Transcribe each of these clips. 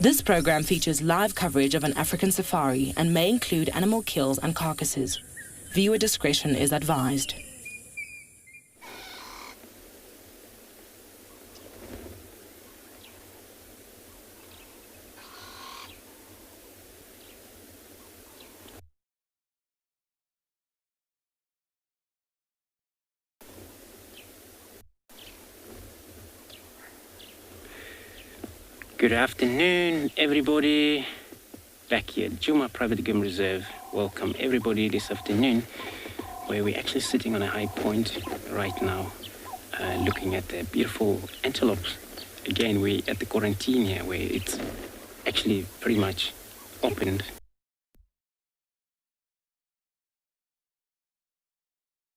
This program features live coverage of an African safari and may include animal kills and carcasses. Viewer discretion is advised. Good afternoon, everybody. Back here at Djuma Private Game Reserve. Welcome everybody this afternoon, where we're actually sitting on a high point right now, looking at the beautiful antelopes. Again, we're at the quarantine here, where it's actually pretty much opened.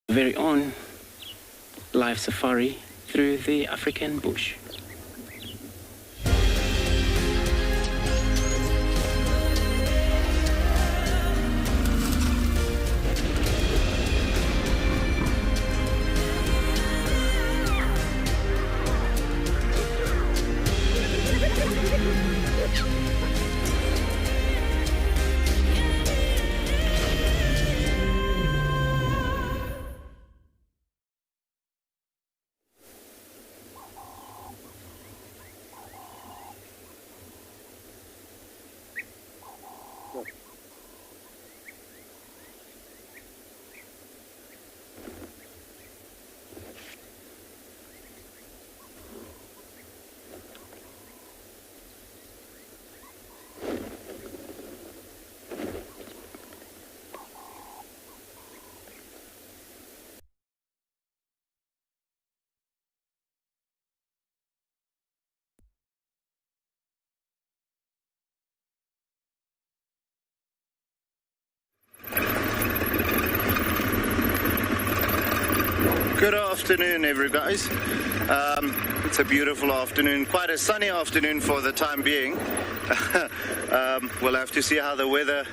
Very own live safari through the African bush. Good afternoon, everybody. It's a beautiful afternoon, quite a sunny afternoon for the time being. We'll have to see how the weather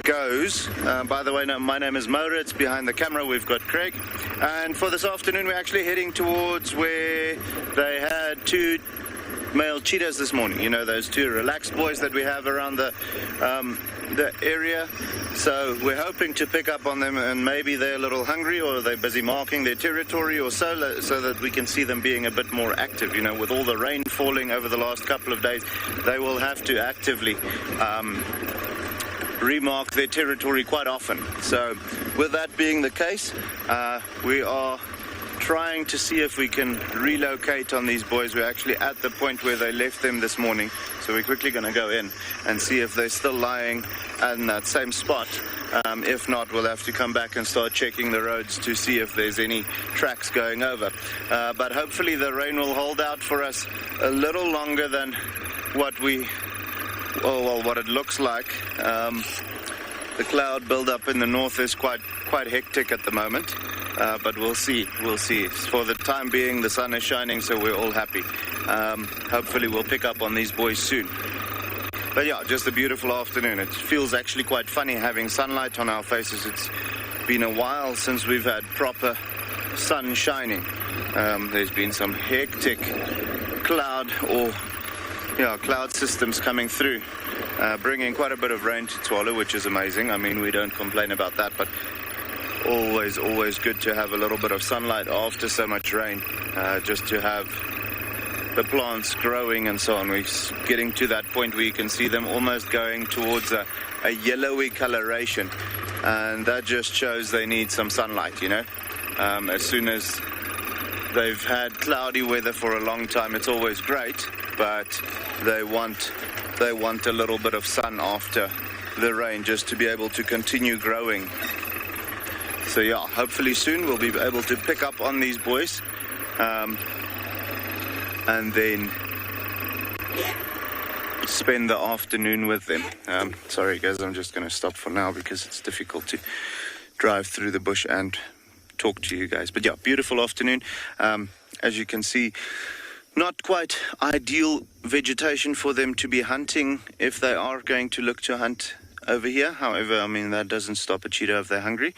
goes. By the way, my name is Moritz. Behind the camera, we've got Craig. And for this afternoon, we're actually heading towards where they had two male cheetahs this morning. You know, those two relaxed boys that we have around the area. So we're hoping to pick up on them, and maybe they're a little hungry or they're busy marking their territory or so that we can see them being a bit more active. You know, with all the rain falling over the last couple of days, they will have to actively remark their territory quite often. So with that being the case, we are trying to see if we can relocate on these boys. We're actually at the point where they left them this morning, so we're quickly going to go in and see if they're still lying in that same spot. If not, we'll have to come back and start checking the roads to see if there's any tracks going over. But hopefully the rain will hold out for us a little longer than what what it looks like. The cloud build-up in the north is quite hectic at the moment, but we'll see. For the time being, the sun is shining, so we're all happy. Hopefully we'll pick up on these boys soon. But yeah, just a beautiful afternoon. It feels actually quite funny having sunlight on our faces. It's been a while since we've had proper sun shining. There's been some hectic cloud systems coming through, bringing quite a bit of rain to Tswalo, which is amazing. I mean, we don't complain about that, but always good to have a little bit of sunlight after so much rain, just to have the plants growing and so on. We're getting to that point where you can see them almost going towards a yellowy coloration, and that just shows they need some sunlight, you know. As soon as they've had cloudy weather for a long time, it's always great, but they want a little bit of sun after the rain just to be able to continue growing. So yeah, hopefully soon we'll be able to pick up on these boys, and then spend the afternoon with them. Sorry guys, I'm just going to stop for now because it's difficult to drive through the bush and talk to you guys. But yeah, beautiful afternoon. As you can see, not quite ideal vegetation for them to be hunting if they are going to look to hunt over here. However, I mean, that doesn't stop a cheetah if they're hungry.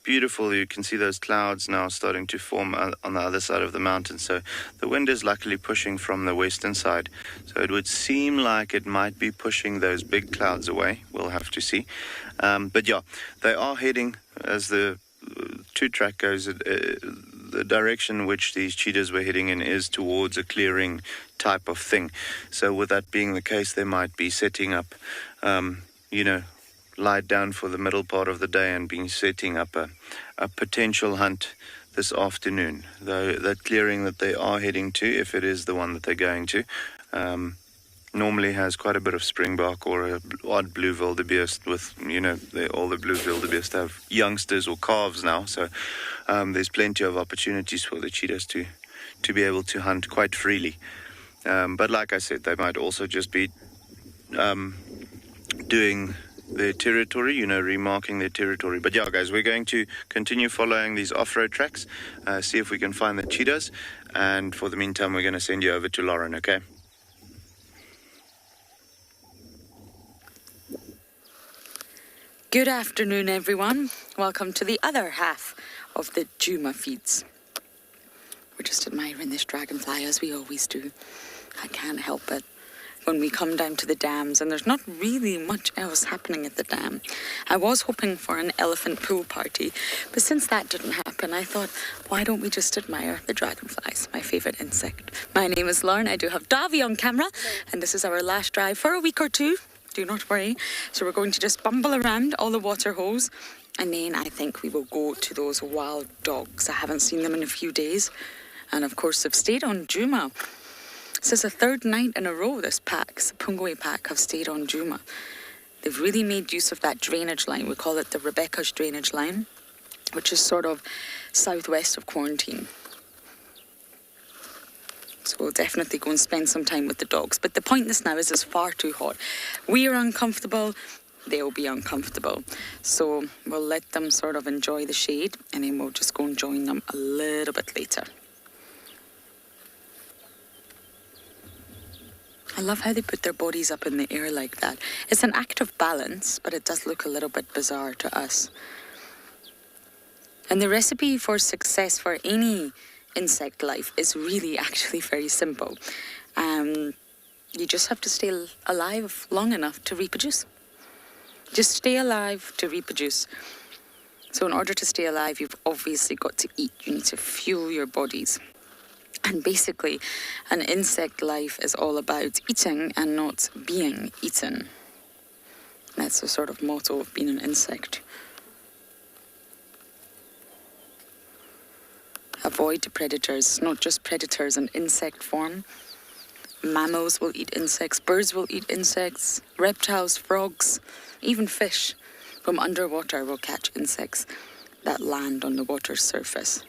Beautiful, you can see those clouds now starting to form on the other side of the mountain. So the wind is luckily pushing from the western side. So it would seem like it might be pushing those big clouds away. We'll have to see. But yeah, they are heading, as the two-track goes, the direction which these cheetahs were heading in is towards a clearing type of thing. So with that being the case, they might be setting up, lied down for the middle part of the day and being setting up a potential hunt this afternoon. Though that clearing that they are heading to, if it is the one that they're going to, normally has quite a bit of springbok or a odd blue wildebeest with, all the blue wildebeest have youngsters or calves now. So there's plenty of opportunities for the cheetahs to be able to hunt quite freely. But like I said, they might also just be doing their territory, remarking their territory. But yeah, guys, we're going to continue following these off-road tracks, see if we can find the cheetahs. And for the meantime, we're going to send you over to Lauren, okay? Good afternoon, everyone. Welcome to the other half of the Djuma feeds. We're just admiring this dragonfly, as we always do. I can't help it. When we come down to the dams, and there's not really much else happening at the dam. I was hoping for an elephant pool party, but since that didn't happen, I thought, why don't we just admire the dragonflies, my favourite insect. My name is Lauren, I do have Davy on camera, and this is our last drive for a week or two. Do not worry. So we're going to just bumble around all the water holes, and then I think we will go to those wild dogs. I haven't seen them in a few days, and of course have stayed on Djuma. This is the third night in a row this pack, the Pungwe pack, have stayed on Djuma. They've really made use of that drainage line. We call it the Rebecca's drainage line, which is sort of southwest of Quarantine. So we'll definitely go and spend some time with the dogs. But the point this now is it's far too hot. We are uncomfortable, they'll be uncomfortable. So we'll let them sort of enjoy the shade, and then we'll just go and join them a little bit later. I love how they put their bodies up in the air like that. It's an act of balance, but it does look a little bit bizarre to us. And the recipe for success for any insect life is really actually very simple. You just have to stay alive long enough to reproduce. Just stay alive to reproduce. So in order to stay alive, you've obviously got to eat. You need to fuel your bodies. And basically, an insect life is all about eating and not being eaten. That's the sort of motto of being an insect. Avoid predators, not just predators in insect form. Mammals will eat insects, birds will eat insects, reptiles, frogs, even fish from underwater will catch insects that land on the water's surface.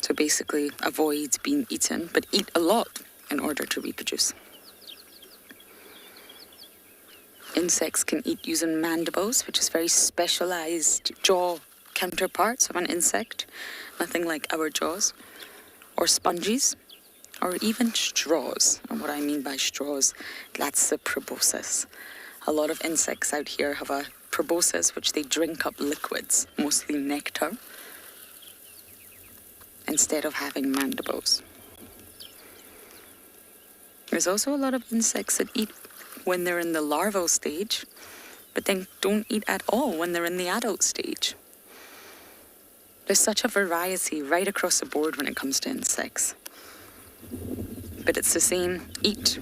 So basically, avoid being eaten, but eat a lot in order to reproduce. Insects can eat using mandibles, which is very specialized jaw counterparts of an insect, nothing like our jaws, or sponges, or even straws. And what I mean by straws, that's the proboscis. A lot of insects out here have a proboscis, which they drink up liquids, mostly nectar, instead of having mandibles. There's also a lot of insects that eat when they're in the larval stage, but then don't eat at all when they're in the adult stage. There's such a variety right across the board when it comes to insects. But it's the same eat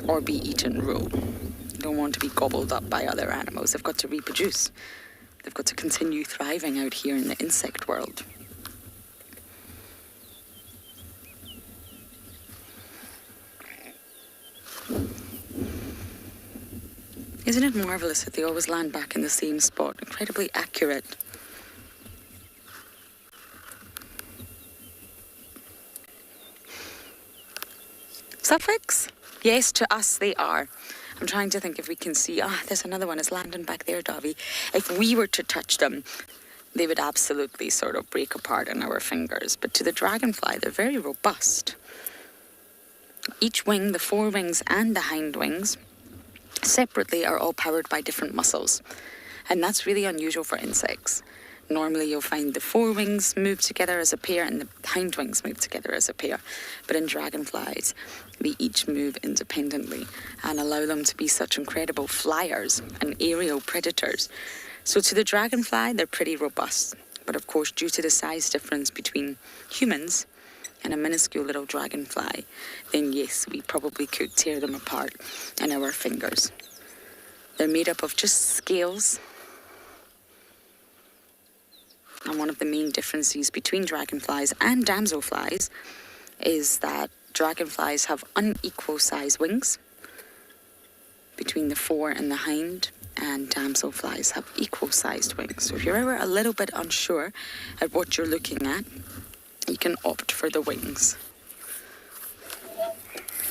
or be eaten rule. You don't want to be gobbled up by other animals. They've got to reproduce. They've got to continue thriving out here in the insect world. Isn't it marvellous that they always land back in the same spot? Incredibly accurate. Suffix? Yes, to us they are. I'm trying to think if we can see. There's another one. It's landing back there, Davy. If we were to touch them, they would absolutely sort of break apart in our fingers. But to the dragonfly, they're very robust. Each wing, the forewings and the hind wings, separately are all powered by different muscles. And that's really unusual for insects. Normally you'll find the forewings move together as a pair and the hind wings move together as a pair. But in dragonflies, they each move independently and allow them to be such incredible flyers and aerial predators. So to the dragonfly, they're pretty robust. But of course, due to the size difference between humans and a minuscule little dragonfly, then yes, we probably could tear them apart in our fingers. They're made up of just scales. And one of the main differences between dragonflies and damselflies is that dragonflies have unequal size wings between the fore and the hind, and damselflies have equal sized wings. So if you're ever a little bit unsure at what you're looking at, you can opt for the wings.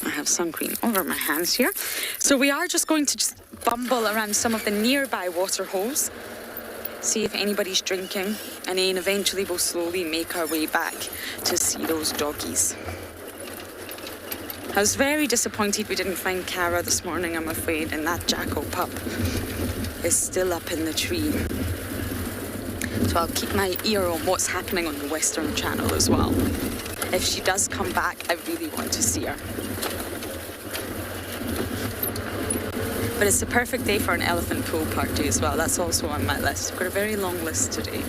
I have sun cream over my hands here. So we are just going to just bumble around some of the nearby water holes, see if anybody's drinking, and then eventually we'll slowly make our way back to see those doggies. I was very disappointed we didn't find Cara this morning, I'm afraid, and that Jackal pup is still up in the tree. So I'll keep my ear on what's happening on the Western Channel as well. If she does come back, I really want to see her. But it's the perfect day for an elephant pool party as well. That's also on my list. I've got a very long list today.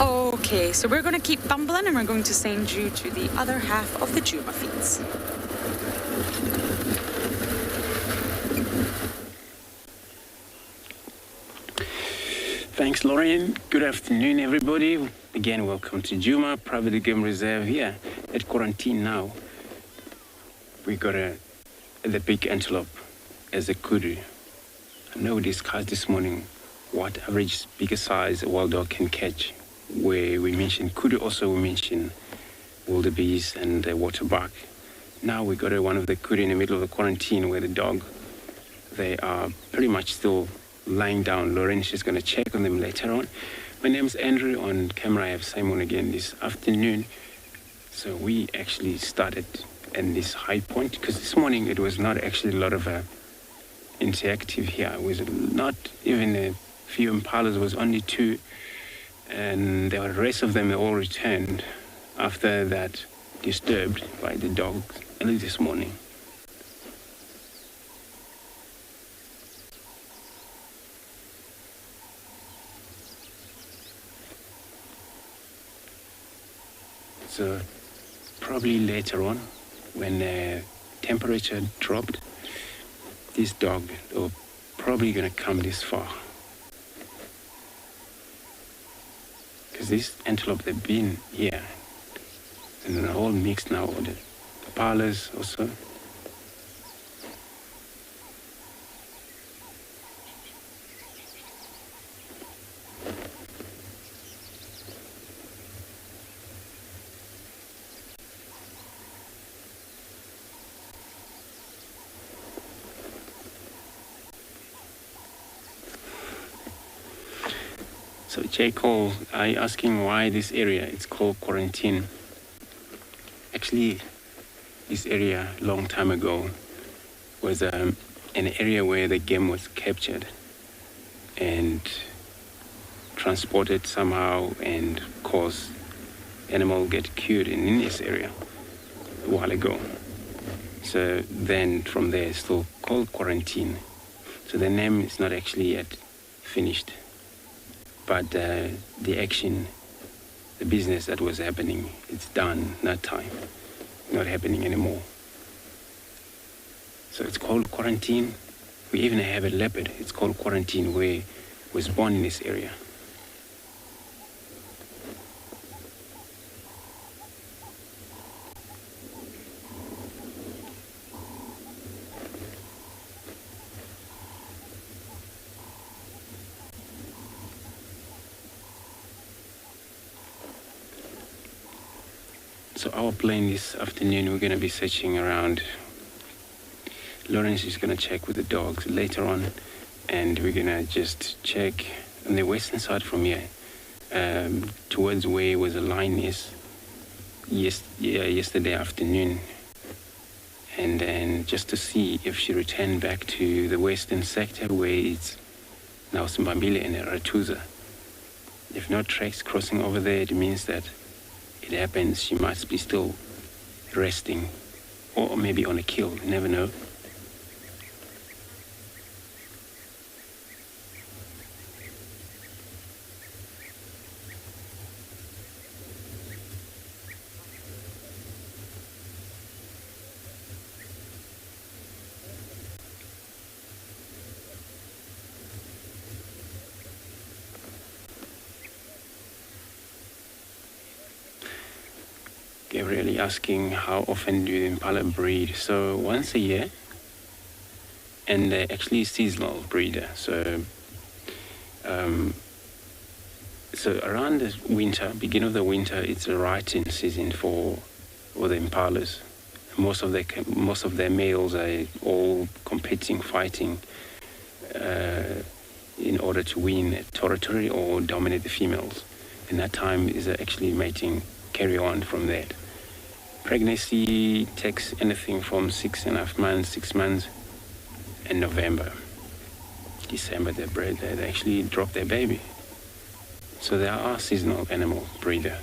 Okay, so we're going to keep bumbling and we're going to send you to the other half of the Juma feeds. Thanks, Lauren. Good afternoon, everybody. Again, welcome to Juma Private Game Reserve here at quarantine now. We got the big antelope as a kudu. I know we discussed this morning what average bigger size a wild dog can catch. Where we mentioned kudu, also we mentioned wildebeest and waterbuck. Now we got one of the kudu in the middle of the quarantine where the dog, they are pretty much still lying down. Lauren, she's going to check on them later on. My name's Andrew. On camera I have Simon again this afternoon. So we actually started in this high point because this morning it was not actually a lot of interactive here. It was not even a few Impalas, it was only 2, and the rest of them all returned after that, disturbed by the dogs early this morning. So probably later on, when the temperature dropped, this dog are probably going to come this far. Because this antelope, they've been here, and the whole mix now, the Impalas also. So Jackal, I asking why this area, it's called quarantine. Actually, this area, long time ago, was an area where the game was captured and transported somehow and caused animal get killed in this area a while ago. So then from there, it's still called quarantine. So the name is not actually yet finished. But the action, the business that was happening, it's done, that time, not happening anymore. So it's called quarantine. We even have a leopard, it's called quarantine, where was born in this area. So our plan this afternoon, we're going to be searching around. Lawrence is going to check with the dogs later on, and we're going to just check on the western side from here, towards where the line is, yesterday afternoon, and then just to see if she returned back to the western sector where it's now Simbambile and Ratuza. If no tracks crossing over there, it means that it happens she must be still resting, or maybe on a kill, you never know. Really asking how often do the Impala breed. So once a year, and they're actually a seasonal breeder. So around the winter, beginning of the winter, it's a rutting season for the Impalas. Most of their males are all competing, fighting in order to win territory or dominate the females. And that time is actually mating, carry on from that. Pregnancy takes anything from 6.5 months, 6 months, and November, December they actually drop their baby. So they are a seasonal animal breeder.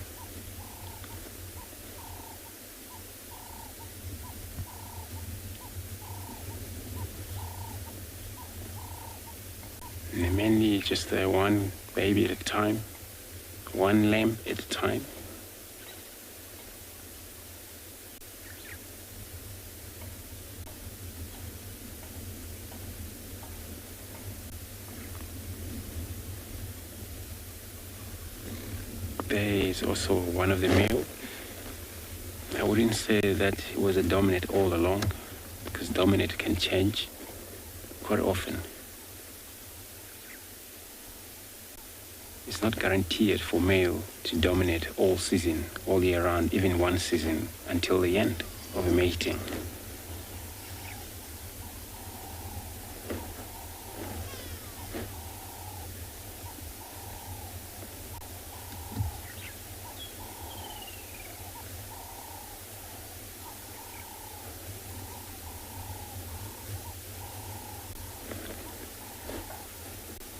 And they're mainly just one baby at a time, one lamb at a time. There is also one of the male. I wouldn't say that it was a dominant all along, because dominant can change quite often. It's not guaranteed for male to dominate all season, all year round, even one season, until the end of a mating.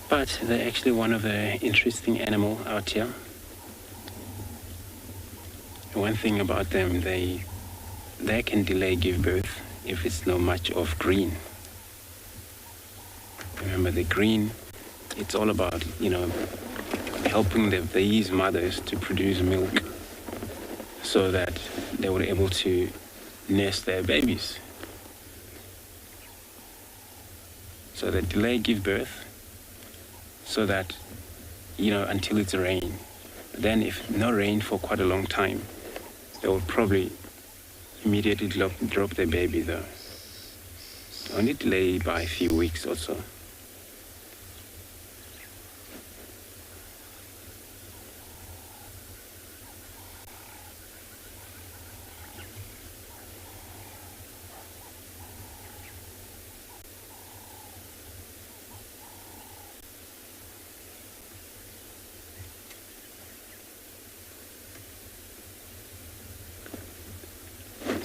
But they're actually one of the interesting animal out here. One thing about them, they can delay give birth if it's not much of green. Remember, the green, it's all about, helping these mothers to produce milk so that they were able to nurse their babies. So they delay give birth so that, until it's rain. Then if no rain for quite a long time, they will probably immediately drop their baby though. Only delay by a few weeks or so.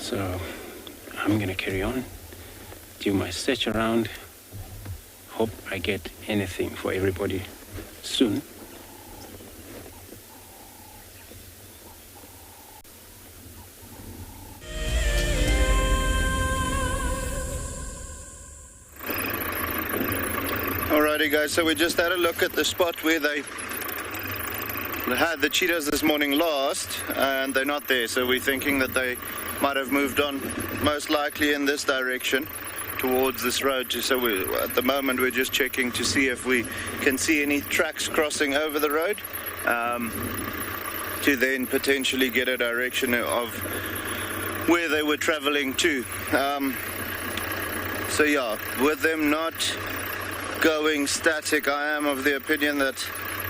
So I'm going to carry on, do my search around, hope I get anything for everybody soon. Alrighty guys, so we just had a look at the spot where they had the cheetahs this morning last, and they're not there, so we're thinking that they might have moved on, most likely in this direction towards this road. So at the moment we're just checking to see if we can see any tracks crossing over the road, to then potentially get a direction of where they were traveling to. So yeah, with them not going static, I am of the opinion that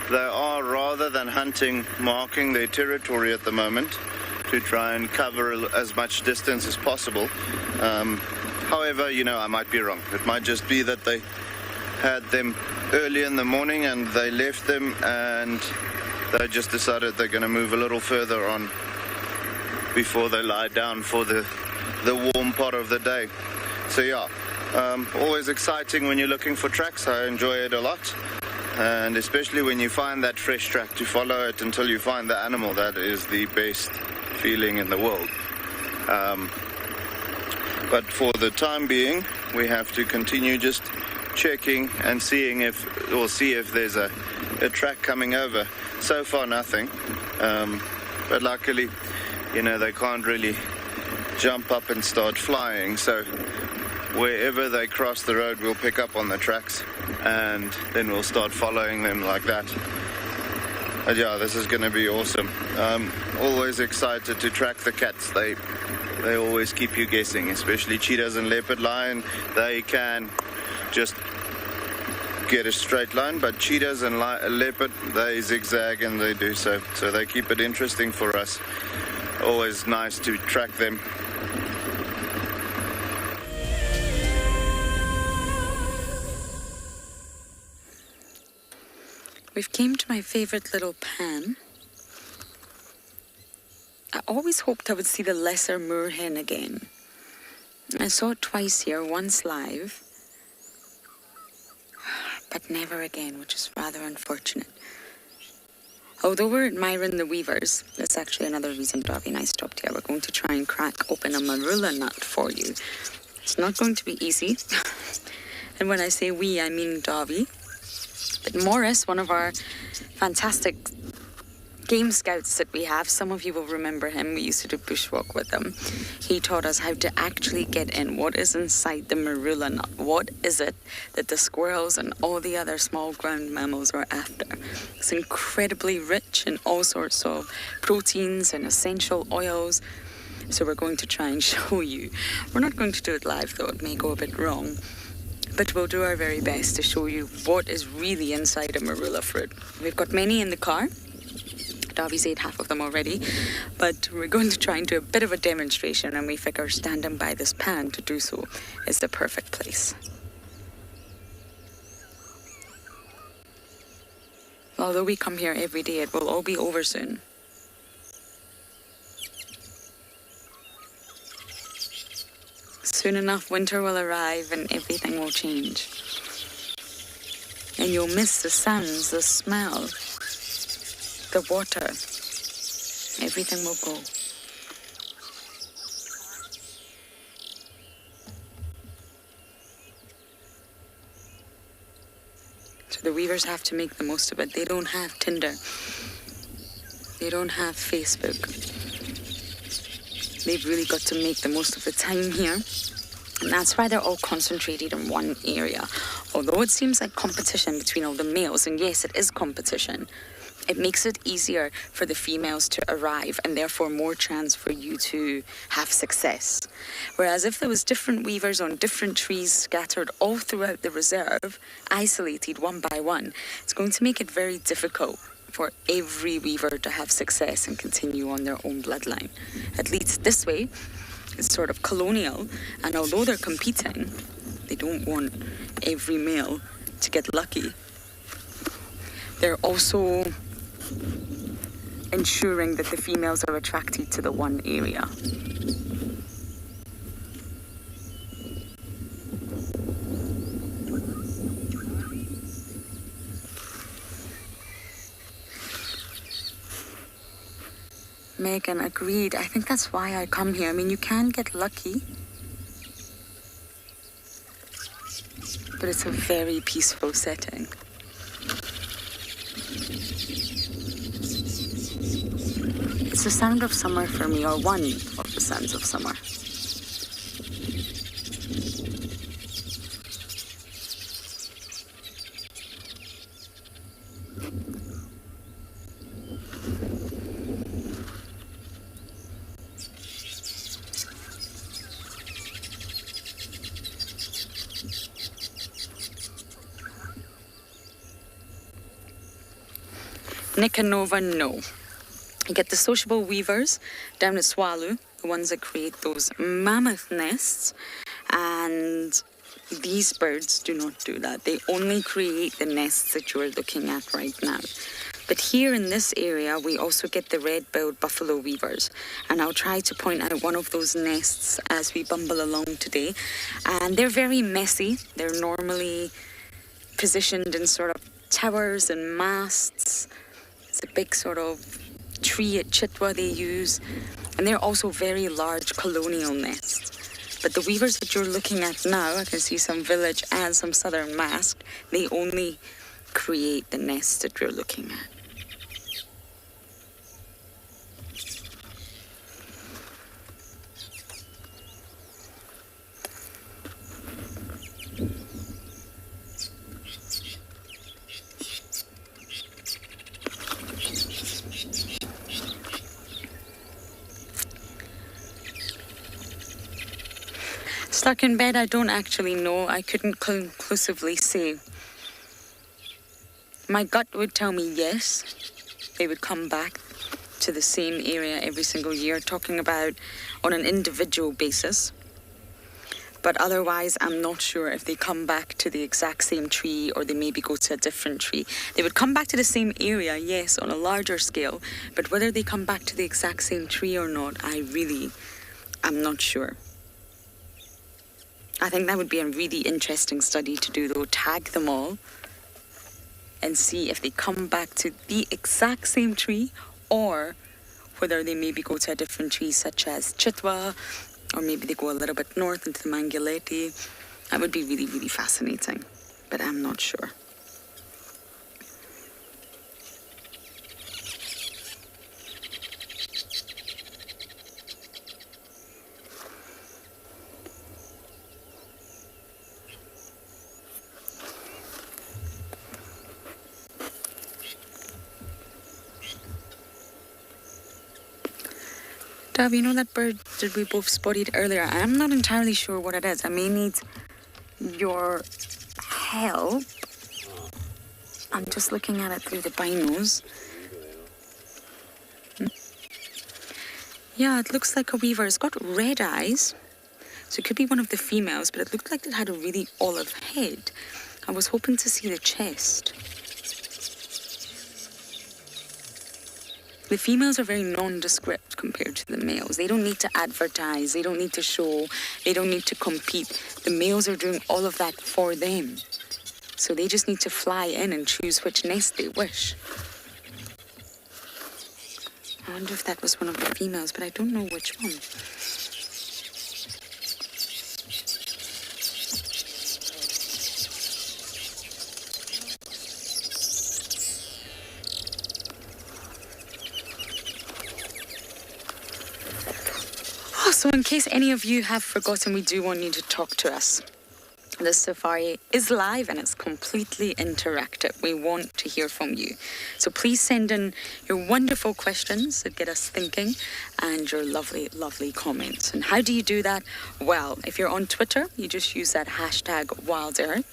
they are, rather than hunting, marking their territory at the moment to try and cover as much distance as possible. However, I might be wrong. It might just be that they had them early in the morning and they left them and they just decided they're going to move a little further on before they lie down for the warm part of the day. So yeah, always exciting when you're looking for tracks. I enjoy it a lot, and especially when you find that fresh track, to follow it until you find the animal. That is the best feeling in the world. But for the time being, we have to continue just checking and see if there's a track coming over. So far, nothing. But luckily, they can't really jump up and start flying. So wherever they cross the road, we'll pick up on the tracks, and then we'll start following them like that. But yeah, this is going to be awesome. I'm always excited to track the cats. They always keep you guessing, especially cheetahs and leopard lion. They can just get a straight line, but cheetahs and leopard, they zigzag, and they do so they keep it interesting for us. Always nice to track them. We've came to my favorite little pan. I always hoped I would see the lesser moorhen again. I saw it twice here, once live, but never again, which is rather unfortunate. Although we're admiring the weavers, that's actually another reason Davy and I stopped here. We're going to try and crack open a marula nut for you. It's not going to be easy. And when I say we, I mean Davy. But Morris, one of our fantastic game scouts that we have, some of you will remember him, we used to do bushwalk with him. He taught us how to actually get in. What is inside the marula nut? What is it that the squirrels and all the other small ground mammals are after? It's incredibly rich in all sorts of proteins and essential oils. So we're going to try and show you. We're not going to do it live though, it may go a bit wrong. But we'll do our very best to show you what is really inside a marula fruit. We've got many in the car. Davy's ate half of them already. But we're going to try and do a bit of a demonstration, and we figure standing by this pan to do so is the perfect place. Although we come here every day, it will all be over soon. Soon enough, winter will arrive and everything will change. And you'll miss the sounds, the smell, the water. Everything will go. So the weavers have to make the most of it. They don't have Tinder. They don't have Facebook. They've really got to make the most of the time here. And that's why they're all concentrated in one area. Although it seems like competition between all the males, and yes, it is competition, it makes it easier for the females to arrive and therefore more chance for you to have success. Whereas if there was different weavers on different trees scattered all throughout the reserve, isolated one by one, it's going to make it very difficult for every weaver to have success and continue on their own bloodline. At least this way, it's sort of colonial, and although they're competing, they don't want every male to get lucky. They're also ensuring that the females are attracted to the one area. Megan agreed. I think that's why I come here. I mean, you can get lucky, but it's a very peaceful setting. It's the sound of summer for me, or one of the sounds of summer. Nick and Nova, no. You get the sociable weavers down at Swallow, the ones that create those mammoth nests, and these birds do not do that. They only create the nests that you're looking at right now. But here in this area, we also get the red-billed buffalo weavers. And I'll try to point out one of those nests as we bumble along today. And they're very messy. They're normally positioned in sort of towers and masts. It's a big sort of tree at Chitwa they use. And they're also very large colonial nests. But the weavers that you're looking at now, I can see some village and some southern masked, they only create the nests that you're looking at. Stuck in bed, I don't actually know. I couldn't conclusively say. My gut would tell me yes, they would come back to the same area every single year, talking about on an individual basis. But otherwise, I'm not sure if they come back to the exact same tree or they maybe go to a different tree. They would come back to the same area, yes, on a larger scale, but whether they come back to the exact same tree or not, I'm not sure. I think that would be a really interesting study to do, though. Tag them all and see if they come back to the exact same tree or whether they maybe go to a different tree such as Chitwa, or maybe they go a little bit north into the Mangileti. That would be really, really fascinating, but I'm not sure. Dab, you know that bird that we both spotted earlier? I'm not entirely sure what it is. I may need your help. I'm just looking at it through the binos. Yeah, it looks like a weaver. It's got red eyes. So it could be one of the females, but it looked like it had a really olive head. I was hoping to see the chest. The females are very nondescript compared to the males. They don't need to advertise, they don't need to show, they don't need to compete. The males are doing all of that for them. So they just need to fly in and choose which nest they wish. I wonder if that was one of the females, but I don't know which one. So in case any of you have forgotten, we do want you to talk to us. The safari is live and it's completely interactive. We want to hear from you. So please send in your wonderful questions that get us thinking and your lovely, lovely comments. And how do you do that? Well, if you're on Twitter, you just use that hashtag WildEarth.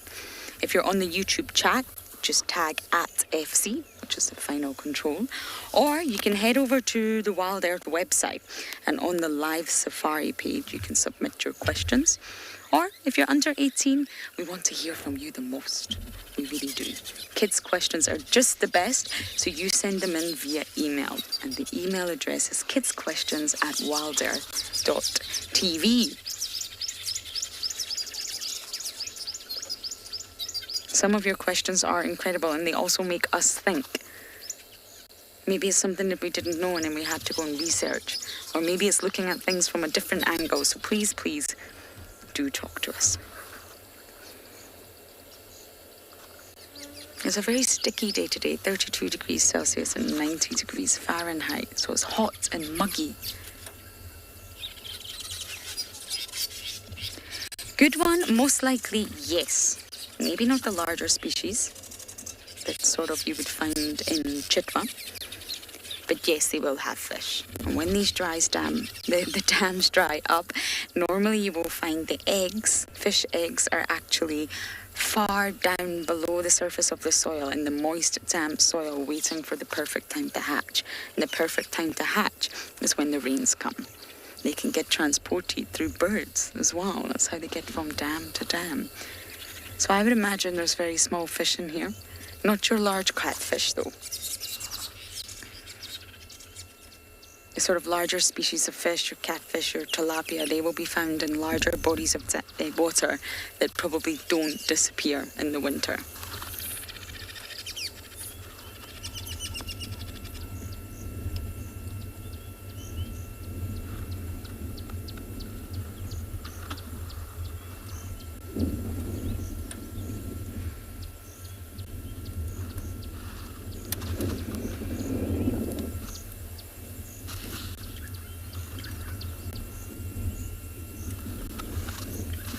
If you're on the YouTube chat, just tag @FC, which is the final control. Or you can head over to the Wild Earth website, and on the live safari page, you can submit your questions. Or if you're under 18, we want to hear from you the most. We really do. Kids' questions are just the best, so you send them in via email. And the email address is kidsequestions@wildearth.tv. Some of your questions are incredible and they also make us think. Maybe it's something that we didn't know and then we had to go and research. Or maybe it's looking at things from a different angle. So please, please do talk to us. It's a very sticky day today, 32 degrees Celsius and 90 degrees Fahrenheit. So it's hot and muggy. Good one, most likely yes. Maybe not the larger species that sort of you would find in Chitwa. But yes, they will have fish. And when these the dams dry up, normally you will find the eggs, fish eggs, are actually far down below the surface of the soil in the moist, damp soil waiting for the perfect time to hatch. And the perfect time to hatch is when the rains come. They can get transported through birds as well. That's how they get from dam to dam. So I would imagine there's very small fish in here. Not your large catfish, though. sort of larger species of fish, or catfish or tilapia, they will be found in larger bodies of water that probably don't disappear in the winter.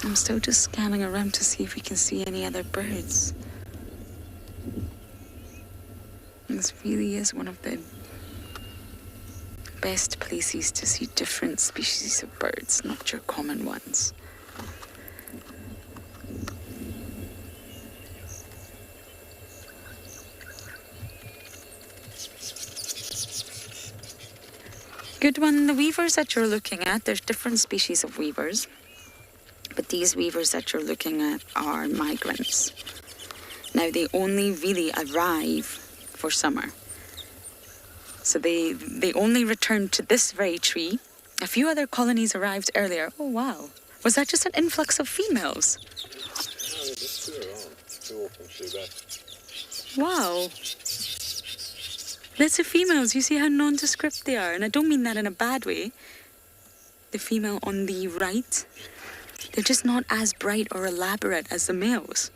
I'm still just scanning around to see if we can see any other birds. This really is one of the best places to see different species of birds, not your common ones. Good one, the weavers that you're looking at, there's different species of weavers. But these weavers that you're looking at are migrants. Now, they only really arrive for summer. So they only return to this very tree. A few other colonies arrived earlier. Oh, wow. Was that just an influx of females? No, they just flew around. Flew off and flew back. Wow. Lots of females. You see how nondescript they are. And I don't mean that in a bad way. The female on the right, they're just not as bright or elaborate as the males.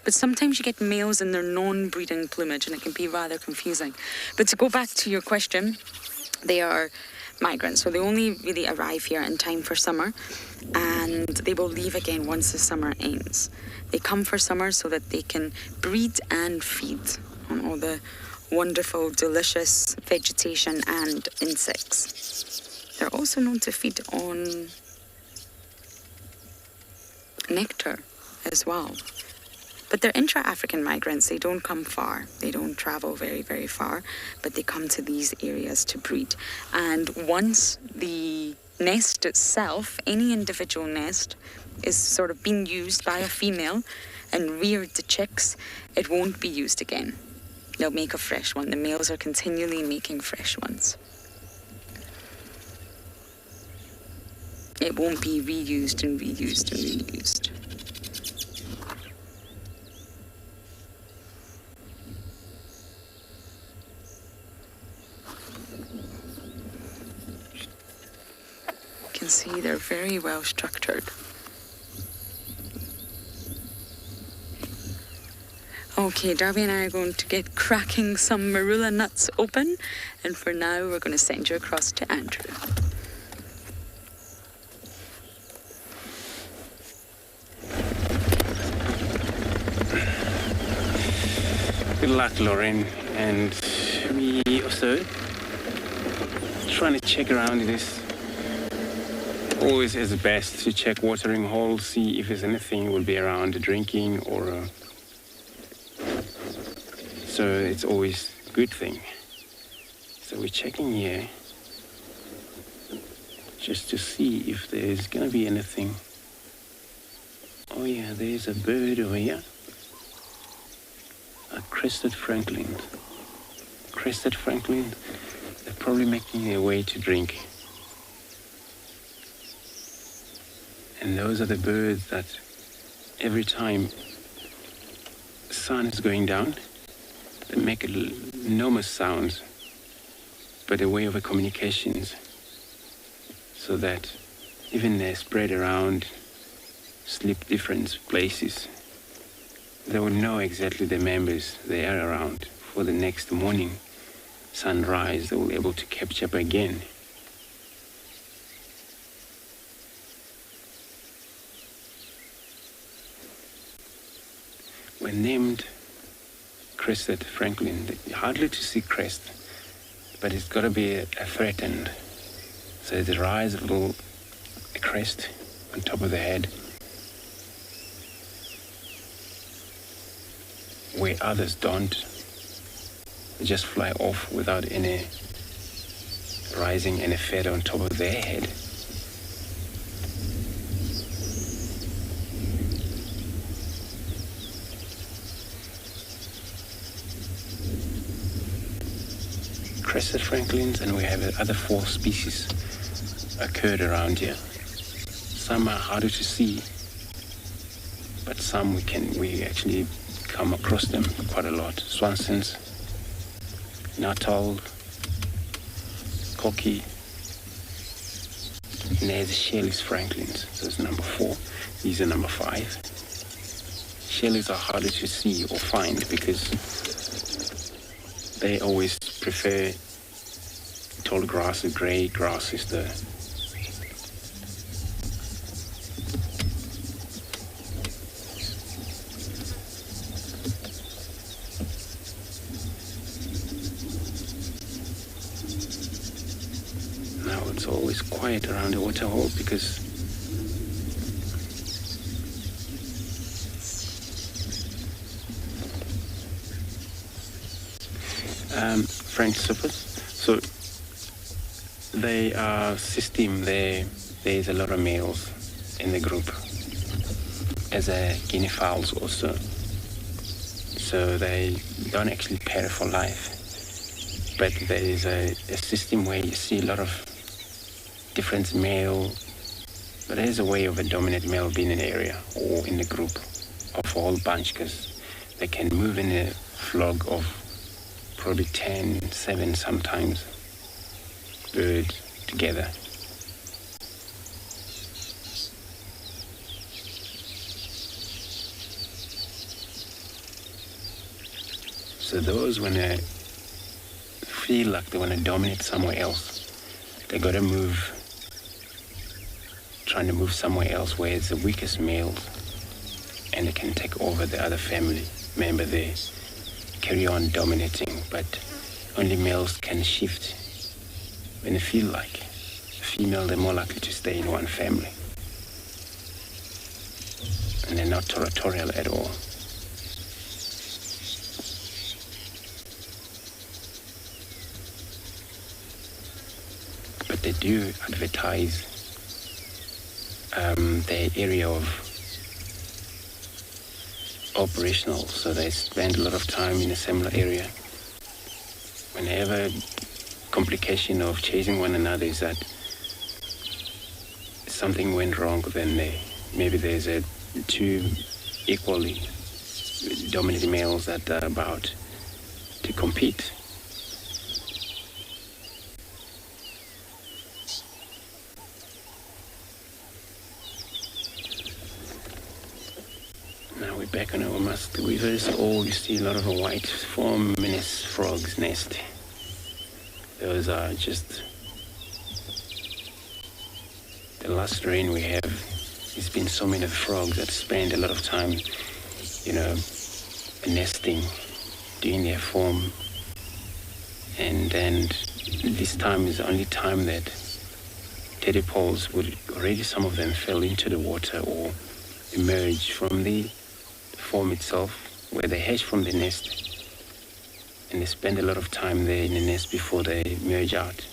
But sometimes you get males in their non-breeding plumage and it can be rather confusing. But to go back to your question, they are migrants. So they only really arrive here in time for summer and they will leave again once the summer ends. They come for summer so that they can breed and feed on all the wonderful, delicious vegetation and insects. They're also known to feed on nectar as well. But they're intra-African migrants. They don't come far. They don't travel very, very far, but they come to these areas to breed. And once the nest itself, any individual nest, is sort of being used by a female and reared the chicks, it won't be used again. They'll make a fresh one. The males are continually making fresh ones. It won't be reused and reused and reused. You can see they're very well structured. Okay, Darby and I are going to get cracking some marula nuts open, and for now we're going to send you across to Andrew. Good luck, Lauren. And we also trying to check around this. Always is best to check watering holes, see if there's anything will be around drinking or so it's always a good thing. So we're checking here just to see if there's gonna be anything. Oh yeah, there's a bird over here. A crested francolin. Crested francolin, they're probably making their way to drink. And those are the birds that every time the sun is going down, they make enormous sounds, but a way of communications, so that even they spread around, sleep different places, they will know exactly the members they are around. For the next morning sunrise, they will be able to capture up again. When named crested francolin, hardly to see crest, but it's got to be a threatened. So they rise a little crest on top of the head, where others don't. They just fly off without any rising any feather on top of their head. crested francolins, and we have other 4 species occurred around here. Some are harder to see, but some we actually come across them quite a lot. Swansons, Natal, Cocky, and there's Shelley's francolins. So it's number 4. These are number 5. Shelley's are harder to see or find because they always prefer tall grass. The grey grass is the now it's always quiet around the waterhole because French sippers. So they are system there's a lot of males in the group as a guinea fowls also. So they don't actually pair for life. But there is a system where you see a lot of different male, but there's a way of a dominant male being in the area or in the group of a whole bunch because they can move in a flock of probably 10, 7 sometimes birds together. So those when they feel like they want to dominate somewhere else, they got to trying to move somewhere else where it's the weakest males and they can take over the other family member there. Carry on dominating, but only males can shift when they feel like. Female, they're more likely to stay in one family. And they're not territorial at all. But they do advertise their area of operational, so they spend a lot of time in a similar area. Whenever complication of chasing one another is that something went wrong, then maybe there's 2 equally dominant males that are about to compete. Now we're back on our musk weavers. You see a lot of a white four-minute frog's nest. Those are just the last rain we have. There's been so many frogs that spend a lot of time, nesting, doing their form. And then this time is the only time that tadpoles would already, some of them fell into the water or emerge from the form itself where they hatch from the nest. And they spend a lot of time there in the nest before they merge out.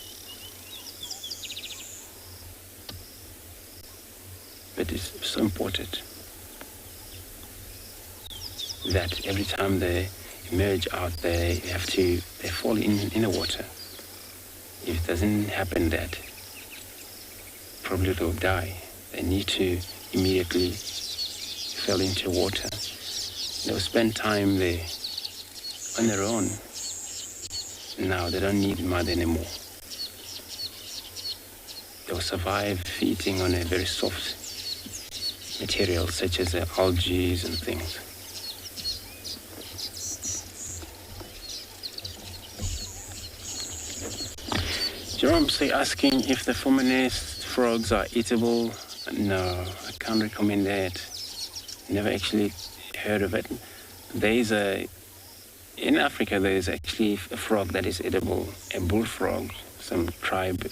But it's so important that every time they emerge out, they fall in the water. If it doesn't happen, that probably they'll die. They need to immediately fall into water. They'll spend time there on their own. Now they don't need mud anymore. They'll survive eating on a very soft material such as algae and things. Jerome's asking if the four-minute frogs are eatable. No, I can't recommend that. Never actually heard of it. In Africa, there is actually a frog that is edible, a bullfrog. Some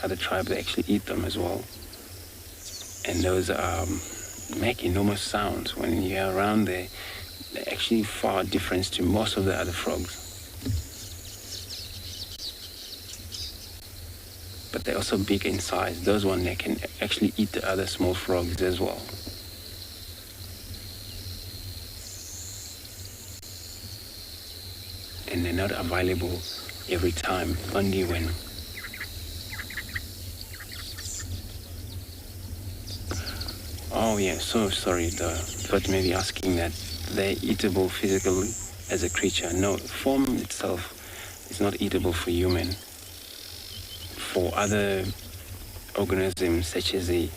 other tribe, they actually eat them as well. And those make enormous sounds. When you're around there, they're actually far different to most of the other frogs. But they're also big in size. Those ones, they can actually eat the other small frogs as well. And they're not available every time, only when. Oh yeah, so sorry though, but maybe asking that they're eatable physically as a creature. No, form itself is not eatable for human. For other organisms such as the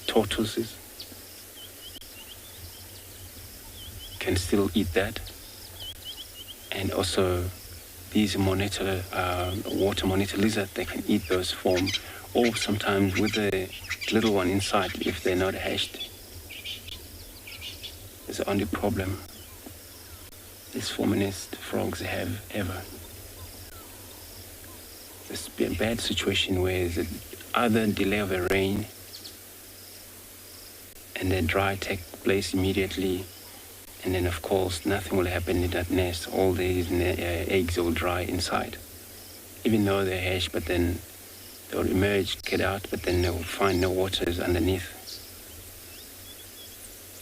tortoises can still eat that, and also these water monitor lizards, they can eat those form, or sometimes with the little one inside if they're not hatched. It's the only problem these forminist frogs have ever. There's been a bad situation where there's either delay of a rain and then dry take place immediately, and then of course nothing will happen in that nest. All these eggs will dry inside, even though they're hatched, but then they'll emerge, get out, but then they'll find no waters underneath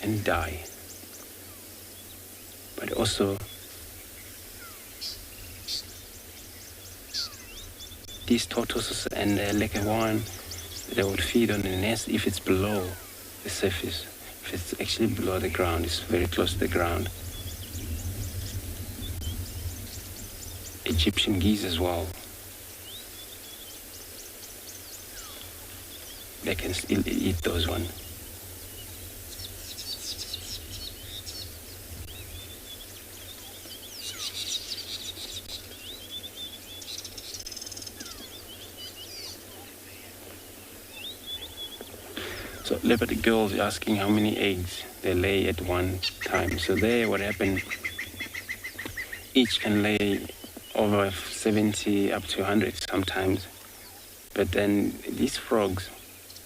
and die. But also these tortoises and lecawan, they would feed on the nest if it's below the surface. If it's actually below the ground, it's very close to the ground. Egyptian geese as well. They can still eat those ones. So leopard girls asking how many eggs they lay at one time. So there, what happened, each can lay over 70 up to 100 sometimes. But then these frogs,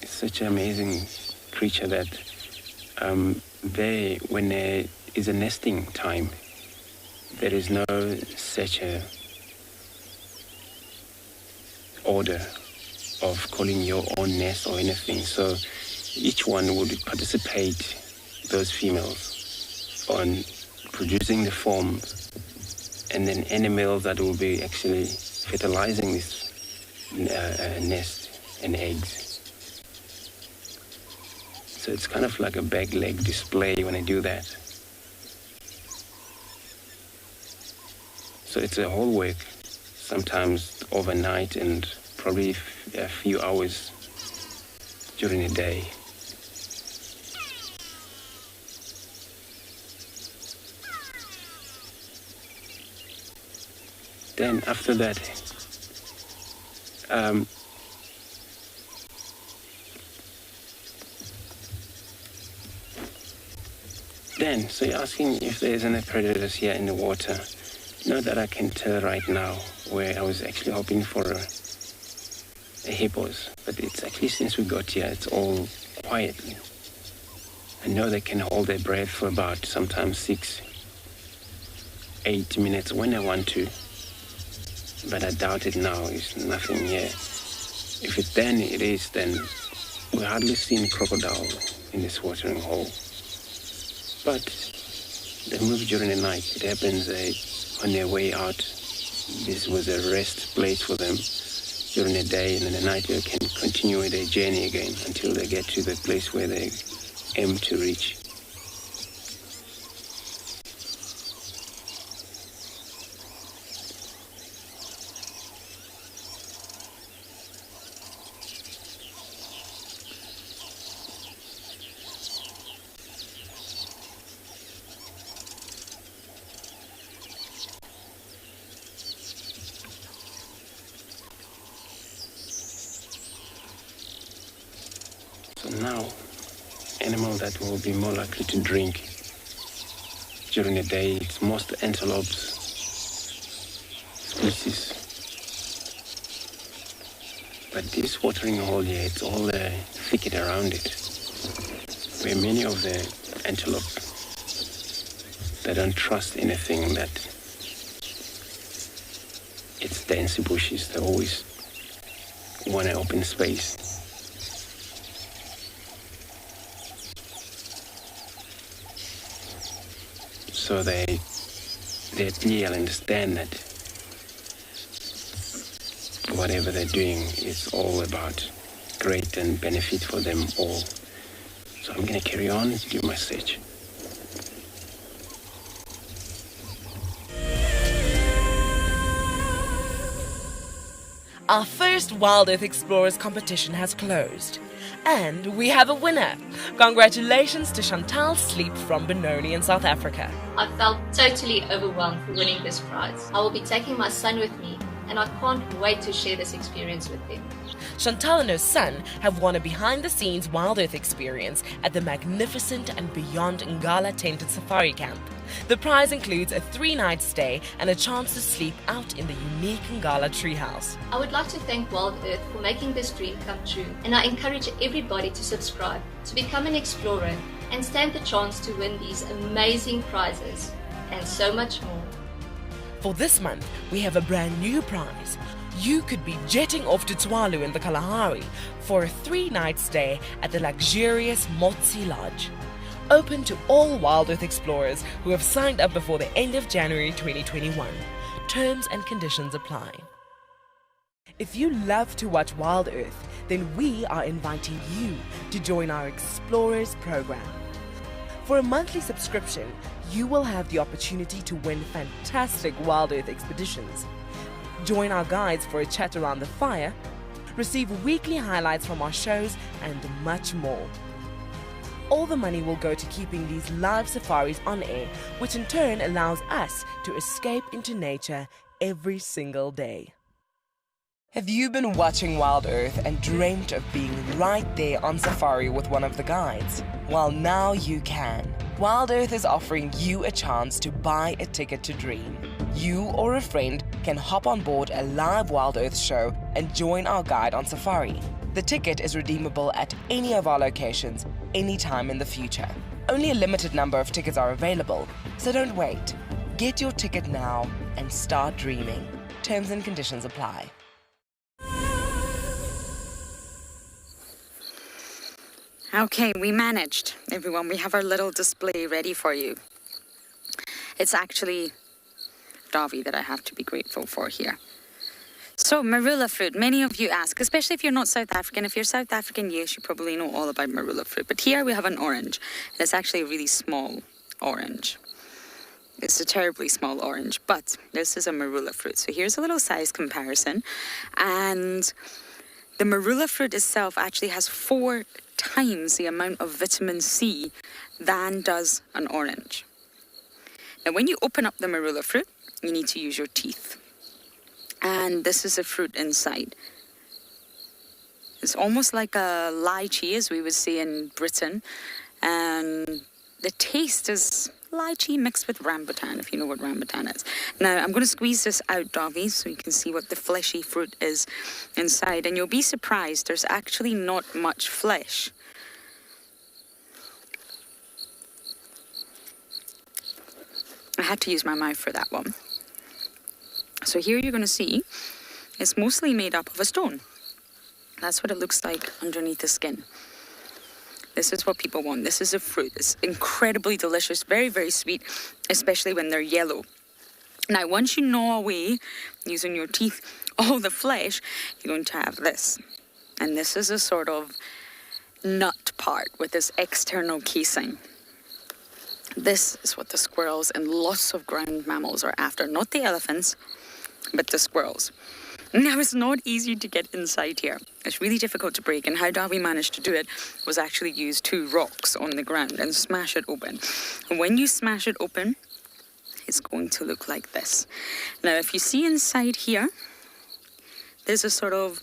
it's such an amazing creature that when there is a nesting time, there is no such a order of calling your own nest or anything. So each one would participate, those females, on producing the form, and then any males that will be actually fertilizing this nest and eggs. So it's kind of like a back leg display when I do that. So it's a whole work, sometimes overnight and probably a few hours during the day. Then after that, so you're asking if there's any predators here in the water. Not that I can tell right now, where I was actually hoping for a hippos, but it's actually since we got here, it's all quiet. I know they can hold their breath for about sometimes 6-8 minutes when I want to. But I doubt it now. It's nothing here. If it is, then we hardly seen crocodile in this watering hole. But they move during the night. It happens on their way out. This was a rest place for them during the day, and in the night they can continue their journey again until they get to the place where they aim to reach. Now, animal that will be more likely to drink during the day, it's most antelopes species. But this watering hole here, it's all the thicket around it, where many of the antelope, they don't trust anything that it's dense bushes. They always want an open space. So they that Neil understand that whatever they're doing is all about great and benefit for them all. So I'm going to carry on, do my search. Our first Wild Earth Explorers competition has closed. And we have a winner. Congratulations to Chantal Sleep from Benoni in South Africa. I felt totally overwhelmed for winning this prize. I will be taking my son with me, and I can't wait to share this experience with him. Chantal and her son have won a behind-the-scenes Wild Earth experience at the magnificent and beyond Impala tented safari camp. The prize includes a 3-night stay and a chance to sleep out in the unique Marula treehouse. I would like to thank Wild Earth for making this dream come true, and I encourage everybody to subscribe, to become an explorer, and stand the chance to win these amazing prizes, and so much more. For this month, we have a brand new prize. You could be jetting off to Tualu in the Kalahari for a 3-night stay at the luxurious Motsi Lodge. Open to all Wild Earth explorers who have signed up before the end of January 2021. Terms and conditions apply. If you love to watch Wild Earth, then we are inviting you to join our Explorers program. For a monthly subscription, you will have the opportunity to win fantastic Wild Earth expeditions. Join our guides for a chat around the fire, receive weekly highlights from our shows, and much more. All the money will go to keeping these live safaris on air, which in turn allows us to escape into nature every single day. Have you been watching Wild Earth and dreamt of being right there on safari with one of the guides? Well, now you can. Wild Earth is offering you a chance to buy a ticket to dream. You or a friend can hop on board a live Wild Earth show and join our guide on safari. The ticket is redeemable at any of our locations, anytime in the future. Only a limited number of tickets are available, so don't wait. Get your ticket now and start dreaming. Terms and conditions apply. Okay, we managed. Everyone, we have our little display ready for you. It's actually Davi that I have to be grateful for here. So, marula fruit. Many of you ask, especially if you're not South African. If you're South African, yes, you probably know all about marula fruit. But here we have an orange. And it's actually a really small orange. It's a terribly small orange, but this is a marula fruit. So here's a little size comparison. And the marula fruit itself actually has 4 times the amount of vitamin C than does an orange. Now, when you open up the marula fruit, you need to use your teeth. And this is a fruit inside. It's almost like a lychee, as we would say in Britain. And the taste is lychee mixed with rambutan, if you know what rambutan is. Now, I'm going to squeeze this out, Davi, so you can see what the fleshy fruit is inside. And you'll be surprised, there's actually not much flesh. I had to use my mouth for that one. So here you're going to see it's mostly made up of a stone. That's what it looks like underneath the skin. This is what people want. This is a fruit. It's incredibly delicious, very, very sweet, especially when they're yellow. Now, once you gnaw away, using your teeth, all the flesh, you're going to have this. And this is a sort of nut part with this external casing. This is what the squirrels and lots of ground mammals are after. Not the elephants, but the squirrels. Now, it's not easy to get inside here. It's really difficult to break, and how Davi managed to do it was actually use 2 rocks on the ground and smash it open. And when you smash it open, it's going to look like this. Now, if you see inside here, there's a sort of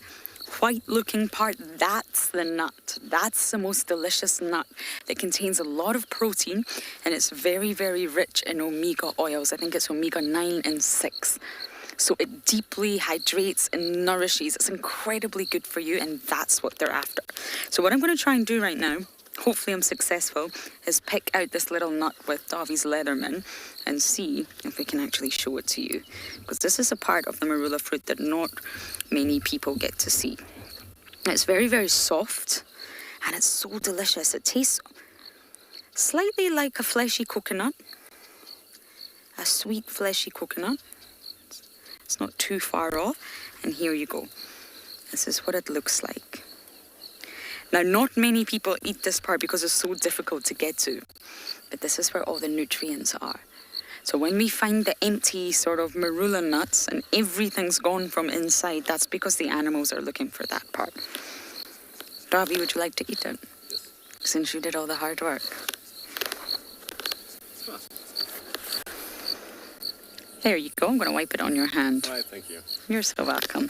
white-looking part. That's the nut. That's the most delicious nut that contains a lot of protein, and it's very, very rich in omega oils. I think it's omega 9 and 6. So it deeply hydrates and nourishes. It's incredibly good for you, and that's what they're after. So what I'm going to try and do right now, hopefully I'm successful, is pick out this little nut with Davi's Leatherman and see if we can actually show it to you. Because this is a part of the marula fruit that not many people get to see. It's very, very soft, and it's so delicious. It tastes slightly like a fleshy coconut. a sweet fleshy coconut. It's not too far off. And here you go. This is what it looks like. Now, not many people eat this part because it's so difficult to get to. But this is where all the nutrients are. So when we find the empty sort of marula nuts and everything's gone from inside, that's because the animals are looking for that part. Ravi, would you like to eat it? Yes. Since you did all the hard work. There you go. I'm going to wipe it on your hand. All right, thank you. You're so welcome.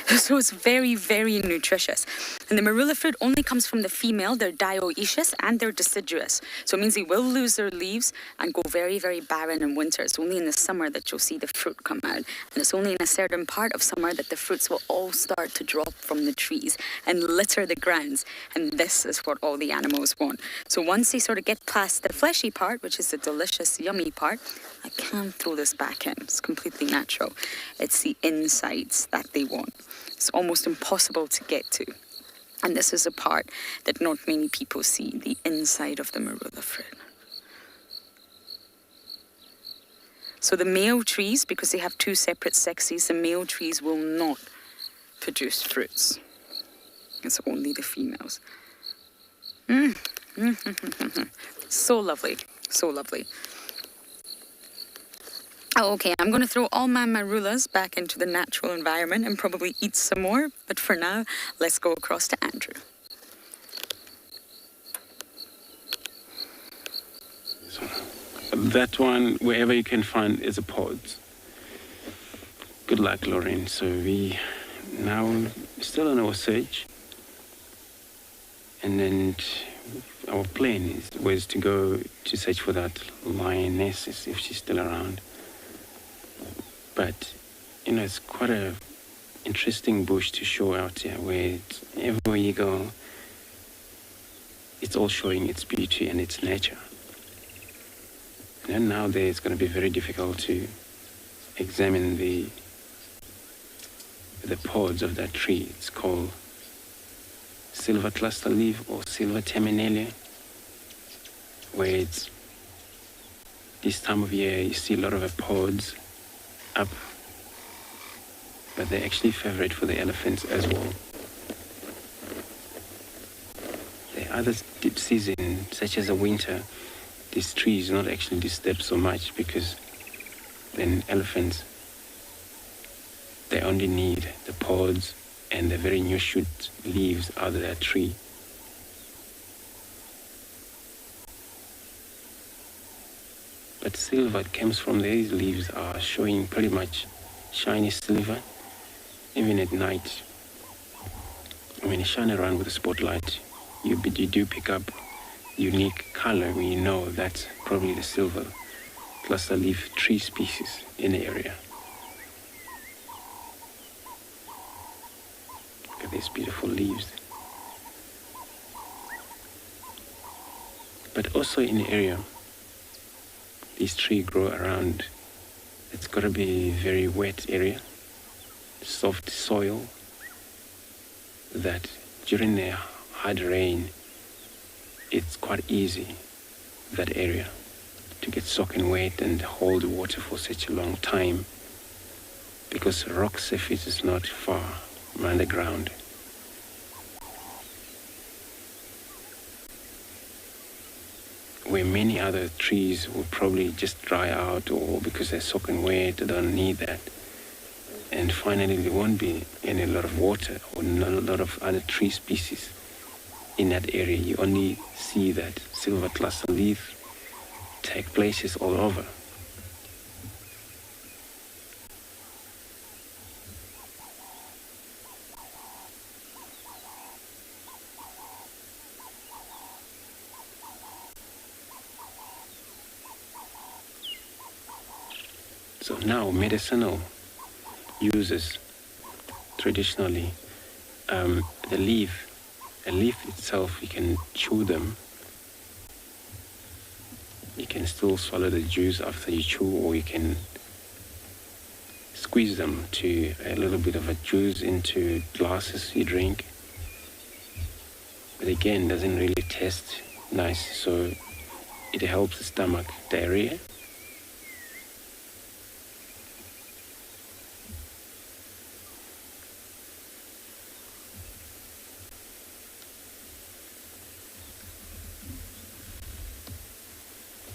So it's very, very nutritious. And the marula fruit only comes from the female. They're dioecious and they're deciduous. So it means they will lose their leaves and go very, very barren in winter. It's only in the summer that you'll see the fruit come out. And it's only in a certain part of summer that the fruits will all start to drop from the trees and litter the grounds. And this is what all the animals want. So once they sort of get past the fleshy part, which is the delicious, yummy part, I can't throw this back in. It's completely natural. It's the insides that they want. It's almost impossible to get to. And this is a part that not many people see, the inside of the marula fruit. So the male trees, because they have two separate sexes, the male trees will not produce fruits. It's only the females. So lovely, so lovely. Oh, okay, I'm going to throw all my marulas back into the natural environment and probably eat some more. But for now, let's go across to Andrew. That one, wherever you can find, is a pod. Good luck, Lauren. So we now still on our search. And then our plan was to go to search for that lioness, if she's still around. But, you know, it's quite a interesting bush to show out here, where everywhere you go, it's all showing its beauty and its nature. And then now there, it's going to be very difficult to examine the pods of that tree. It's called silver cluster leaf or silver terminalia, where it's this time of year you see a lot of pods up, but they're actually favorite for the elephants as well. The other deep season, such as the winter, this tree is not actually disturbed so much, because then elephants, they only need the pods and the very new shoot leaves out of that tree. But silver that comes from these leaves are showing pretty much shiny silver, even at night. When you shine around with a spotlight, you do pick up unique color when you know that's probably the silver cluster leaf tree species in the area. Look at these beautiful leaves. But also in the area, these trees grow around, it's got to be a very wet area, soft soil, that during the hard rain, it's quite easy, that area, to get soaking wet and hold water for such a long time, because rock surface is not far from underground. Where many other trees will probably just dry out, or because they're soaking wet, they don't need that. And finally, there won't be any lot of water or not a lot of other tree species in that area. You only see that silver cluster leaf take places all over. So now, medicinal uses, traditionally, the leaf itself, you can chew them. You can still swallow the juice after you chew, or you can squeeze them to a little bit of a juice into glasses you drink. But again, doesn't really taste nice, so it helps the stomach, diarrhea.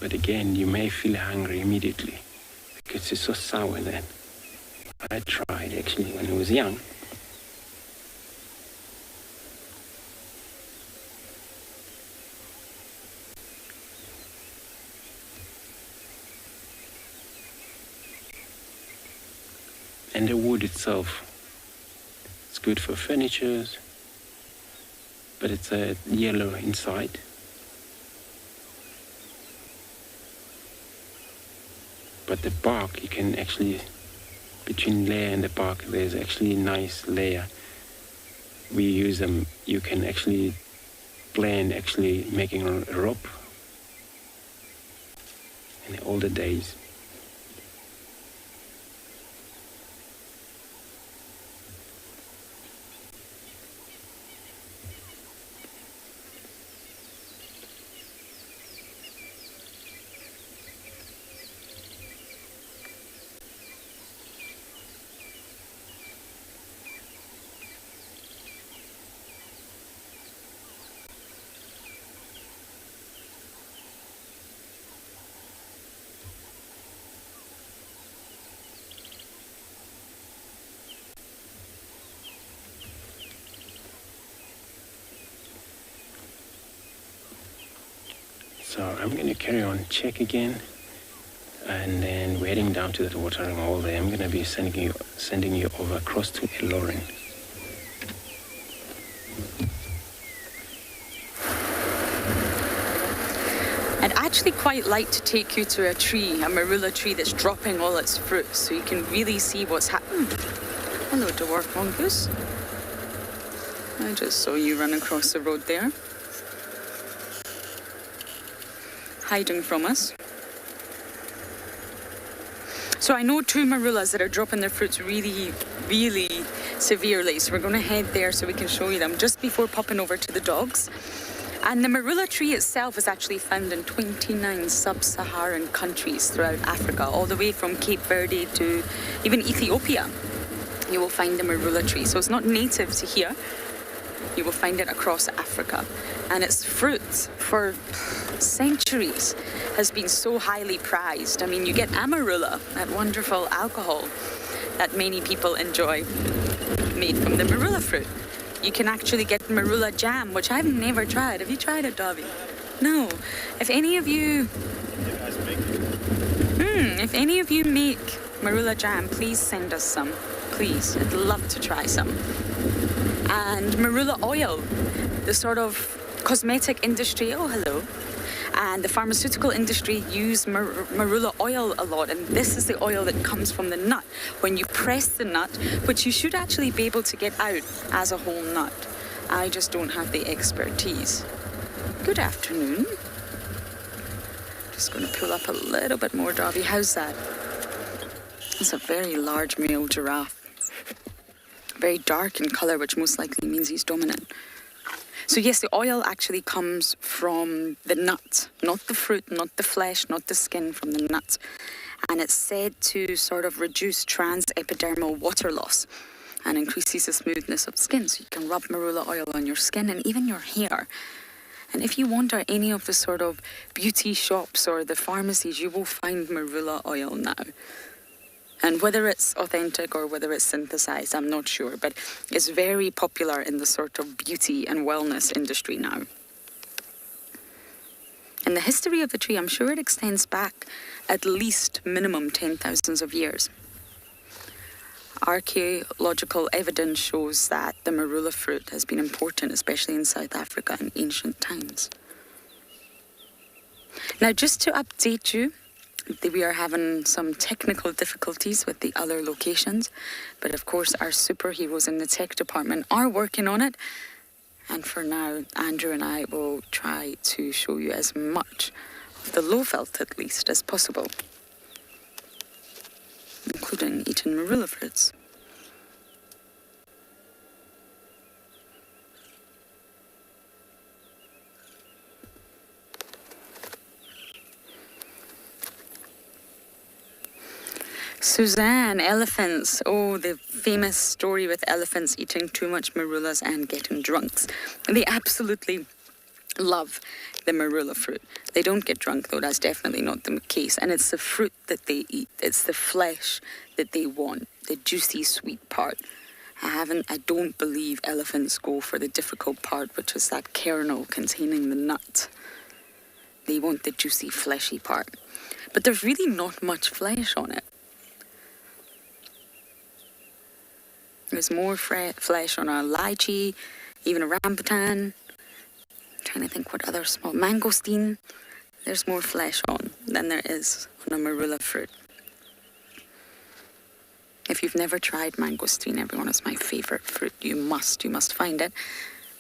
But again, you may feel hungry immediately because it's so sour that I tried actually when I was young. And the wood itself, it's good for furniture, but it's yellow inside. But the bark, you can actually, between layer and the bark, there's actually a nice layer. We use them, you can actually blend, actually making a rope in the older days. So I'm going to carry on, check again, and then we're heading down to that watering hole there. I'm going to be sending you over across to Lauren. I'd actually quite like to take you to a tree, a Marula tree that's dropping all its fruit, so you can really see what's happening. Hello, dwarf mongoose. I just saw you run across the road there, hiding from us. So I know 2 marulas that are dropping their fruits really, really severely. So we're going to head there so we can show you them just before popping over to the dogs. And the Marula tree itself is actually found in 29 sub-Saharan countries throughout Africa, all the way from Cape Verde to even Ethiopia. You will find the Marula tree. So it's not native to here. You will find it across Africa. And its fruit for centuries has been so highly prized. I mean, you get amarula, that wonderful alcohol that many people enjoy, made from the marula fruit. You can actually get marula jam, which I've never tried. Have you tried it, Dobby? No. If any of you make marula jam, please send us some. Please, I'd love to try some. And marula oil, the sort of cosmetic industry, oh hello, and the pharmaceutical industry use marula oil a lot, and this is the oil that comes from the nut. When you press the nut, which you should actually be able to get out as a whole nut, I just don't have the expertise. Good afternoon. Just going to pull up a little bit more, Dobby. How's that? It's a very large male giraffe. Very dark in colour, which most likely means he's dominant. So yes, the oil actually comes from the nut, not the fruit, not the flesh, not the skin, from the nut. And it's said to sort of reduce transepidermal water loss and increases the smoothness of skin. So you can rub marula oil on your skin and even your hair. And if you wander any of the sort of beauty shops or the pharmacies, you will find marula oil now. And whether it's authentic or whether it's synthesized, I'm not sure, but it's very popular in the sort of beauty and wellness industry now. And the history of the tree, I'm sure it extends back at least minimum 10,000 of years. Archaeological evidence shows that the marula fruit has been important, especially in South Africa in ancient times. Now, just to update you, we are having some technical difficulties with the other locations, but of course our superheroes in the tech department are working on it. And for now, Andrew and I will try to show you as much of the low felt, at least, as possible, including eating marula fruits. Suzanne, elephants. Oh, the famous story with elephants eating too much marulas and getting drunks. They absolutely love the marula fruit. They don't get drunk though, that's definitely not the case. And it's the fruit that they eat. It's the flesh that they want, the juicy sweet part. I don't believe elephants go for the difficult part, which is that kernel containing the nut. They want the juicy fleshy part. But there's really not much flesh on it. There's more flesh on a lychee, even a rambutan. I'm trying to think what other small... Mangosteen. There's more flesh on than there is on a marula fruit. If you've never tried mangosteen, everyone, it's my favourite fruit. You must find it.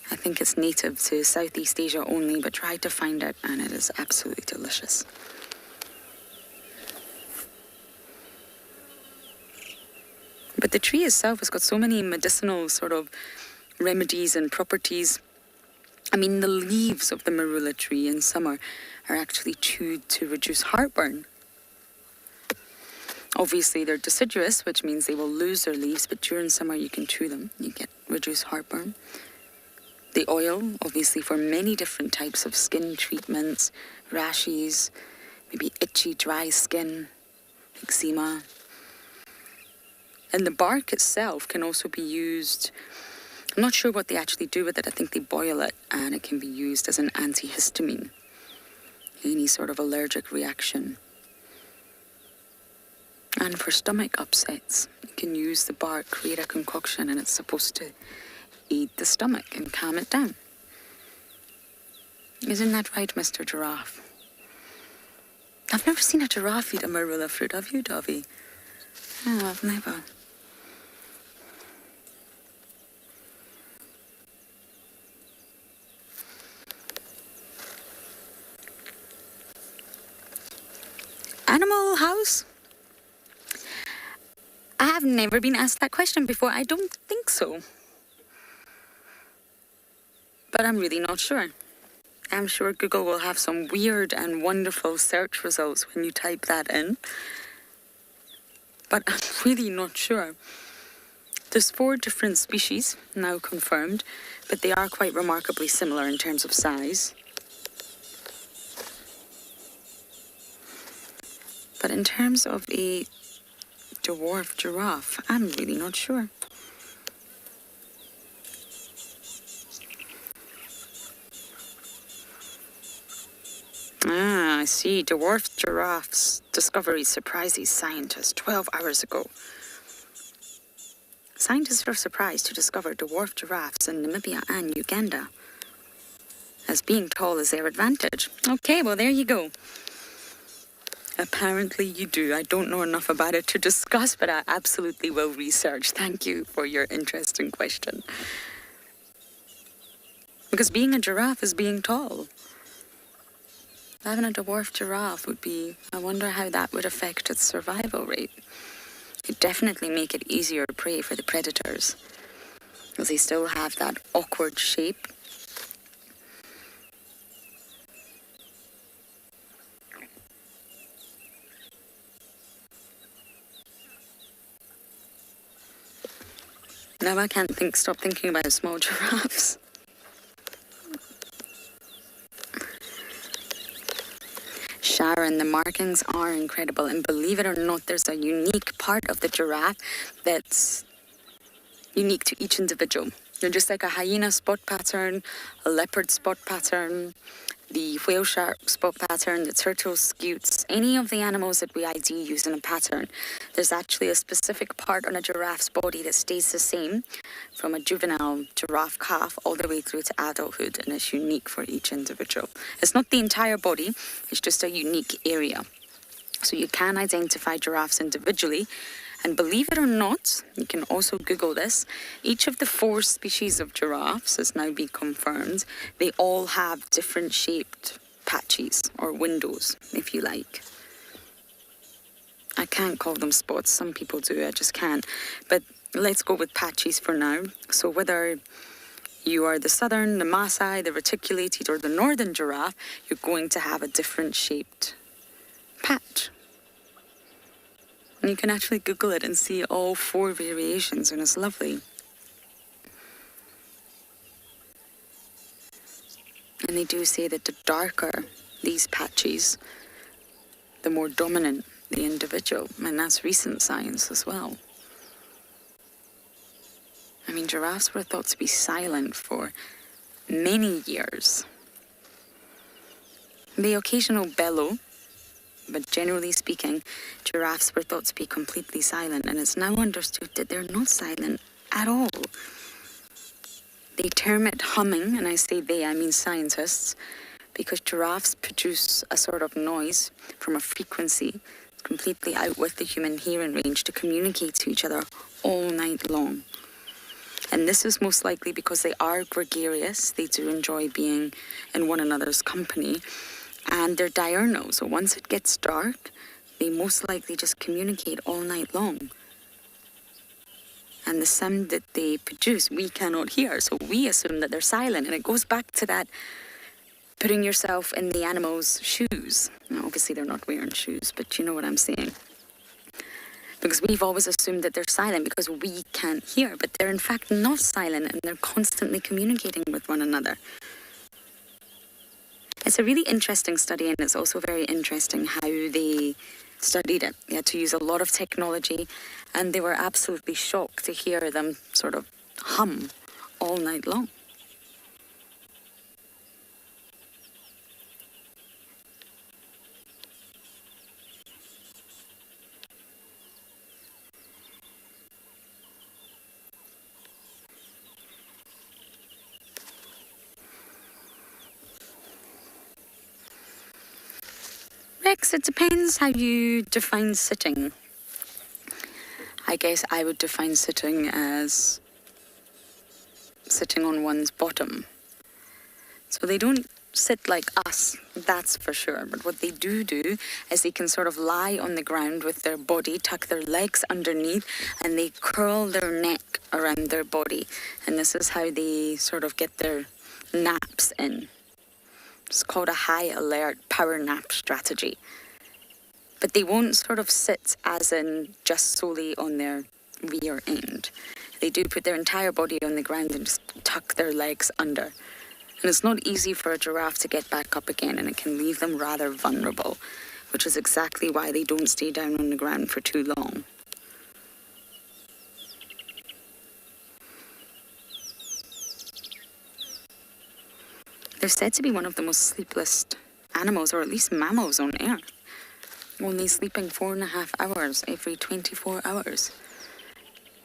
I think it's native to Southeast Asia only, but try to find it and it is absolutely delicious. But the tree itself has got so many medicinal sort of remedies and properties. I mean, the leaves of the marula tree in summer are actually chewed to reduce heartburn. Obviously, they're deciduous, which means they will lose their leaves, but during summer you can chew them. You get reduced heartburn. The oil, obviously, for many different types of skin treatments, rashes, maybe itchy, dry skin, eczema. And the bark itself can also be used, I'm not sure what they actually do with it. I think they boil it and it can be used as an antihistamine. Any sort of allergic reaction. And for stomach upsets, you can use the bark, create a concoction, and it's supposed to aid the stomach and calm it down. Isn't that right, Mr. Giraffe? I've never seen a giraffe eat a marula fruit, have you, Dovey? No, I've never. Animal house? I have never been asked that question before. I don't think so. But I'm really not sure. I'm sure Google will have some weird and wonderful search results when you type that in. But I'm really not sure. There's 4 different species now confirmed, but they are quite remarkably similar in terms of size. But in terms of a dwarf giraffe, I'm really not sure. Ah, I see. Dwarf giraffes discovery surprises scientists 12 hours ago. Scientists were surprised to discover dwarf giraffes in Namibia and Uganda. As being tall is their advantage. Okay, well, there you go. Apparently you do. I don't know enough about it to discuss, but I absolutely will research. Thank you for your interesting question. Because being a giraffe is being tall. Having a dwarf giraffe would be... I wonder how that would affect its survival rate. It'd definitely make it easier to prey for the predators. Because they still have that awkward shape. Now I can't stop thinking about small giraffes. Sharon, the markings are incredible, and believe it or not, there's a unique part of the giraffe that's unique to each individual. They're just like a hyena spot pattern, a leopard spot pattern, the whale shark spot pattern, the turtle scutes, any of the animals that we ID use in a pattern. There's actually a specific part on a giraffe's body that stays the same from a juvenile giraffe calf all the way through to adulthood, and it's unique for each individual. It's not the entire body, it's just a unique area. So you can identify giraffes individually. And believe it or not, you can also Google this, each of the 4 species of giraffes has now been confirmed. They all have different shaped patches or windows, if you like. I can't call them spots, some people do, I just can't. But let's go with patches for now. So whether you are the southern, the Maasai, the reticulated, or the northern giraffe, you're going to have a different shaped patch. And you can actually Google it and see all 4 variations, and it's lovely. And they do say that the darker these patches, the more dominant the individual, and that's recent science as well. I mean, giraffes were thought to be silent for many years. The occasional bellow, but generally speaking, giraffes were thought to be completely silent, and it's now understood that they're not silent at all. They term it humming, and I say they, I mean scientists, because giraffes produce a sort of noise from a frequency completely out with the human hearing range to communicate to each other all night long. And this is most likely because they are gregarious. They do enjoy being in one another's company. And they're diurnal, so once it gets dark, they most likely just communicate all night long. And the sound that they produce, we cannot hear, so we assume that they're silent. And it goes back to that putting yourself in the animal's shoes. Now, obviously, they're not wearing shoes, but you know what I'm saying. Because we've always assumed that they're silent because we can't hear, but they're in fact not silent, and they're constantly communicating with one another. It's a really interesting study, and it's also very interesting how they studied it. They had to use a lot of technology, and they were absolutely shocked to hear them sort of hum all night long. Rex, it depends how you define sitting. I guess I would define sitting as sitting on one's bottom. So they don't sit like us, that's for sure. But what they do is they can sort of lie on the ground with their body, tuck their legs underneath, and they curl their neck around their body. And this is how they sort of get their naps in. It's called a high alert power nap strategy. But they won't sort of sit as in just solely on their rear end. They do put their entire body on the ground and just tuck their legs under. And it's not easy for a giraffe to get back up again, and it can leave them rather vulnerable, which is exactly why they don't stay down on the ground for too long. They're said to be one of the most sleepless animals, or at least mammals on Earth. Only sleeping 4.5 hours every 24 hours.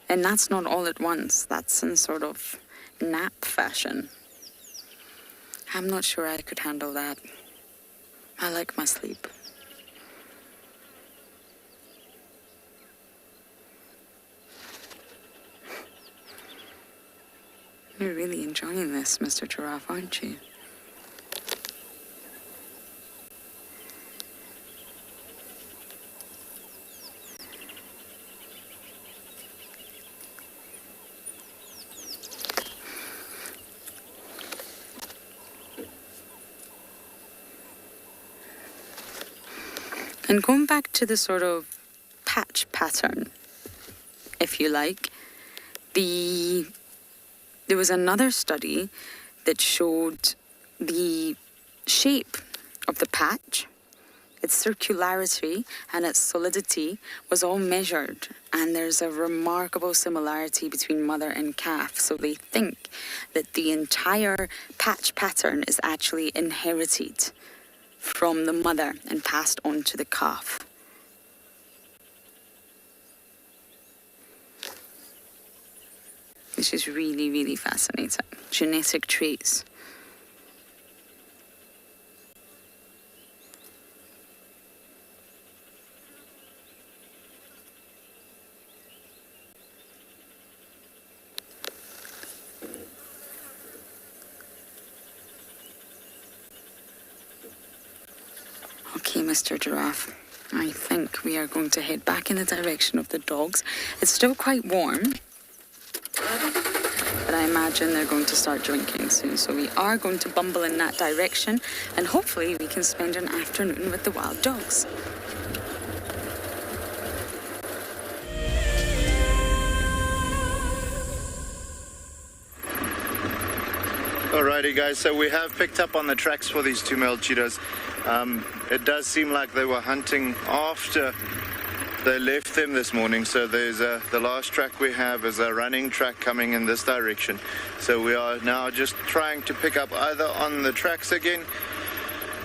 And that's not all at once. That's in sort of nap fashion. I'm not sure I could handle that. I like my sleep. You're really enjoying this, Mr. Giraffe, aren't you? And going back to the sort of patch pattern, if you like, there was another study that showed the shape of the patch, its circularity and its solidity was all measured, and there's a remarkable similarity between mother and calf. So they think that the entire patch pattern is actually inherited from the mother and passed on to the calf. This is really, really fascinating. Genetic traits. Okay, Mr. Giraffe, I think we are going to head back in the direction of the dogs. It's still quite warm, but I imagine they're going to start drinking soon. So we are going to bumble in that direction, and hopefully we can spend an afternoon with the wild dogs. Alrighty guys, so we have picked up on the tracks for these two male cheetahs. It does seem like they were hunting after they left them this morning, so there's the last track we have is a running track coming in this direction. So we are now just trying to pick up either on the tracks again.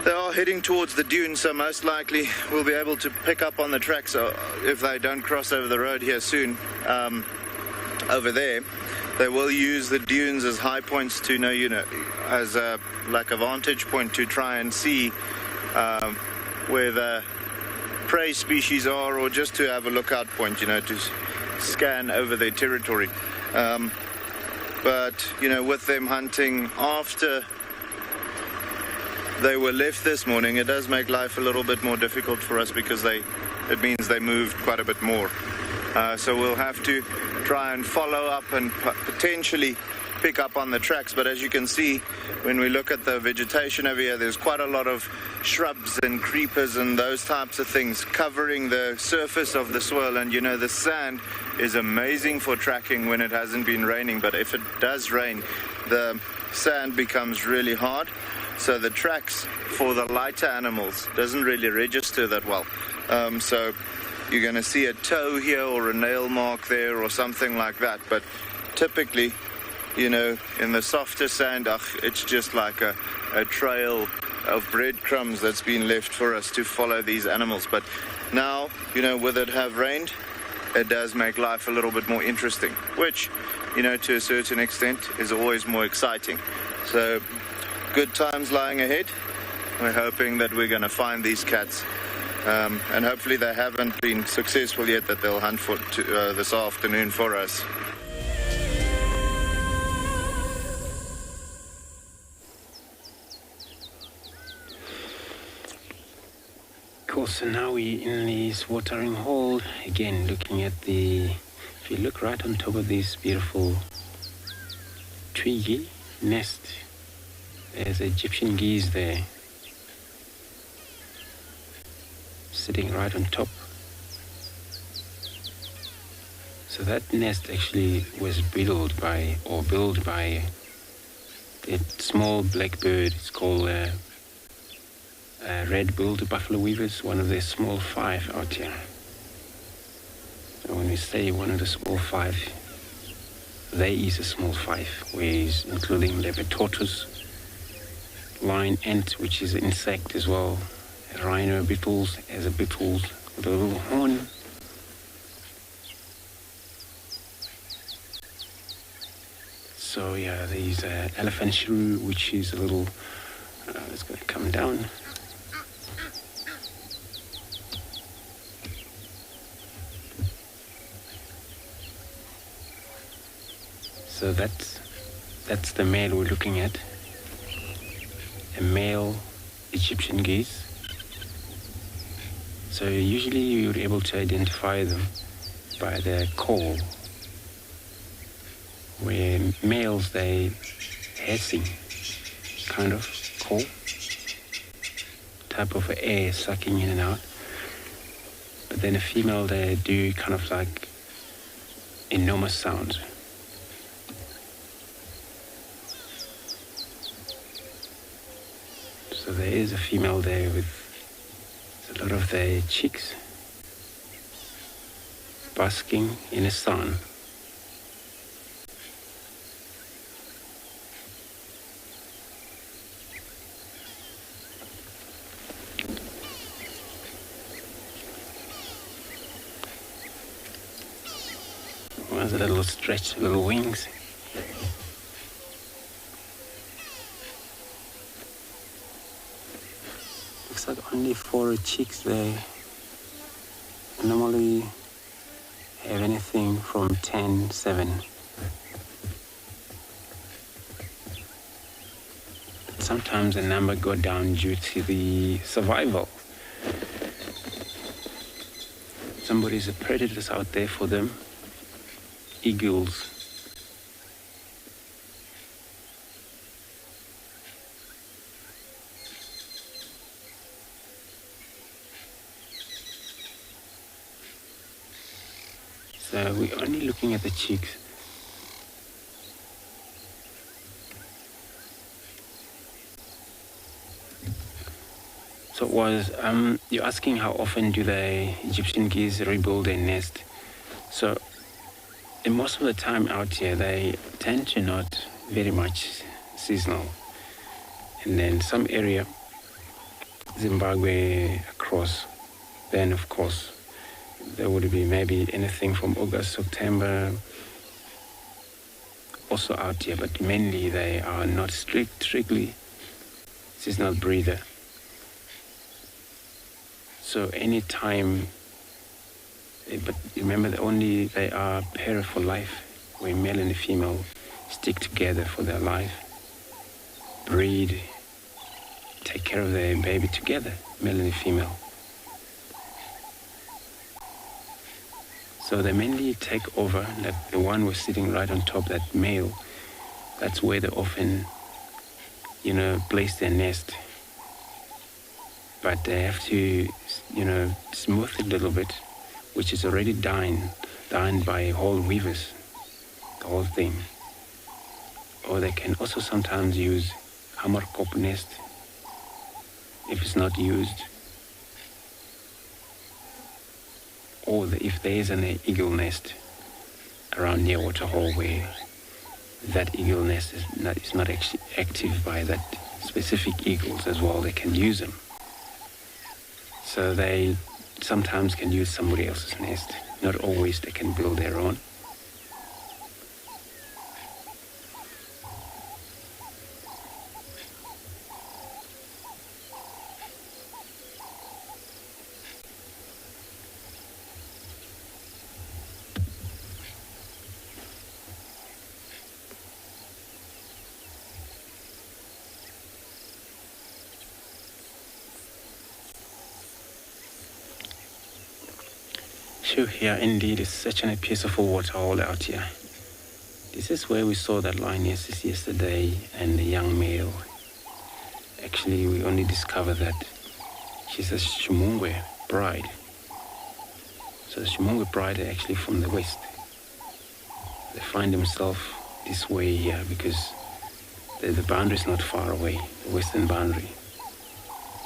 They are heading towards the dunes, so most likely we'll be able to pick up on the tracks if they don't cross over the road here soon. Over there, they will use the dunes as high points to as a vantage point to try and see where the prey species are, or just to have a lookout point, to scan over their territory. But with them hunting after they were left this morning, it does make life a little bit more difficult for us because it means they moved quite a bit more. So we'll have to try and follow up and potentially pick up on the tracks. But as you can see, when we look at the vegetation over here, there's quite a lot of shrubs and creepers and those types of things covering the surface of the soil. And the sand is amazing for tracking when it hasn't been raining, but if it does rain, the sand becomes really hard. So the tracks for the lighter animals doesn't really register that well. So you're going to see a toe here or a nail mark there or something like that. But typically, in the softer sand, it's just like a trail of breadcrumbs that's been left for us to follow these animals. But now, with it have rained, it does make life a little bit more interesting, which, to a certain extent is always more exciting. So good times lying ahead. We're hoping that we're going to find these cats. And hopefully they haven't been successful yet, that they'll hunt for this afternoon for us. Cool, so now we're in this watering hole again, looking at if you look right on top of this beautiful tree nest, there's Egyptian geese there, sitting right on top. So that nest actually was built by a small black bird. It's called red-billed buffalo weavers, one of the small five out here. So when we say one of the small five, they is a small five, whereas including leopard tortoise, lion ant, which is an insect as well, rhino beetles as a beetles with a little horn. So yeah, there's elephant shrew, which is a little, it's going to come down. So that's the male we're looking at, a male Egyptian geese. So usually you're able to identify them by their call, where males, they hissing kind of call, type of air sucking in and out. But then a female, they do kind of like enormous sounds. So there is a female there with a lot of their chicks basking in the sun. There's a little stretch, little wings. Looks like only 4 chicks there. Normally have anything from 10, 7. But sometimes the number go down due to the survival. Somebody's a predators out there for them. Eagles. So we're only looking at the chicks. So you're asking how often do the Egyptian geese rebuild their nest? So most of the time out here, they tend to not very much seasonal. And then some area, Zimbabwe across, then of course, there would be maybe anything from August, September, also out here, but mainly they are not strictly seasonal breeder. So any time, but remember they are a pair for life, where male and female stick together for their life, breed, take care of their baby together, male and female. So they mainly take over, like the one was sitting right on top, that male, that's where they often, place their nest. But they have to, smooth it a little bit, which is already done by whole weavers, the whole thing. Or they can also sometimes use hammerkop nest if it's not used. Or if there is an eagle nest around near waterhole where that eagle nest is not actually active by that specific eagles as well, they can use them. So they sometimes can use somebody else's nest. Not always they can build their own. Here indeed is such a beautiful waterhole out here. This is where we saw that lioness yesterday and the young male. Actually, we only discovered that she's a Shumungwe bride. So the Shumungwe bride are actually from the west. They find themselves this way here because the boundary is not far away, the western boundary.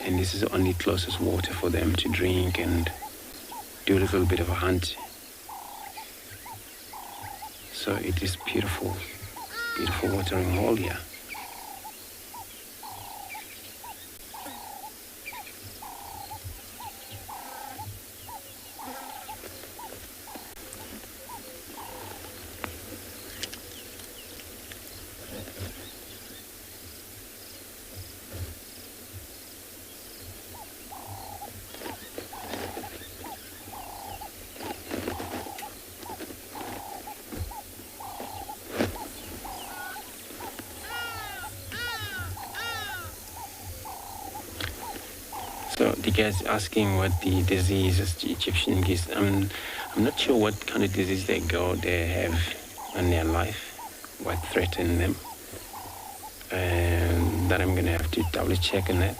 And this is the only closest water for them to drink and do a little bit of a hunt. So it is beautiful, beautiful watering hole here. So the guy's asking what the disease is, the Egyptian geese. I'm not sure what kind of disease they have on their life, what threaten them. That I'm gonna have to double check on that.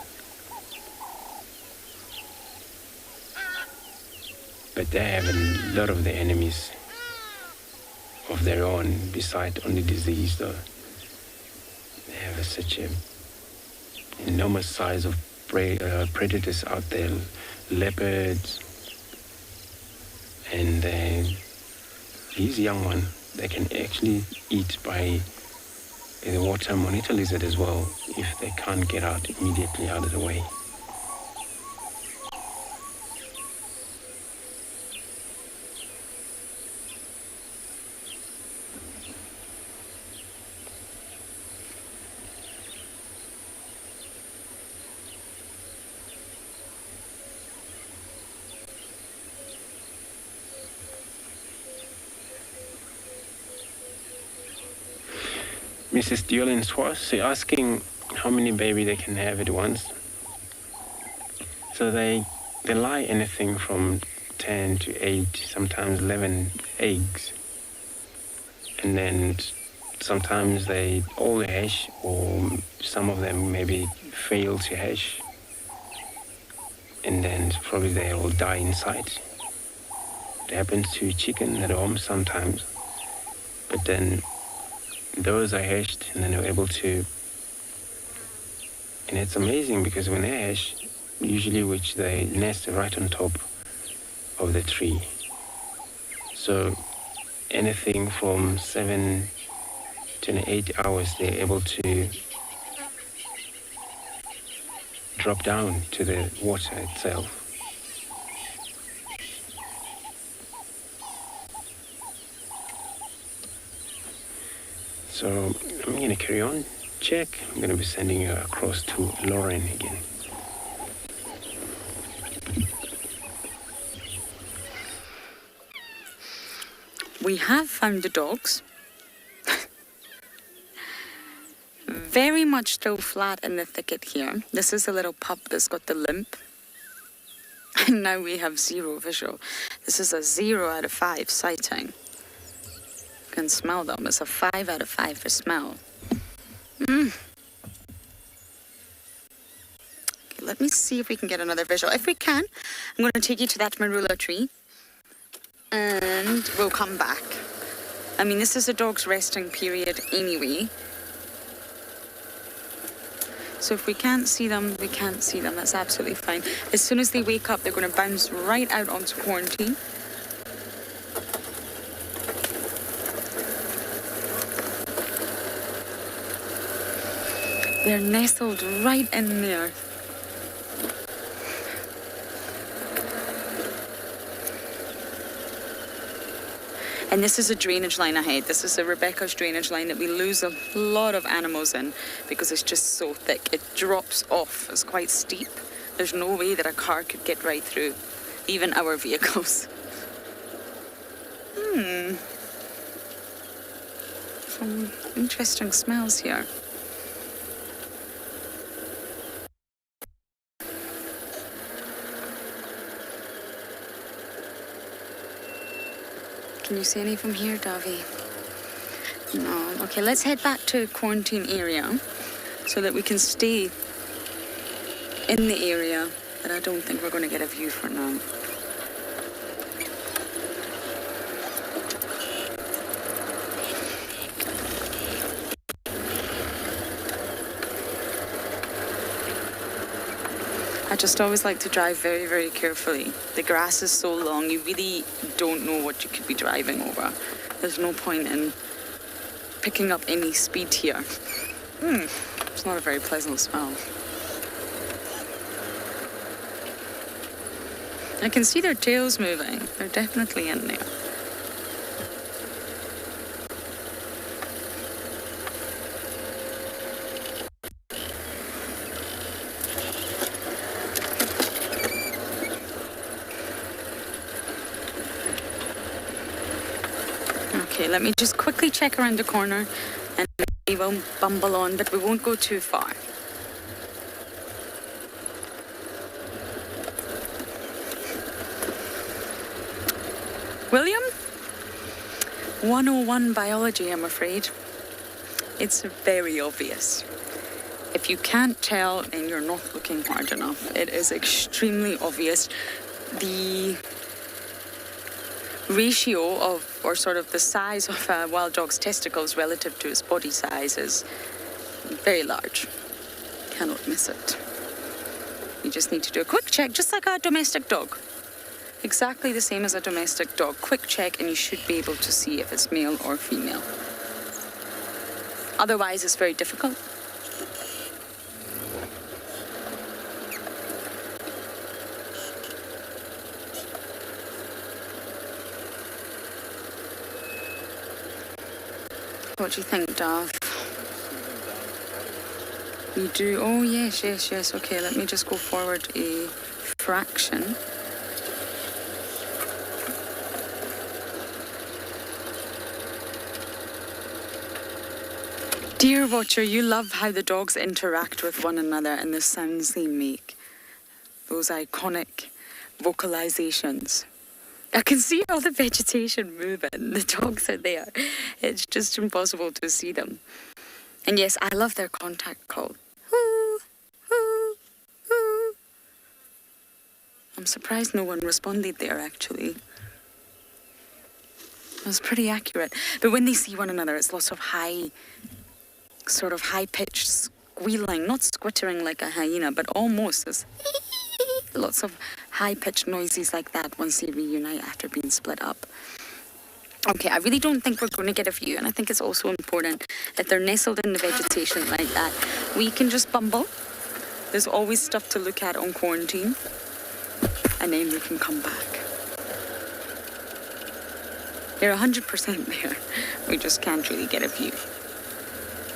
But they have a lot of the enemies of their own, besides only disease though. They have such an enormous size of predators out there, leopards, and these young one, they can actually eat by the water monitor lizard as well if they can't get out immediately out of the way. Mrs. Diolin Swas asking how many baby they can have at once. So they lie anything from 10 to 8, sometimes 11 eggs. And then sometimes they all hatch, or some of them maybe fail to hatch. And then probably they will die inside. It happens to chicken at home sometimes. But then those are hatched and then they're able to, and it's amazing because when they hatch, usually which they nest right on top of the tree. So anything from 7 to 8 hours, they're able to drop down to the water itself. So I'm going to carry on, check. I'm going to be sending you across to Lauren again. We have found the dogs. Very much still flat in the thicket here. This is a little pup that's got the limp. And now we have 0 visual. This is a 0 out of 5 sighting. You can smell them. It's a 5 out of 5 for smell. Okay, let me see if we can get another visual. If we can, I'm going to take you to that Marula Tree. And we'll come back. I mean, this is a dog's resting period anyway. So if we can't see them, we can't see them. That's absolutely fine. As soon as they wake up, they're going to bounce right out onto quarantine. They're nestled right in there. And this is a drainage line ahead. This is a Rebecca's drainage line that we lose a lot of animals in because it's just so thick. It drops off. It's quite steep. There's no way that a car could get right through, even our vehicles. Some interesting smells here. Can you see any from here, Davy? No. Okay, let's head back to quarantine area so that we can stay in the area, but I don't think we're going to get a view for now. I just always like to drive very, very carefully. The grass is so long, you really don't know what you could be driving over. There's no point in picking up any speed here. It's not a very pleasant smell. I can see their tails moving. They're definitely in there. Okay, let me just quickly check around the corner and we will bumble on, but we won't go too far. William? 101 biology, I'm afraid. It's very obvious. If you can't tell, then you're not looking hard enough. It is extremely obvious. The ratio of, or sort of the size of a wild dog's testicles relative to its body size is very large. Cannot miss it. You just need to do a quick check, just like a domestic dog. Exactly the same as a domestic dog. Quick check and you should be able to see if it's male or female. Otherwise, it's very difficult. What do you think, Dav? You do? Oh, yes. Okay, let me just go forward a fraction. Dear watcher, you love how the dogs interact with one another and the sounds they make. Those iconic vocalizations. I can see all the vegetation moving. The dogs are there. It's just impossible to see them. And yes, I love their contact call. Hoo, hoo, hoo. I'm surprised no one responded there, actually. It was pretty accurate. But when they see one another, it's lots of high-pitched squealing. Not squittering like a hyena, but almost as... lots of high-pitched noises like that once they reunite after being split up. Okay, I really don't think we're going to get a view, and I think it's also important that they're nestled in the vegetation like that. We can just bumble. There's always stuff to look at on quarantine, and then we can come back. They're 100% there. We just can't really get a view.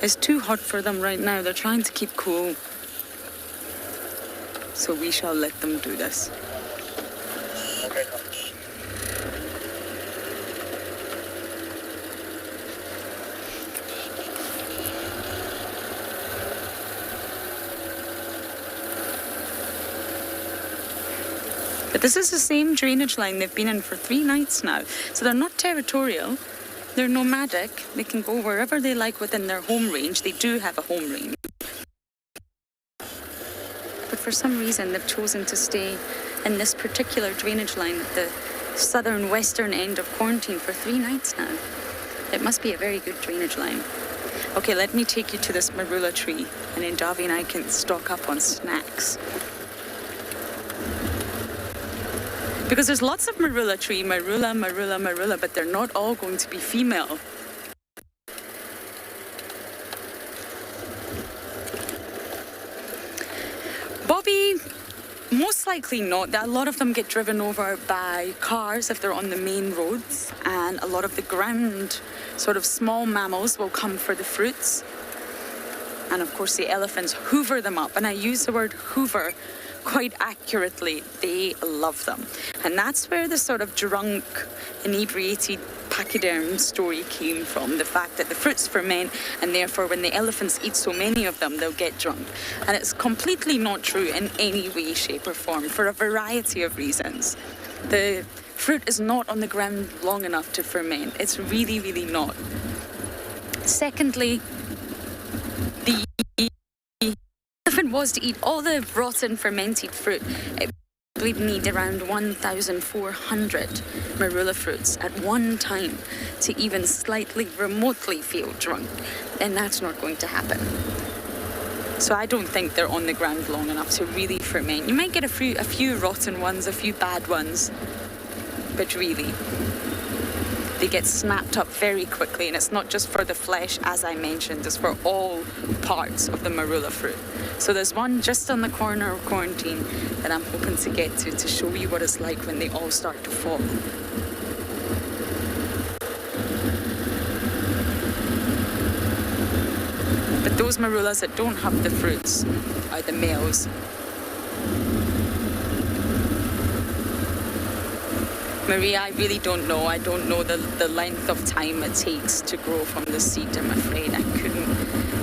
It's too hot for them right now. They're trying to keep cool. So we shall let them do this. Okay. But this is the same drainage line they've been in for 3 nights now. So they're not territorial. They're nomadic. They can go wherever they like within their home range. They do have a home range. But for some reason, they've chosen to stay in this particular drainage line at the southern western end of quarantine for 3 nights now. It must be a very good drainage line. Okay, let me take you to this Marula tree, and then Davi and I can stock up on snacks. Because there's lots of Marula tree, Marula, but they're not all going to be female. Bobby, most likely not. A lot of them get driven over by cars if they're on the main roads, and a lot of the ground sort of small mammals will come for the fruits. And of course the elephants hoover them up, and I use the word hoover quite accurately. They love them. And that's where the sort of drunk, inebriated pachyderm story came from. The fact that the fruits ferment, and therefore when the elephants eat so many of them, they'll get drunk. And it's completely not true in any way, shape or form, for a variety of reasons. The fruit is not on the ground long enough to ferment. It's really, really not. Secondly, the elephant was to eat all the rotten fermented fruit, it would need around 1,400 marula fruits at one time to even slightly remotely feel drunk, and that's not going to happen. So I don't think they're on the ground long enough to really ferment. You might get a few rotten ones, a few bad ones, but really they get snapped up very quickly, and it's not just for the flesh, as I mentioned, it's for all parts of the marula fruit. So there's one just on the corner of quarantine that I'm hoping to get to show you what it's like when they all start to fall. But those marulas that don't have the fruits are the males. Maria, I really don't know. I don't know the length of time it takes to grow from the seed, I'm afraid. I couldn't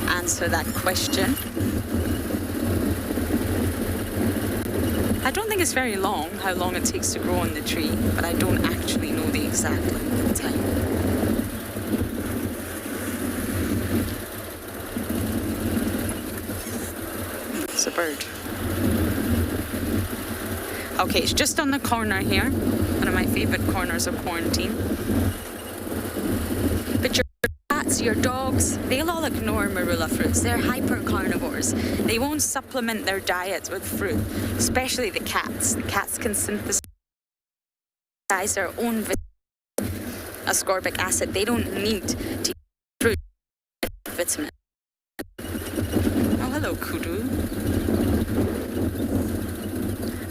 answer that question. I don't think it's very long, how long it takes to grow on the tree, but I don't actually know the exact length of time. It's a bird. Okay, it's just on the corner here. One of my favourite corners of quarantine. But your cats, your dogs, they'll all ignore marula fruits. They're hyper carnivores. They won't supplement their diets with fruit, especially the cats. The cats can synthesize their own ascorbic acid. They don't need to eat fruit vitamin. Oh, hello, kudu.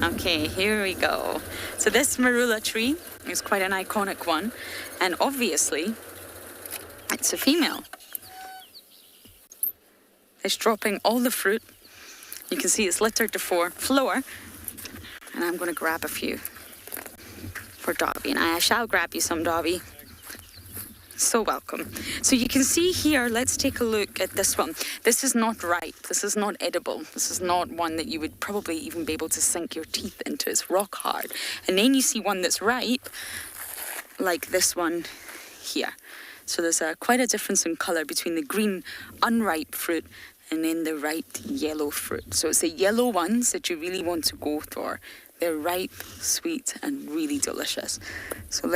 Okay, here we go. So this marula tree is quite an iconic one, and obviously it's a female. It's dropping all the fruit. You can see it's littered the floor, and I'm going to grab a few for Davi, and I shall grab you some, Davi. So welcome. So you can see here, let's take a look at this one. This is not ripe. This is not edible. This is not one that you would probably even be able to sink your teeth into. It's rock hard. And then you see one that's ripe, like this one here. So there's quite a difference in colour between the green, unripe fruit and then the ripe yellow fruit. So it's the yellow ones that you really want to go for. They're ripe, sweet, and really delicious. So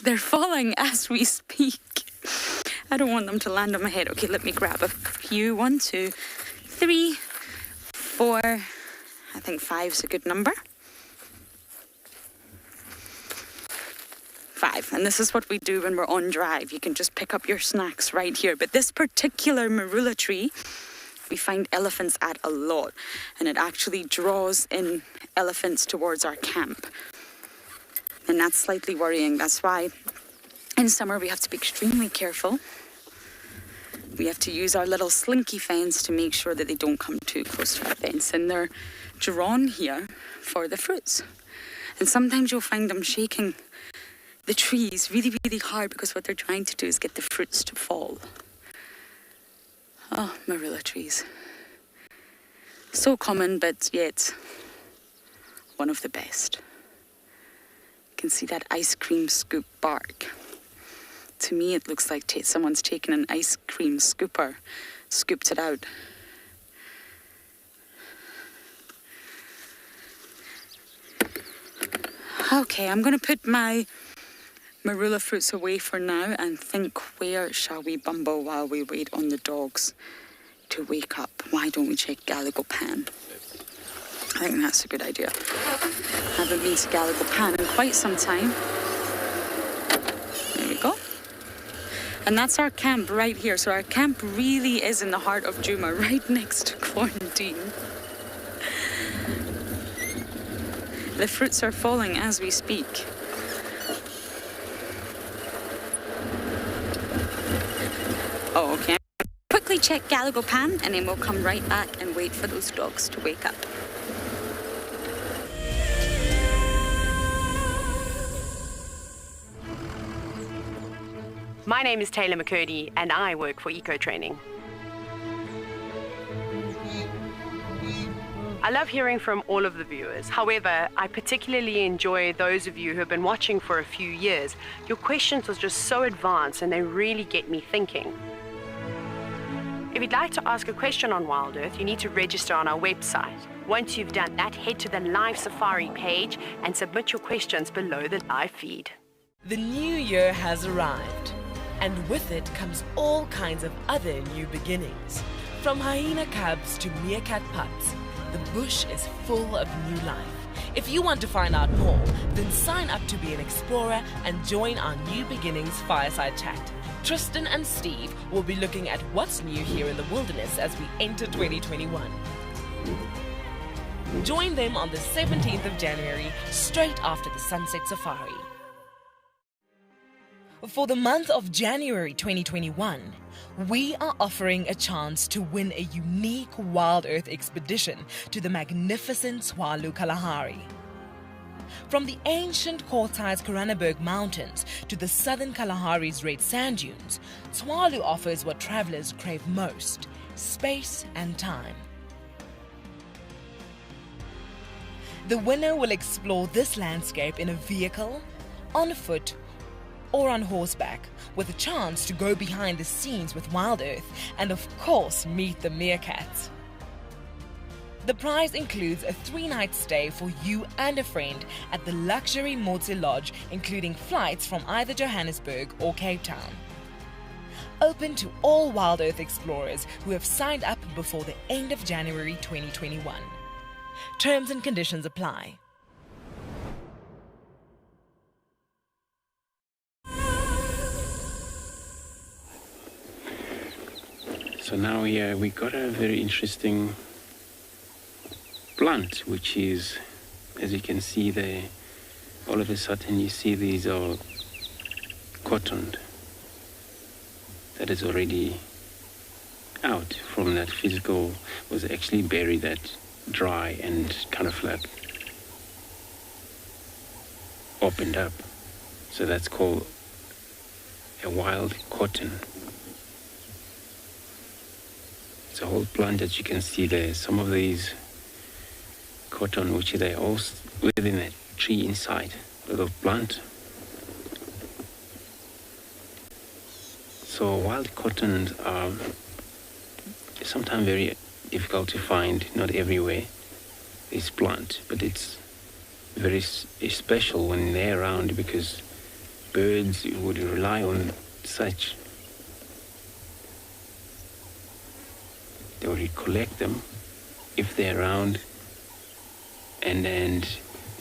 they're falling as we speak. I don't want them to land on my head. Okay, let me grab a few. 1, 2, 3, 4, I think 5's a good number. 5. And this is what we do when we're on drive. You can just pick up your snacks right here. But this particular Marula tree, we find elephants at a lot. And it actually draws in elephants towards our camp. And that's slightly worrying. That's why in summer we have to be extremely careful. We have to use our little slinky fence to make sure that they don't come too close to our fence. And they're drawn here for the fruits. And sometimes you'll find them shaking the trees really, really hard because what they're trying to do is get the fruits to fall. Oh, Marula trees. So common, but yet one of the best. You can see that ice cream scoop bark. To me, it looks like someone's taken an ice cream scooper, scooped it out. Okay, I'm going to put my Marula fruits away for now and think, where shall we bumble while we wait on the dogs to wake up? Why don't we check Gallagher Pan? I think that's a good idea. I haven't been to Gallagher Pan in quite some time. There we go. And that's our camp right here. So our camp really is in the heart of Djuma, right next to quarantine. The fruits are falling as we speak. Oh, okay. Quickly check Gallagher Pan and then we'll come right back and wait for those dogs to wake up. My name is Taylor McCurdy and I work for Eco Training. I love hearing from all of the viewers. However, I particularly enjoy those of you who have been watching for a few years. Your questions are just so advanced and they really get me thinking. If you'd like to ask a question on Wild Earth, you need to register on our website. Once you've done that, head to the live safari page and submit your questions below the live feed. The new year has arrived, and with it comes all kinds of other new beginnings. From hyena cubs to meerkat pups, the bush is full of new life. If you want to find out more, then sign up to be an explorer and join our New Beginnings Fireside Chat. Tristan and Steve will be looking at what's new here in the wilderness as we enter 2021. Join them on the 17th of January, straight after the Sunset Safari. For the month of January 2021, we are offering a chance to win a unique Wild Earth expedition to the magnificent Tswalu Kalahari. From the ancient quartzite Koranenberg Mountains to the southern Kalahari's red sand dunes, Tswalu offers what travelers crave most: space and time. The winner will explore this landscape in a vehicle, on foot, or on horseback, with a chance to go behind the scenes with Wild Earth and of course meet the meerkats. The prize includes a 3-night stay for you and a friend at the luxury Motse Lodge, including flights from either Johannesburg or Cape Town. Open to all Wild Earth explorers who have signed up before the end of January 2021. Terms and conditions apply. So now here we got a very interesting plant, which is, as you can see there, all of a sudden you see these are cotton that is already out from that physical, was actually buried that dry and kind of like opened up. So that's called a wild cotton. It's a whole plant that you can see there. Some of these cotton, which they all within a tree inside, little plant. So wild cottons are sometimes very difficult to find, not everywhere, this plant, but it's very special when they're around because birds would rely on such. They would collect them if they're around And then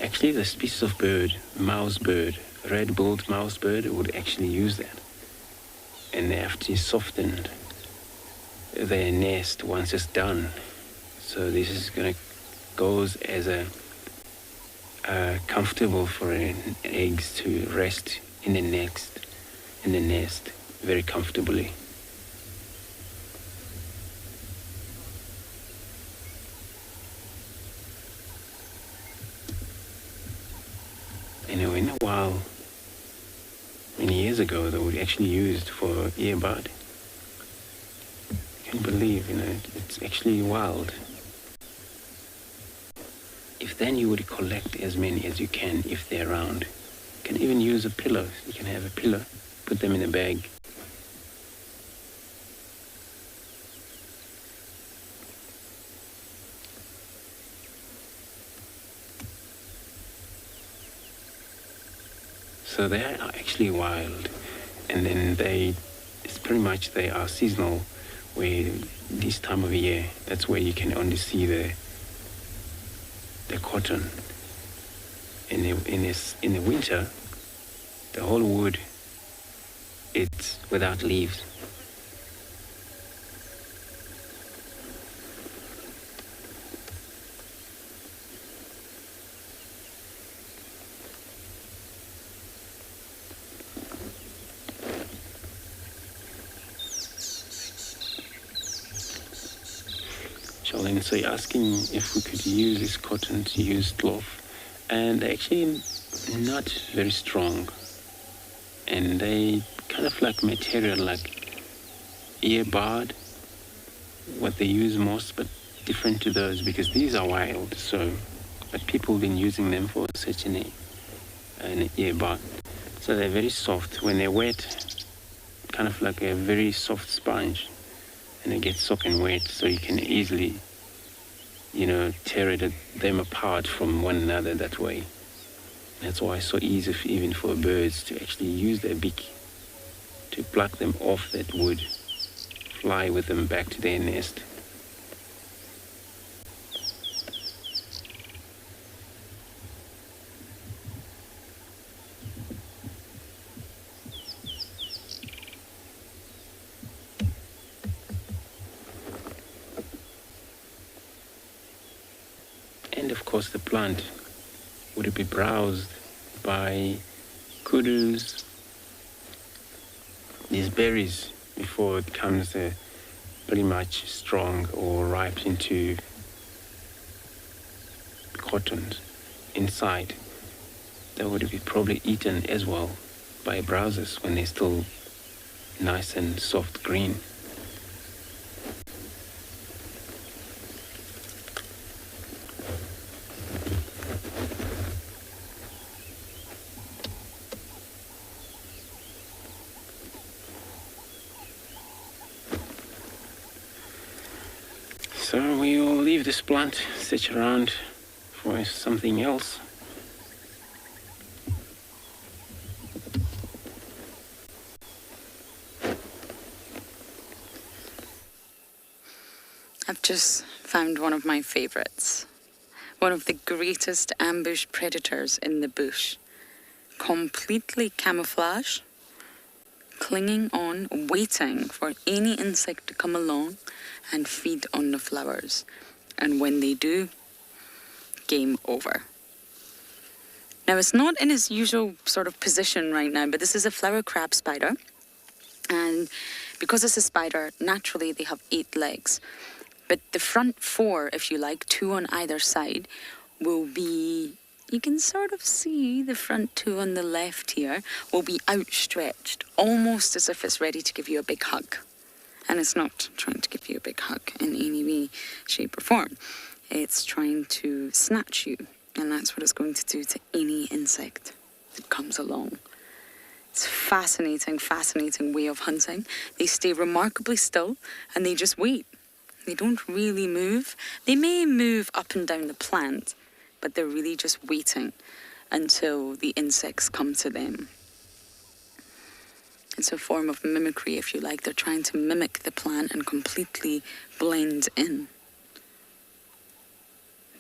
actually the species of bird, mouse bird, red-billed mouse bird, would actually use that. And they have to soften their nest once it's done. So this is going to goes as a comfortable for eggs to rest in the nest very comfortably. You know, in a while, many years ago, they were actually used for earbud. I can't believe, you know, it's actually wild. If then you would collect as many as you can if they're around. You can even use a pillow. You can have a pillow, put them in a bag. So they are actually wild, and then it's pretty much they are seasonal, where this time of year, that's where you can only see the cotton. In the winter, the whole wood, it's without leaves. Charlene, so you're asking if we could use this cotton to use cloth, and they're actually not very strong, and they kind of like material like earbud, what they use most, but different to those because these are wild. So, but people have been using them for such an earbud. So they're very soft when they're wet, kind of like a very soft sponge. And it gets soaking wet, so you can easily, you know, tear them apart from one another that way. That's why it's so easy even for birds to actually use their beak to pluck them off that wood, fly with them back to their nest. And of course the plant would be browsed by kudus, these berries, before it becomes pretty much strong or ripe into cotton inside. That would be probably eaten as well by browsers when they're still nice and soft green. So we will leave this plant, sit around for something else. I've just found one of my favorites. One of the greatest ambush predators in the bush. Completely camouflaged, clinging on, waiting for any insect to come along and feed on the flowers. And when they do, game over. Now, it's not in its usual sort of position right now, but this is a flower crab spider. And because it's a spider, naturally they have 8 legs. But the front 4, if you like, 2 on either side, will be, you can sort of see the front 2 on the left here, will be outstretched, almost as if it's ready to give you a big hug. And it's not trying to give you a big hug in any way, shape or form. It's trying to snatch you, and that's what it's going to do to any insect that comes along. It's a fascinating, fascinating way of hunting. They stay remarkably still, and they just wait. They don't really move. They may move up and down the plant, but they're really just waiting until the insects come to them. It's a form of mimicry, if you like. They're trying to mimic the plant and completely blend in.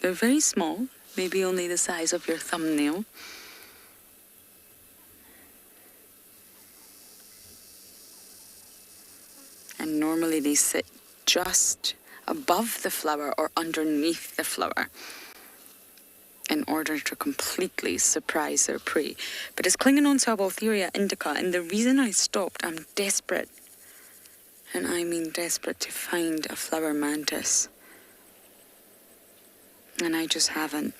They're very small. maybe only the size of your thumbnail. And normally they sit just above the flower or underneath the flower in order to completely surprise their prey. But it's clinging on to Altheria Indica, and the reason I stopped, I'm desperate, and I mean desperate, to find a flower mantis. And I just haven't.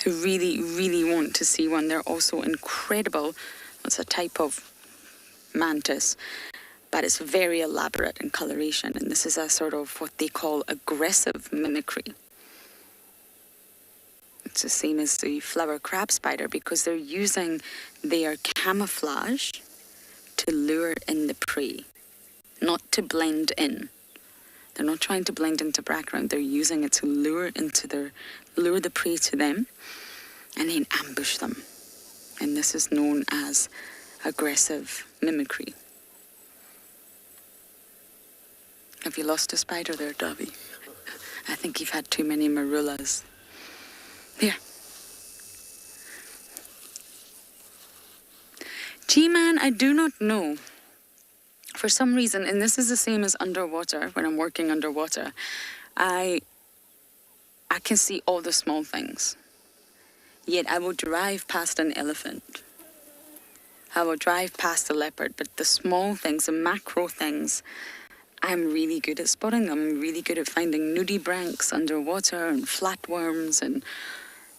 I really, really want to see one. They're also incredible. It's a type of mantis, but it's very elaborate in coloration, and this is a sort of what they call aggressive mimicry. It's the same as the flower crab spider because they're using their camouflage to lure in the prey, not to blend in. They're not trying to blend into background. They're using it to lure the prey to them and then ambush them. And this is known as aggressive mimicry. Have you lost a spider there, Dobby? I think you've had too many marulas. Here. G-Man, I do not know. For some reason, and this is the same as underwater, when I'm working underwater, I can see all the small things. Yet I will drive past an elephant. I will drive past a leopard, but the small things, the macro things, I'm really good at spotting them. I'm really good at finding nudibranchs underwater and flatworms and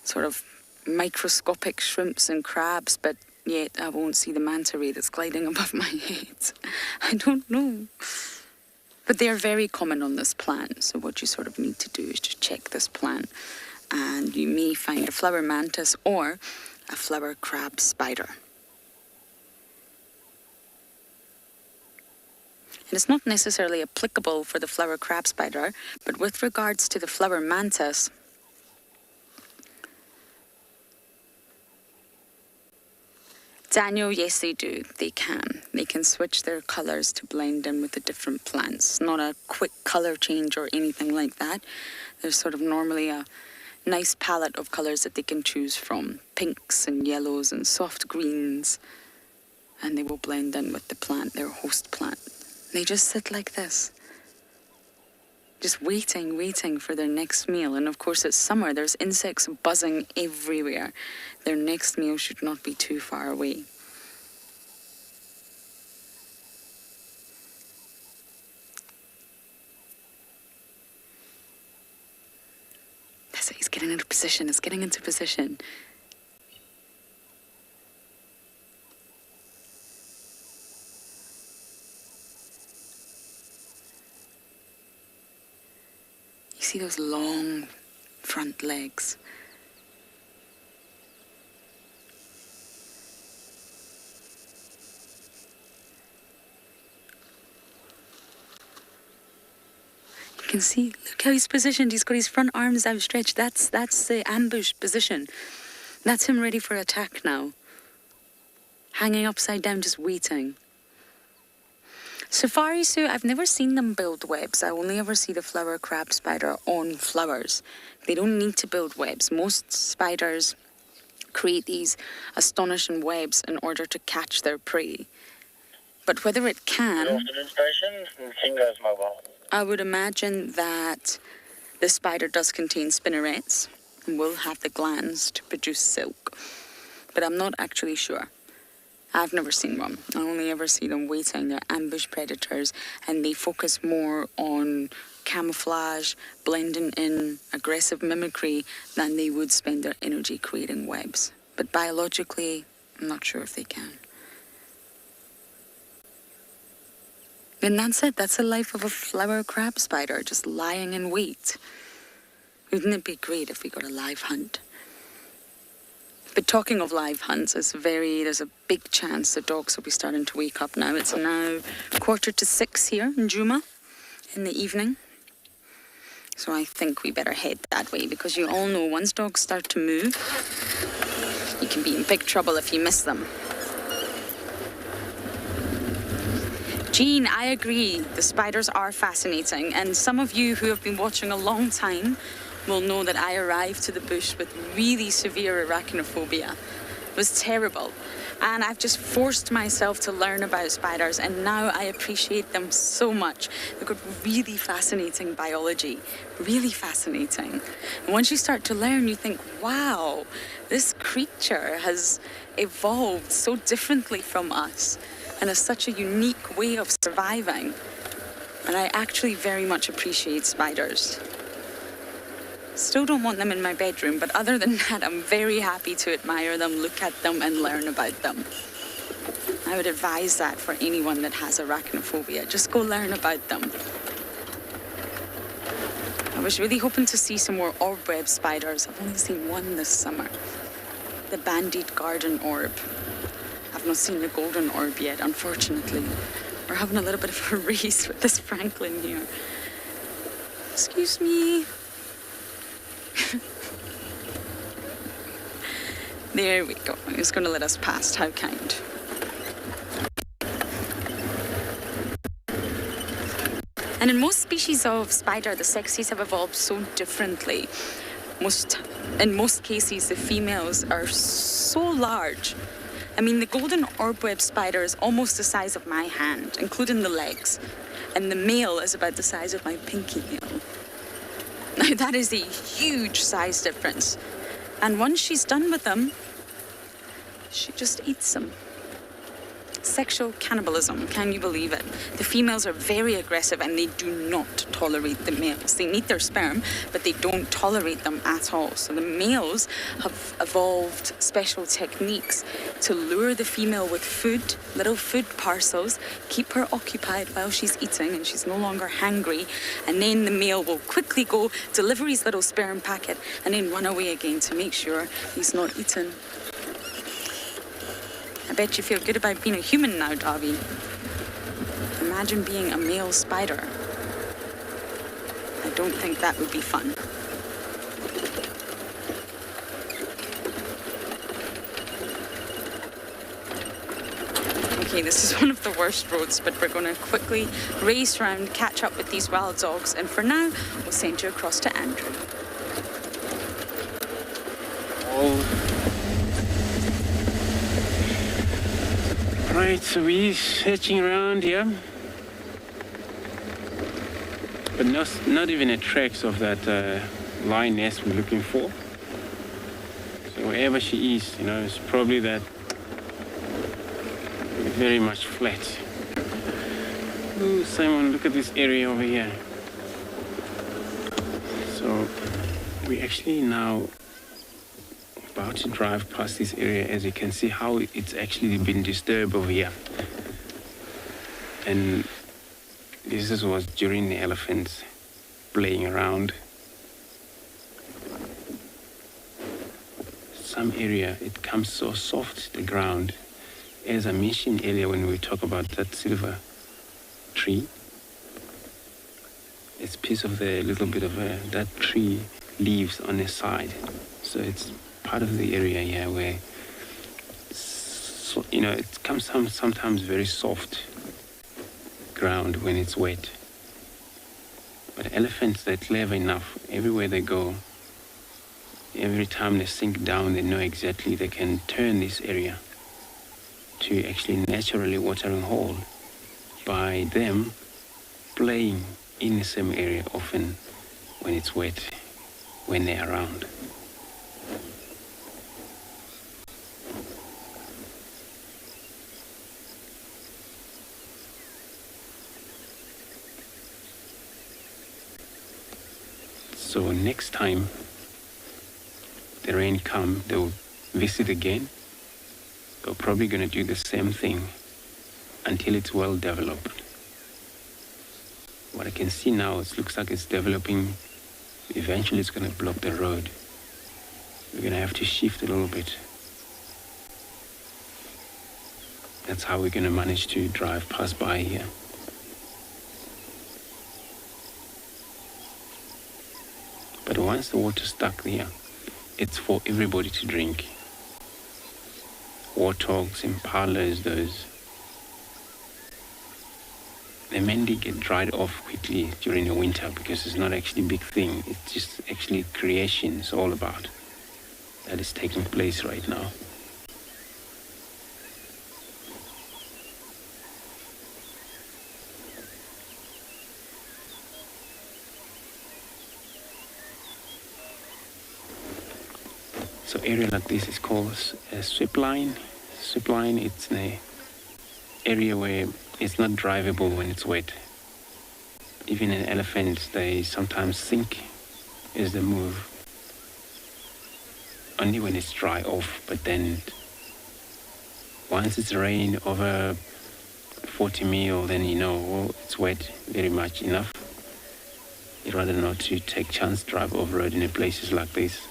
sort of microscopic shrimps and crabs, but yet I won't see the manta ray that's gliding above my head. I don't know. But they are very common on this plant, so what you sort of need to do is just check this plant, and you may find a flower mantis or a flower crab spider. And it's not necessarily applicable for the flower crab spider, but with regards to the flower mantis, Daniel, yes they do. They can. They can switch their colours to blend in with the different plants. Not a quick colour change or anything like that. There's sort of normally a nice palette of colours that they can choose from. Pinks and yellows and soft greens. And they will blend in with the plant, their host plant. They just sit like this. Just waiting for their next meal. And of course it's summer, there's insects buzzing everywhere. Their next meal should not be too far away. That's it, he's getting into position, it's getting into position. See those long front legs. You can see, look how he's positioned. He's got his front arms outstretched. That's the ambush position. That's him ready for attack now. Hanging upside down, just waiting. Safari Sue, I've never seen them build webs. I only ever see the flower crab spider on flowers. They don't need to build webs. Most spiders create these astonishing webs in order to catch their prey. But whether it can... Good afternoon, station. Fingers mobile. I would imagine that the spider does contain spinnerets and will have the glands to produce silk. But I'm not actually sure. I've never seen one. I only ever see them waiting. They're ambush predators, and they focus more on camouflage, blending in, aggressive mimicry than they would spend their energy creating webs. But biologically, I'm not sure if they can. And that's it. That's the life of a flower crab spider, just lying in wait. Wouldn't it be great if we got a live hunt? But talking of live hunts, there's a big chance the dogs will be starting to wake up now. It's now 5:45 here in Juma in the evening. So I think we better head that way, because you all know once dogs start to move, you can be in big trouble if you miss them. Jean, I agree. The spiders are fascinating. And some of you who have been watching a long time will know that I arrived to the bush with really severe arachnophobia. It was terrible. And I've just forced myself to learn about spiders, and now I appreciate them so much. They've got really fascinating biology, really fascinating. And once you start to learn, you think, wow, this creature has evolved so differently from us and has such a unique way of surviving. And I actually very much appreciate spiders. Still don't want them in my bedroom, but other than that, I'm very happy to admire them, look at them, and learn about them. I would advise that for anyone that has arachnophobia. Just go learn about them. I was really hoping to see some more orb web spiders. I've only seen one this summer. The bandied garden orb. I've not seen the golden orb yet, unfortunately. We're having a little bit of a race with this Franklin here. Excuse me. There we go. He's going to let us past. How kind. And in most species of spider, the sexes have evolved so differently. In most cases, the females are so large. I mean, the golden orb web spider is almost the size of my hand, including the legs. And the male is about the size of my pinky nail. Now, that is a huge size difference. And once she's done with them, she just eats them. Sexual cannibalism, can you believe it? The females are very aggressive and they do not tolerate the males. They need their sperm, but they don't tolerate them at all. So the males have evolved special techniques to lure the female with food, little food parcels, keep her occupied while she's eating and she's no longer hangry, and then the male will quickly go deliver his little sperm packet and then run away again to make sure he's not eaten. I bet you feel good about being a human now, Darby. Imagine being a male spider. I don't think that would be fun. Okay, this is one of the worst roads, but we're going to quickly race around, catch up with these wild dogs, and for now, we'll send you across to Andrew. Right, so we're searching around here, but not even a tracks of that lioness we're looking for. So wherever she is, it's probably that very much flat. Ooh, Simon, look at this area over here. So we actually now about to drive past this area. As you can see how it's actually been disturbed over here, and this was during the elephants playing around. Some area it comes so soft, the ground, as I mentioned earlier when we talk about that silver tree. It's a piece of the little bit of that tree leaves on the side, so it's part of the area here where, it comes sometimes very soft ground when it's wet. But elephants, they're clever enough. Everywhere they go, every time they sink down, they know exactly they can turn this area to actually naturally watering hole by them playing in the same area often when it's wet, when they're around. So next time the rain comes, they'll visit again. They're probably going to do the same thing until it's well developed. What I can see now, it looks like it's developing. Eventually it's going to block the road. We're going to have to shift a little bit. That's how we're going to manage to drive past by here. But once the water's stuck there, it's for everybody to drink. Warthogs, Impalas, those. they mainly get dried off quickly during the winter because it's not actually a big thing. It's just actually creation is all about that is taking place right now. So area like this is called a sweep line. Sweep line, it's an area where it's not drivable when it's wet. Even in elephants, they sometimes sink as they move. Only when it's dry off, but then once it's rained over 40 mil, then you know, well, it's wet very much enough. You'd rather not to take chance drive off-road in places like this.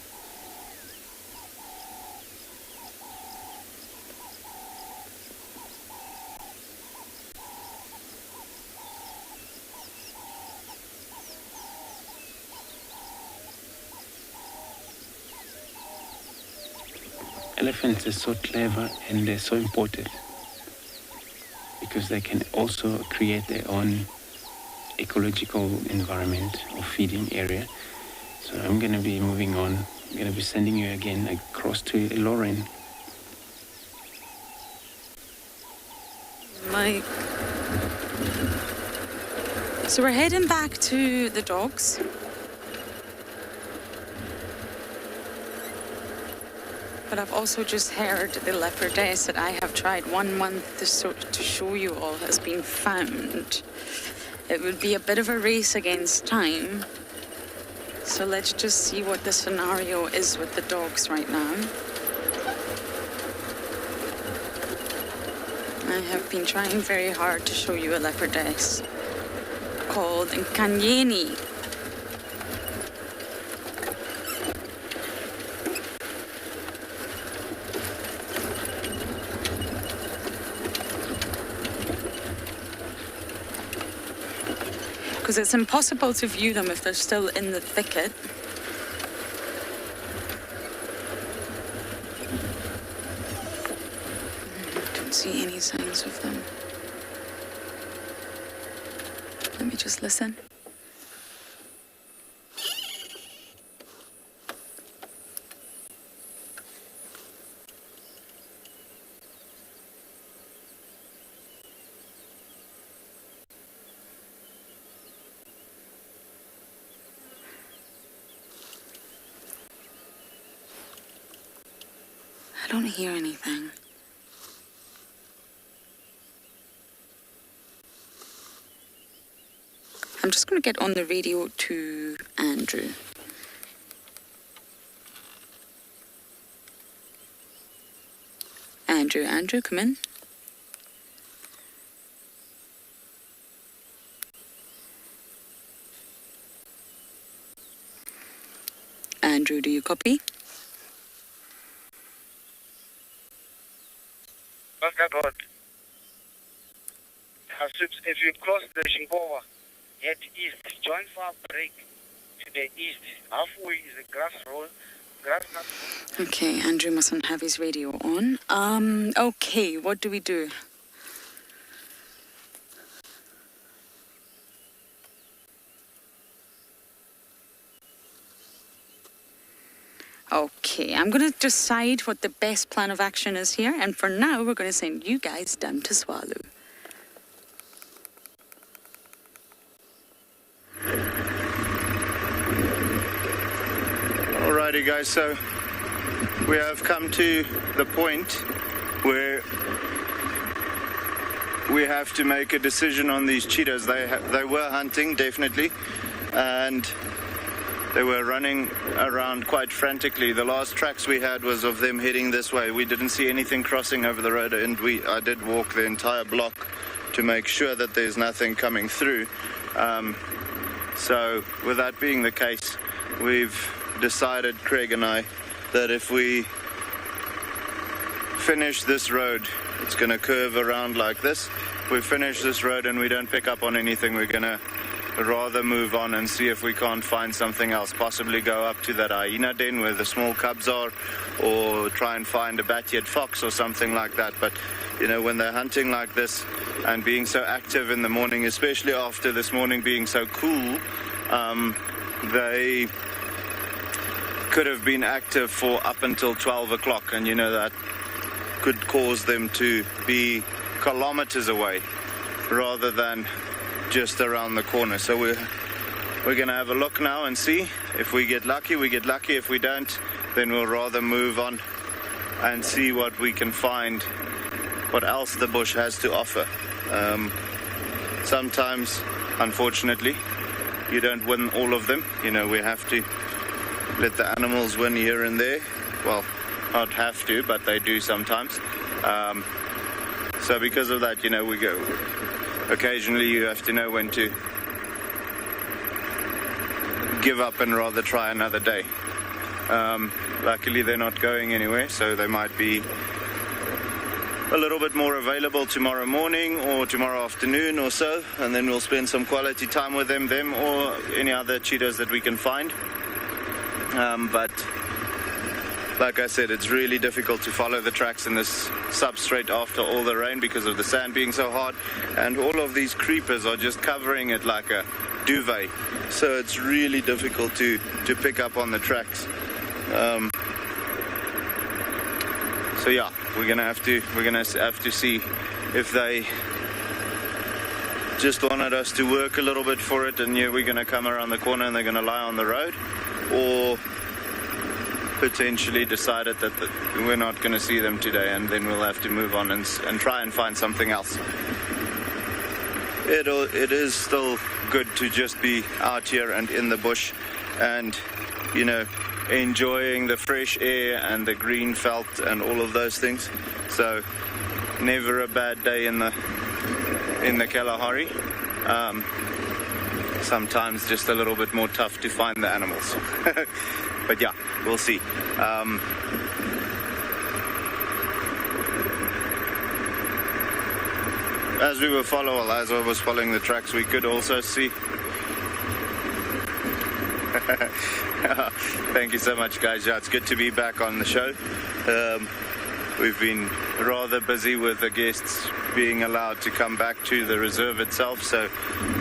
Elephants are so clever and they're so important because they can also create their own ecological environment or feeding area. So I'm going to be moving on. I'm going to be sending you again across to Lauren. Mike. So we're heading back to the dogs. But I've also just heard the leopardess that I have tried 1 month to show you all has been found. It would be a bit of a race against time. So let's just see what the scenario is with the dogs right now. I have been trying very hard to show you a leopardess called Nkanyeni. Because it's impossible to view them if they're still in the thicket. Don't see any signs of them. Let me just listen. I don't hear anything. I'm just going to get on the radio to Andrew. Andrew, come in. Andrew, do you copy? What's that road? If you cross the Shinkova, head east, join for a break to the east. Halfway is a grass road. Okay, Andrew mustn't have his radio on. Okay, what do we do? Okay, I'm going to decide what the best plan of action is here, and for now, we're going to send you guys down to Swallow. Alrighty guys, so we have come to the point where we have to make a decision on these cheetahs. They were hunting, definitely, and they were running around quite frantically. The last tracks we had was of them heading this way. We didn't see anything crossing over the road, and I did walk the entire block to make sure that there's nothing coming through. So with that being the case, we've decided, Craig and I, that if we finish this road, it's going to curve around like this. If we finish this road and we don't pick up on anything, we're going to rather move on and see if we can't find something else, possibly go up to that hyena den where the small cubs are, or try and find a bat-eared fox or something like that. But you know, when they're hunting like this, and being so active in the morning, especially after this morning being so cool, they could have been active for up until 12 o'clock, and you know that could cause them to be kilometers away rather than just around the corner. So we're going to have a look now and see if we get lucky. We get lucky. If we don't, then we'll rather move on and see what we can find, what else the bush has to offer. Sometimes, unfortunately, you don't win all of them. You know, we have to let the animals win here and there. Well, not have to, but they do sometimes. So because of that, you know, we go. Occasionally you have to know when to give up and rather try another day. Luckily they're not going anywhere, so they might be a little bit more available tomorrow morning or tomorrow afternoon or so, and then we'll spend some quality time with them or any other cheetahs that we can find. But like I said, it's really difficult to follow the tracks in this substrate after all the rain because of the sand being so hard, and all of these creepers are just covering it like a duvet, so it's really difficult to pick up on the tracks. So yeah, we're gonna have to see if they just wanted us to work a little bit for it, and yeah, we're gonna come around the corner and they're gonna lie on the road, or potentially decided that we're not going to see them today, and then we'll have to move on and try and find something else. It is still good to just be out here and in the bush and, you know, enjoying the fresh air and the green felt and all of those things. So never a bad day in the Kalahari. Sometimes just a little bit more tough to find the animals. But yeah, we'll see. As I was following the tracks, we could also see. Thank you so much, guys. Yeah, it's good to be back on the show. We've been rather busy with the guests being allowed to come back to the reserve itself. So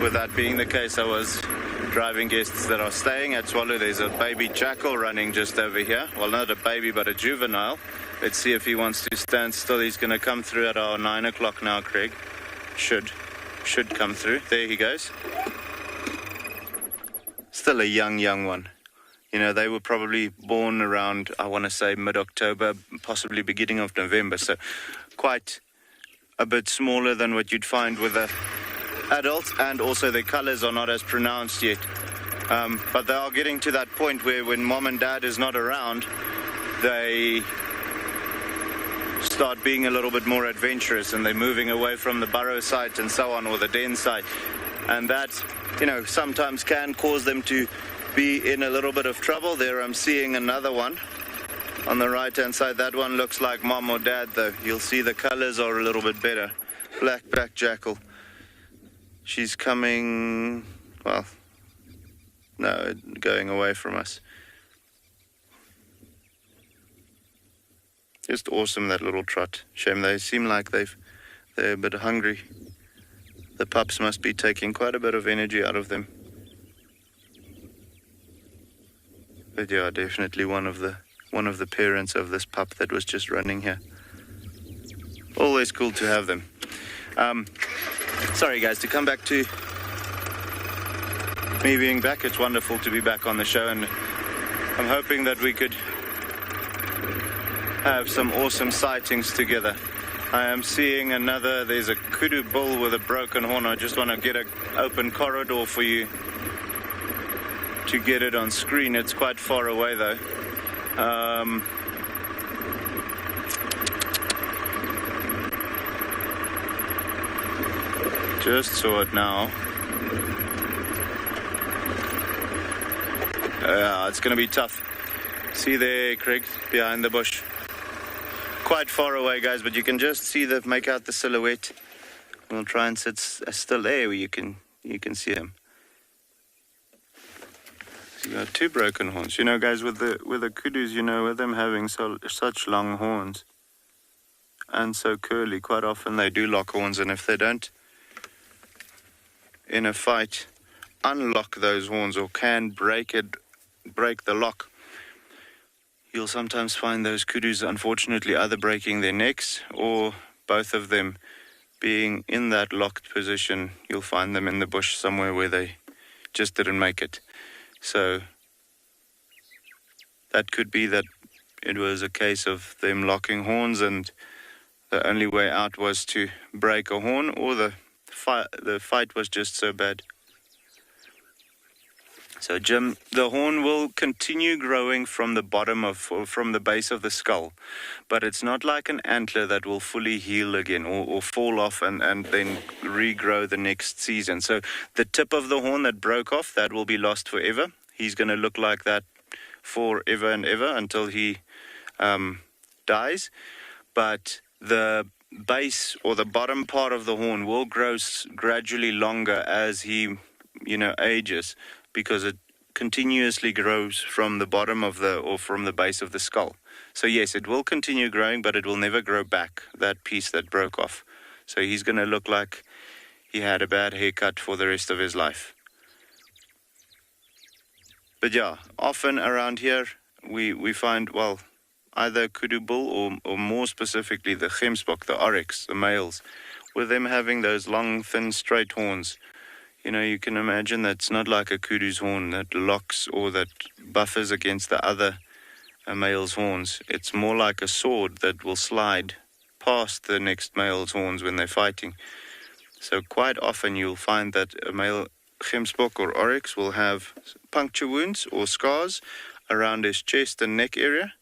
with that being the case, I was driving guests that are staying at Swallow. There's a baby jackal running just over here. Well, not a baby, but a juvenile. Let's see if he wants to stand still. He's going to come through at our 9 o'clock now, Craig. Should come through. There he goes. Still a young one. You know, they were probably born around, I want to say, mid-October, possibly beginning of November. So quite a bit smaller than what you'd find with a adults, and also their colors are not as pronounced yet, but they are getting to that point where when mom and dad is not around, they start being a little bit more adventurous, and they're moving away from the burrow site and so on, or the den site, and that, you know, sometimes can cause them to be in a little bit of trouble. There I'm seeing another one on the right hand side. That one looks like mom or dad though. You'll see the colors are a little bit better. Black jackal. She's coming, well, no, going away from us. Just awesome, that little trot. Shame they seem like they're a bit hungry. The pups must be taking quite a bit of energy out of them. But yeah, definitely one of the parents of this pup that was just running here. Always cool to have them. Sorry guys, to come back to me being back, it's wonderful to be back on the show, and I'm hoping that we could have some awesome sightings together. I am seeing there's a kudu bull with a broken horn. I just want to get an open corridor for you to get it on screen. It's quite far away though. Just saw it now. It's going to be tough. See there, Craig, behind the bush. Quite far away, guys, but you can just make out the silhouette. We'll try and sit still there where you can see him. He's got two broken horns. You know, guys, with the kudus, you know, with them having such long horns, and so curly. Quite often they do lock horns, and if they don't, in a fight, unlock those horns or can break the lock, you'll sometimes find those kudus, unfortunately, either breaking their necks or both of them being in that locked position. You'll find them in the bush somewhere where they just didn't make it. So that could be that it was a case of them locking horns and the only way out was to break a horn, or the fight was just so bad. So Jim, the horn will continue growing from the base of the skull, but it's not like an antler that will fully heal again or fall off and then regrow the next season. So the tip of the horn that broke off, that will be lost forever. He's going to look like that forever and ever until he dies. But the base or the bottom part of the horn will grow gradually longer as he, ages, because it continuously grows from the bottom from the base of the skull. So yes, it will continue growing, but it will never grow back, that piece that broke off. So he's going to look like he had a bad haircut for the rest of his life. But yeah, often around here we find, either kudu bull or more specifically the gemsbok, the oryx, the males, with them having those long, thin, straight horns. You can imagine that's not like a kudu's horn that locks or that buffers against the other male's horns. It's more like a sword that will slide past the next male's horns when they're fighting. So quite often you'll find that a male gemsbok or oryx will have puncture wounds or scars around his chest and neck area.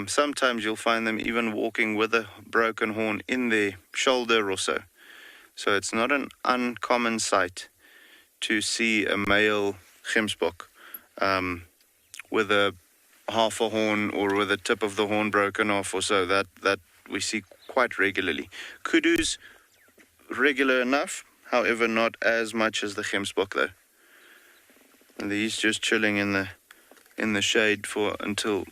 Sometimes you'll find them even walking with a broken horn in their shoulder or so. So it's not an uncommon sight to see a male gemsbok with a half a horn or with the tip of the horn broken off or so. That we see quite regularly. Kudus, regular enough, however not as much as the gemsbok though. And he's just chilling in the shade until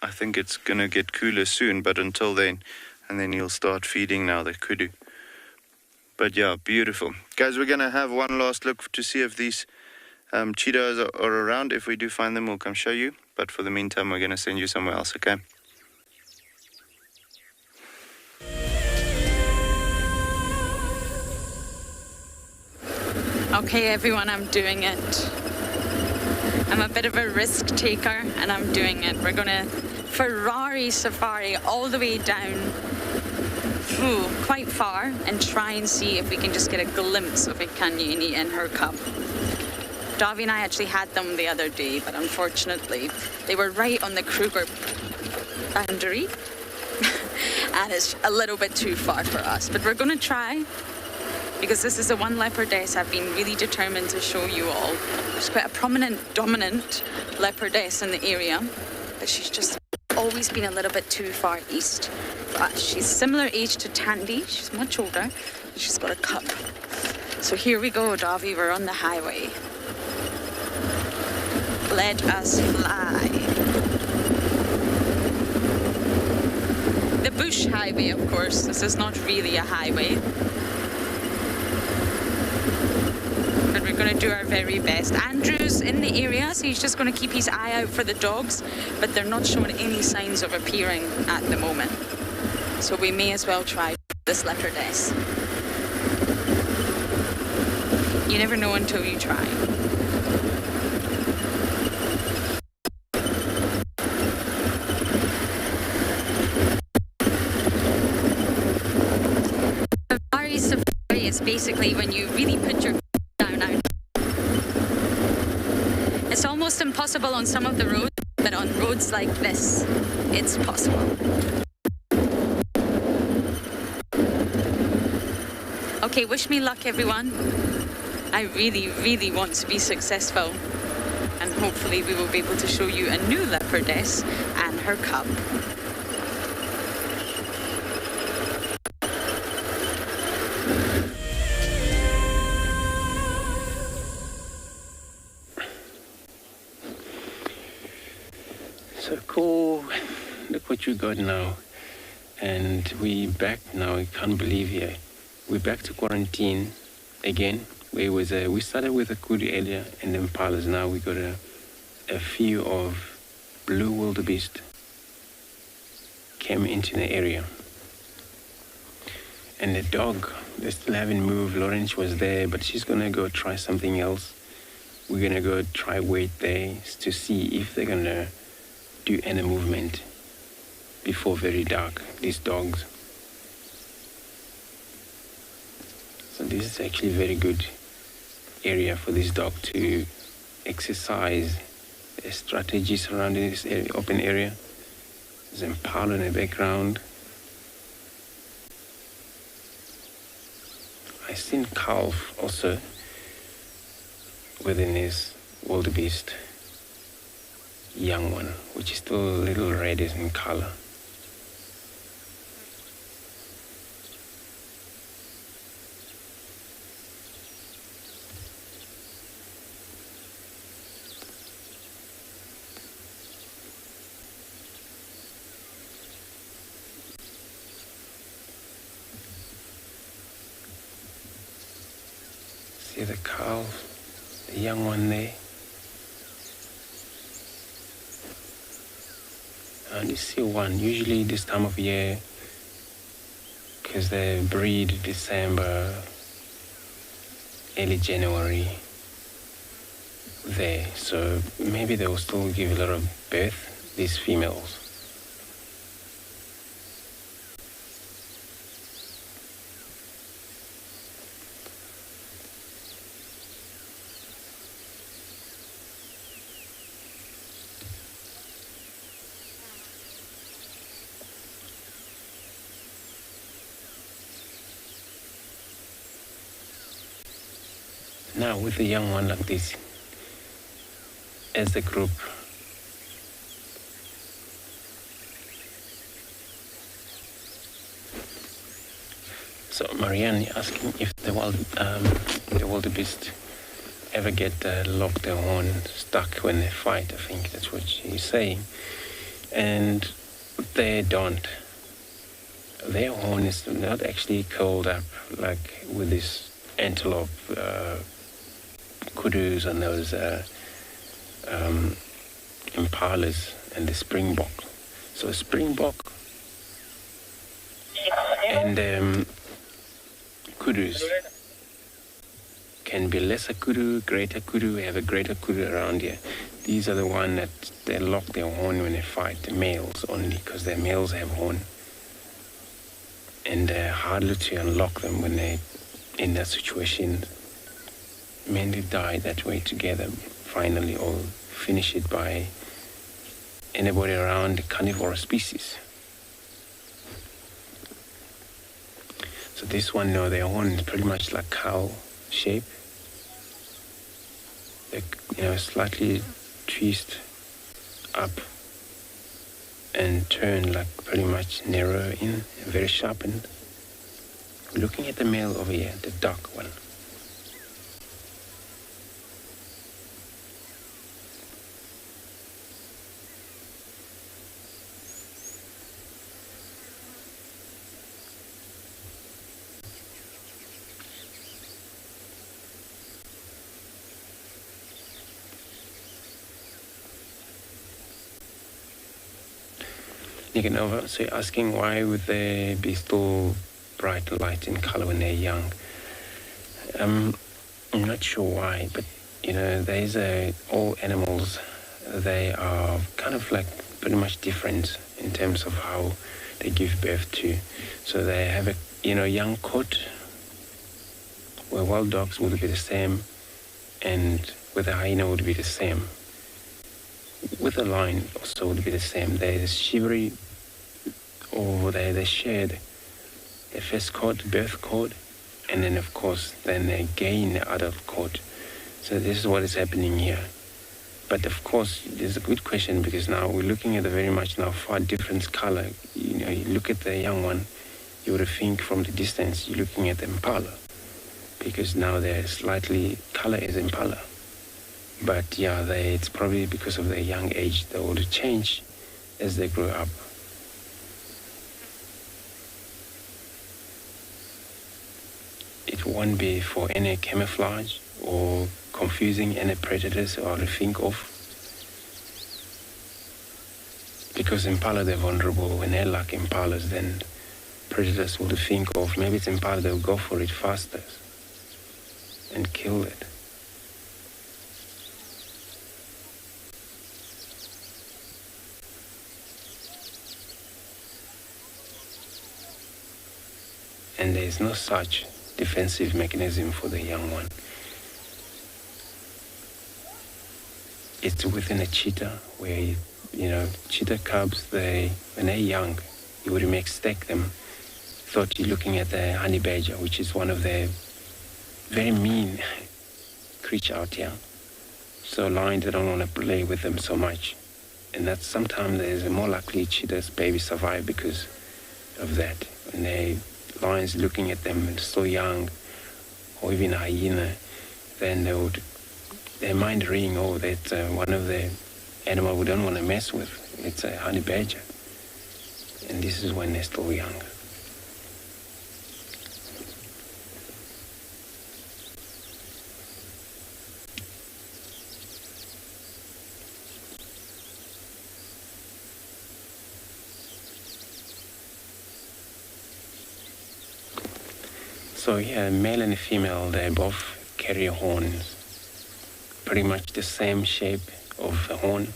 I think it's going to get cooler soon, but until then, and then he'll start feeding now, the kudu. But yeah, beautiful. Guys, we're going to have one last look to see if these cheetahs are around. If we do find them, we'll come show you. But for the meantime, we're going to send you somewhere else, okay? Okay, everyone, I'm doing it. I'm a bit of a risk taker, and I'm doing it. We're going to Ferrari safari all the way down quite far and try and see if we can just get a glimpse of a Kanyini and her cub. Davi and I actually had them the other day, but unfortunately they were right on the Kruger boundary and it's a little bit too far for us, but we're going to try, because this is the one leopardess I've been really determined to show you all. There's quite a prominent, dominant leopardess in the area, but she's just always been a little bit too far east. But she's similar age to Tandy. She's much older, and she's got a cub. So here we go, Davi, we're on the highway. Let us fly. The bush highway, of course. This is not really a highway. But we're going to do our very best. Andrew's in the area, so he's just going to keep his eye out for the dogs, but they're not showing any signs of appearing at the moment. So we may as well try this leopardess. You never know until you try. Safari is basically when you really put your down out. It's almost impossible on some of the roads, but on roads like this, it's possible. Okay, wish me luck, everyone. I really, really want to be successful. And hopefully we will be able to show you a new leopardess and her cub. So cool. Look what you got now. And we back now. I can't believe here. We're back to quarantine again. We started with a kudu earlier and Impalas. Now we got a few of blue wildebeest came into the area. And the dog, they still haven't moved. Lawrence was there, but she's gonna go try something else. We're gonna go try wait there to see if they're gonna do any movement before very dark, these dogs. So this is actually a very good area for this dog to exercise a strategy surrounding this area, open area. There's Impala in the background. I've seen calf also within this wildebeest, young one, which is still a little reddish in color. See the calf, the young one there. I only see one, usually this time of year, because they breed December, early January there. So maybe they will still give a lot of birth, these females. Now with a young one like this, as a group, so Marianne asking if the wildebeest ever get locked their horn stuck when they fight. I think that's what she's saying, and they don't. Their horn is not actually curled up like with this antelope. Kudus and those Impalas and the springbok. So springbok and kudus can be lesser kudu, greater kudu. We have a greater kudu around here. These are the one that they lock their horn when they fight, the males only, because their males have horn. And they're harder to unlock them when they're in that situation. Mainly die that way together, finally, or finish it by anybody around the carnivore species. So this one, no, their horn is pretty much like cow shape. They're, slightly twist up and turn like pretty much narrow in, very sharpened. Looking at the male over here, the dark one. Nicanova, so you're asking why would they be still bright light in color when they're young? I'm not sure why, but all animals, they are kind of like pretty much different in terms of how they give birth to. So they have a young coat, where wild dogs would be the same, and with a hyena would be the same. With a lion also would be the same. There's shivery, or they shared the first coat, birth coat, and then of course then they gain the adult coat. So this is what is happening here. But of course there's a good question, because now we're looking at a very much now far different color. You look at the young one, you would think from the distance you're looking at the Impala, because now they're slightly color is Impala. But yeah, it's probably because of their young age. They will change as they grow up. won't be for any camouflage or confusing any predators or to think of. Because Impala, they're vulnerable. When they lack Impalas, then predators will think of, maybe it's Impala, they'll go for it faster and kill it. And there is no such defensive mechanism for the young one. It's within a cheetah where, cheetah cubs, when they're young, you would mistake them. Thought you're looking at the honey badger, which is one of the very mean creature out here. So lions, they don't want to play with them so much. And that's sometimes there's a more likely cheetah's baby survive because of that. When lions looking at them and so young, or even a hyena, then their mind ring, that's one of the animal we don't want to mess with. It's a honey badger. And this is when they're still young. So yeah, male and female, they both carry horns. Pretty much the same shape of the horn.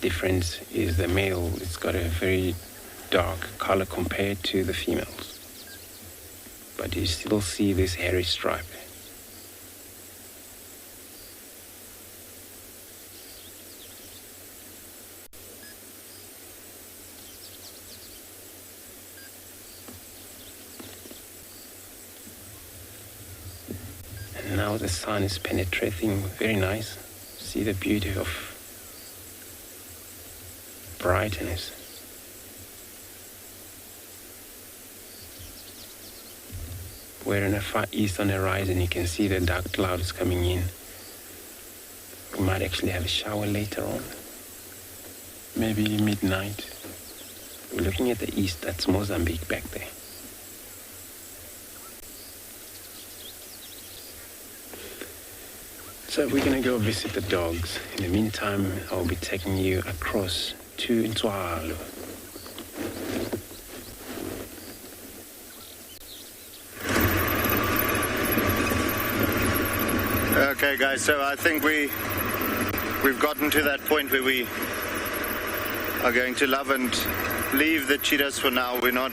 Difference is the male, it's got a very dark color compared to the females. But you still see this hairy stripe. Now the sun is penetrating, very nice. See the beauty of brightness. We're in the far east on the horizon, you can see the dark clouds coming in. We might actually have a shower later on, maybe midnight. We're looking at the east, that's Mozambique back there. So we're going to go visit the dogs. In the meantime, I'll be taking you across to Ntwalo. Okay, guys, so I think we've gotten to that point where we are going to love and leave the cheetahs for now. We're not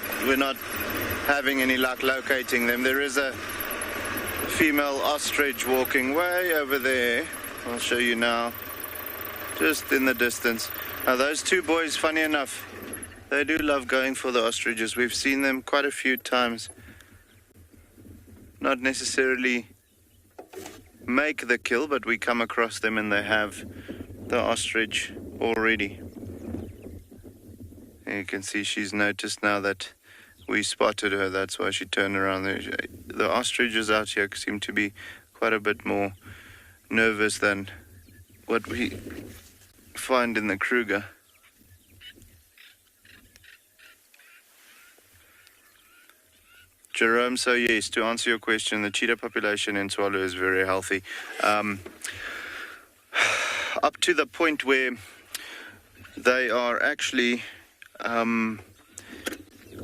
having any luck locating them. There is a female ostrich walking way over there. I'll show you now, just in the distance. Now those two boys, funny enough, they do love going for the ostriches. We've seen them quite a few times. Not necessarily make the kill, but we come across them and they have the ostrich already. And you can see she's noticed now that we spotted her, that's why she turned around there. The ostriches out here seem to be quite a bit more nervous than what we find in the Kruger. Jerome, so yes, to answer your question, the cheetah population in Ntwalo is very healthy. Up to the point where they are actually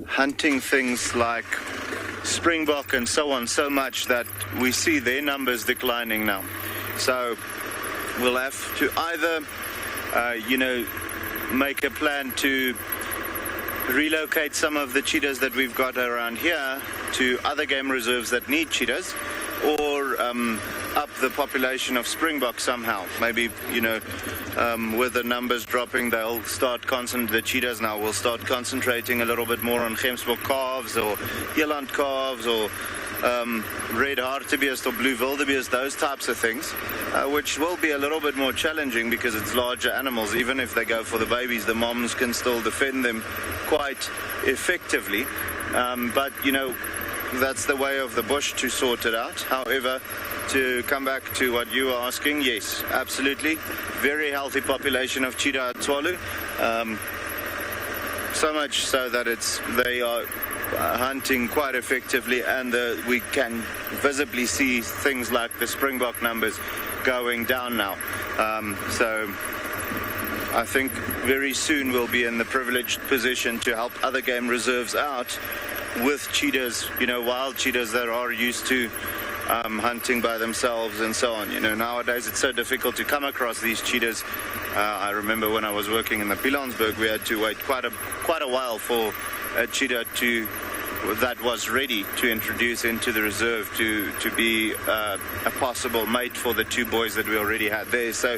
hunting things like springbok and so on so much that we see their numbers declining now. So we'll have to either, make a plan to relocate some of the cheetahs that we've got around here to other game reserves that need cheetahs, or up the population of springbok somehow. Maybe, with the numbers dropping, the cheetahs now will start concentrating a little bit more on gemsbok calves or eland calves or red hartebeest or blue wildebeest, those types of things, which will be a little bit more challenging because it's larger animals. Even if they go for the babies, the moms can still defend them quite effectively. But that's the way of the bush to sort it out. However, to come back to what you were asking, yes, absolutely. Very healthy population of cheetah at Ntwalo. so much so that they are hunting quite effectively, and we can visibly see things like the springbok numbers going down now. So I think very soon we'll be in the privileged position to help other game reserves out with cheetahs, wild cheetahs that are used to hunting by themselves and so on. Nowadays it's so difficult to come across these cheetahs. I remember when I was working in the Pilanesberg, we had to wait quite a while for a cheetah that was ready to introduce into the reserve to be a possible mate for the two boys that we already had there. So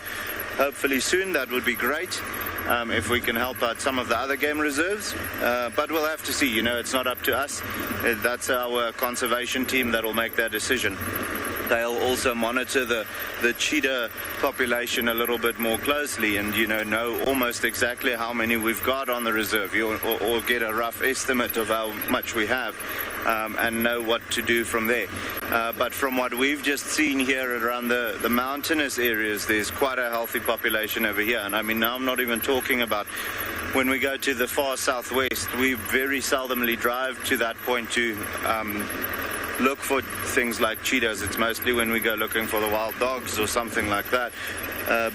hopefully soon that would be great. If we can help out some of the other game reserves, but we'll have to see. It's not up to us. That's our conservation team that will make that decision. They'll also monitor the cheetah population a little bit more closely and know almost exactly how many we've got on the reserve, or get a rough estimate of how much we have, and know what to do from there. But from what we've just seen here around the mountainous areas, there's quite a healthy population over here. And I mean, now I'm not even talking about when we go to the far southwest. We very seldomly drive to that point to look for things like cheetahs. It's mostly when we go looking for the wild dogs or something like that,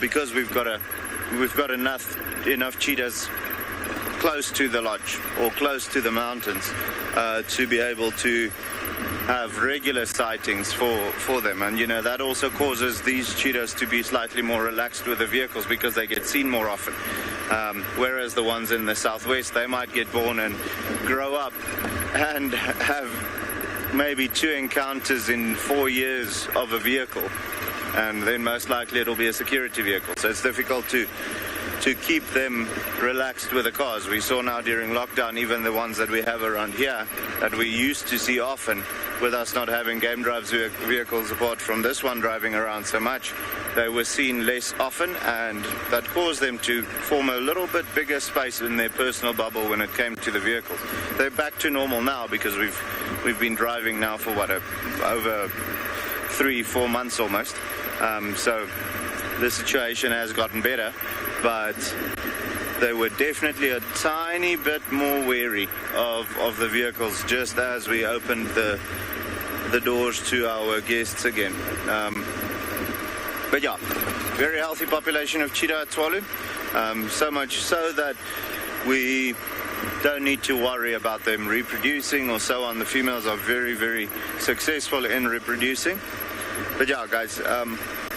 because we've got enough cheetahs close to the lodge or close to the mountains to be able to have regular sightings for them. And that also causes these cheetahs to be slightly more relaxed with the vehicles because they get seen more often, whereas the ones in the southwest, they might get born and grow up and have maybe 2 encounters in 4 years of a vehicle, and then most likely it'll be a security vehicle. So it's difficult to keep them relaxed with the cars. We saw now during lockdown, even the ones that we have around here that we used to see often, with us not having game drives vehicles apart from this one driving around so much, they were seen less often, and that caused them to form a little bit bigger space in their personal bubble when it came to the vehicles. They're back to normal now because we've been driving now for over 3-4 months almost. So the situation has gotten better, but they were definitely a tiny bit more wary of the vehicles just as we opened the doors to our guests again. But yeah, very healthy population of cheetah at Tswalu, so much so that we don't need to worry about them reproducing or so on. The females are very, very successful in reproducing. But yeah, guys,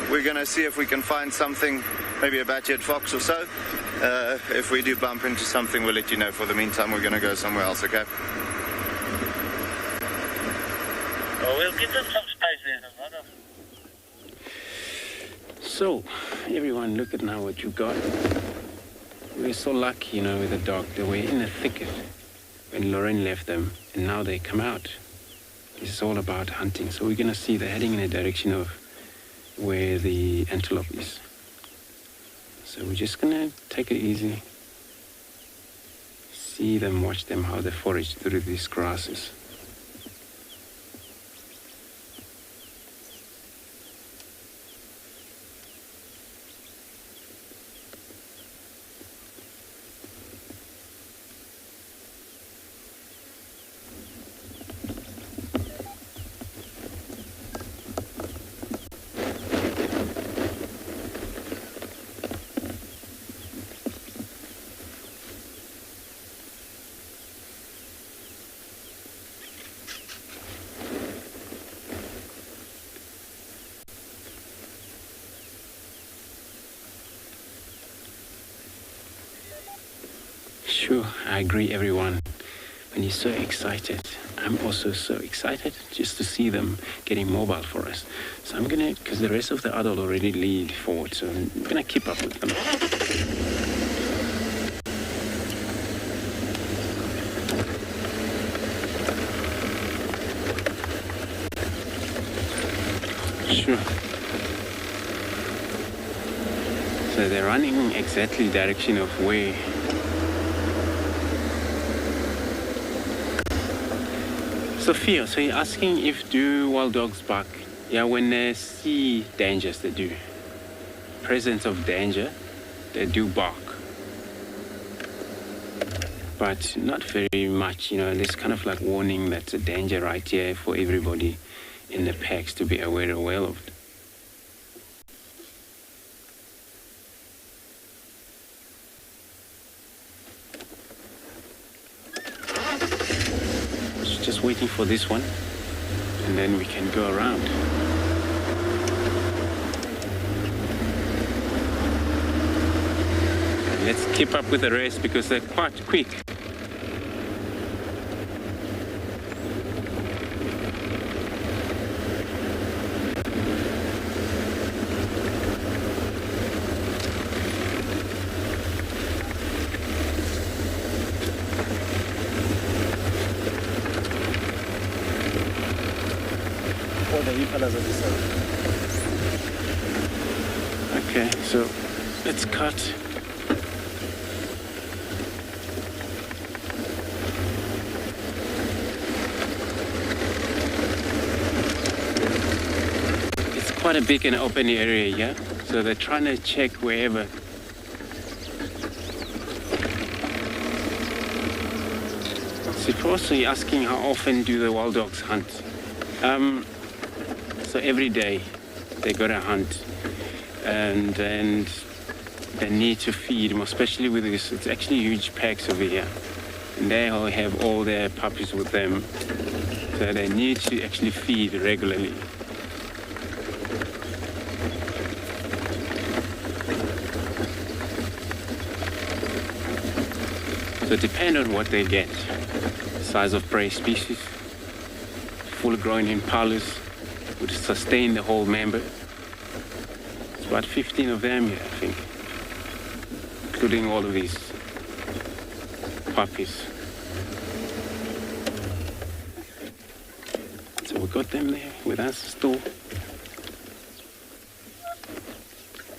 we're going to see if we can find something, maybe a bat-eared fox or so. If we do bump into something, we'll let you know. For the meantime, we're going to go somewhere else, okay? Well, we'll give them some space there. So, everyone, look at now what you got. We're so lucky, with the dog. They were in a thicket when Lauren left them, and now they come out. It's all about hunting. So we're going to see they're heading in a direction of where the antelope is. So we're just going to take it easy. See them, watch them, how they forage through these grasses. Sure, I agree, everyone. When you're so excited, I'm also so excited just to see them getting mobile for us. So I'm gonna, because the rest of the adult already lead forward, so I'm gonna keep up with them. Sure. So they're running exactly the direction of where Sophia, so you're asking if do wild dogs bark? Yeah, when they see dangers, they do. Presence of danger, they do bark. but not very much. You know, there's kind of like warning that's a danger right here for everybody in the packs to be aware of it. Just waiting for this one, and then we can go around. Let's keep up with the rest because they're quite quick. All the Impalas are this side. Okay, so let's cut. Quite a big and open area, yeah? So they're trying to check wherever. So you're asking how often do the wild dogs hunt? So every day they go to hunt, and they need to feed them, especially with this. It's actually huge packs over here, and they all have all their puppies with them, so they need to actually feed regularly. So depend on what they get. Size of prey species. Full-grown impalas would sustain the whole member. It's about 15 of them here, I think, including all of these puppies. So we got them there with us still.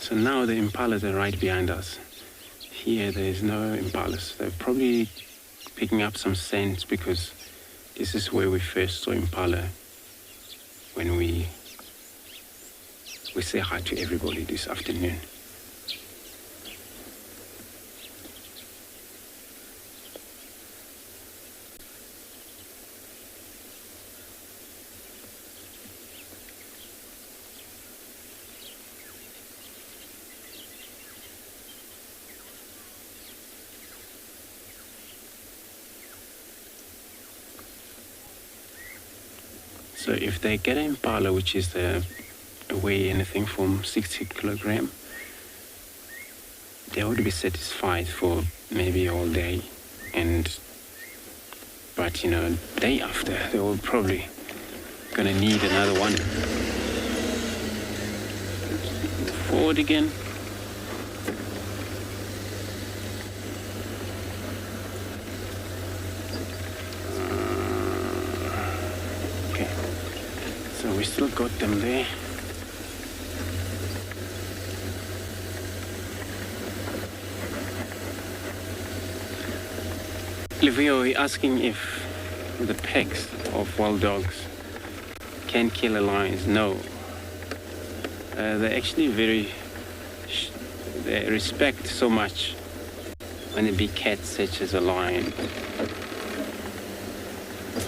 So now the impalas are right behind us. Here there's no impalas. They're probably picking up some scent because this is where we first saw impala when we say hi to everybody this afternoon. So if they get an impala, which is weigh anything from 60 kilogram, they would be satisfied for maybe all day. But you know, day after, they will probably gonna need another one. Forward again. We still got them there. Livio is asking if the packs of wild dogs can kill a lion. No. They're actually they respect so much when a big cat such as a lion.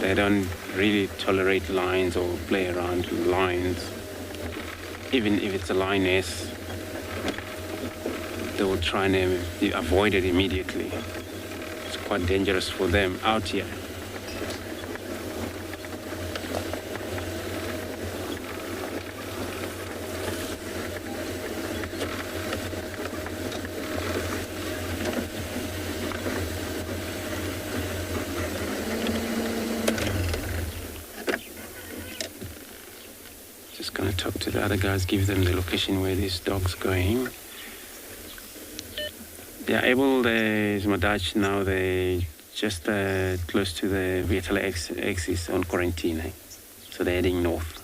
They don't really tolerate lions or play around with lions. Even if it's a lioness, they will try and avoid it immediately. It's quite dangerous for them out here. Talk to the other guys, give them the location where this dog's going. They are able, there's Madach now, they're just close to the Vietnam axis on quarantine. So they're heading north.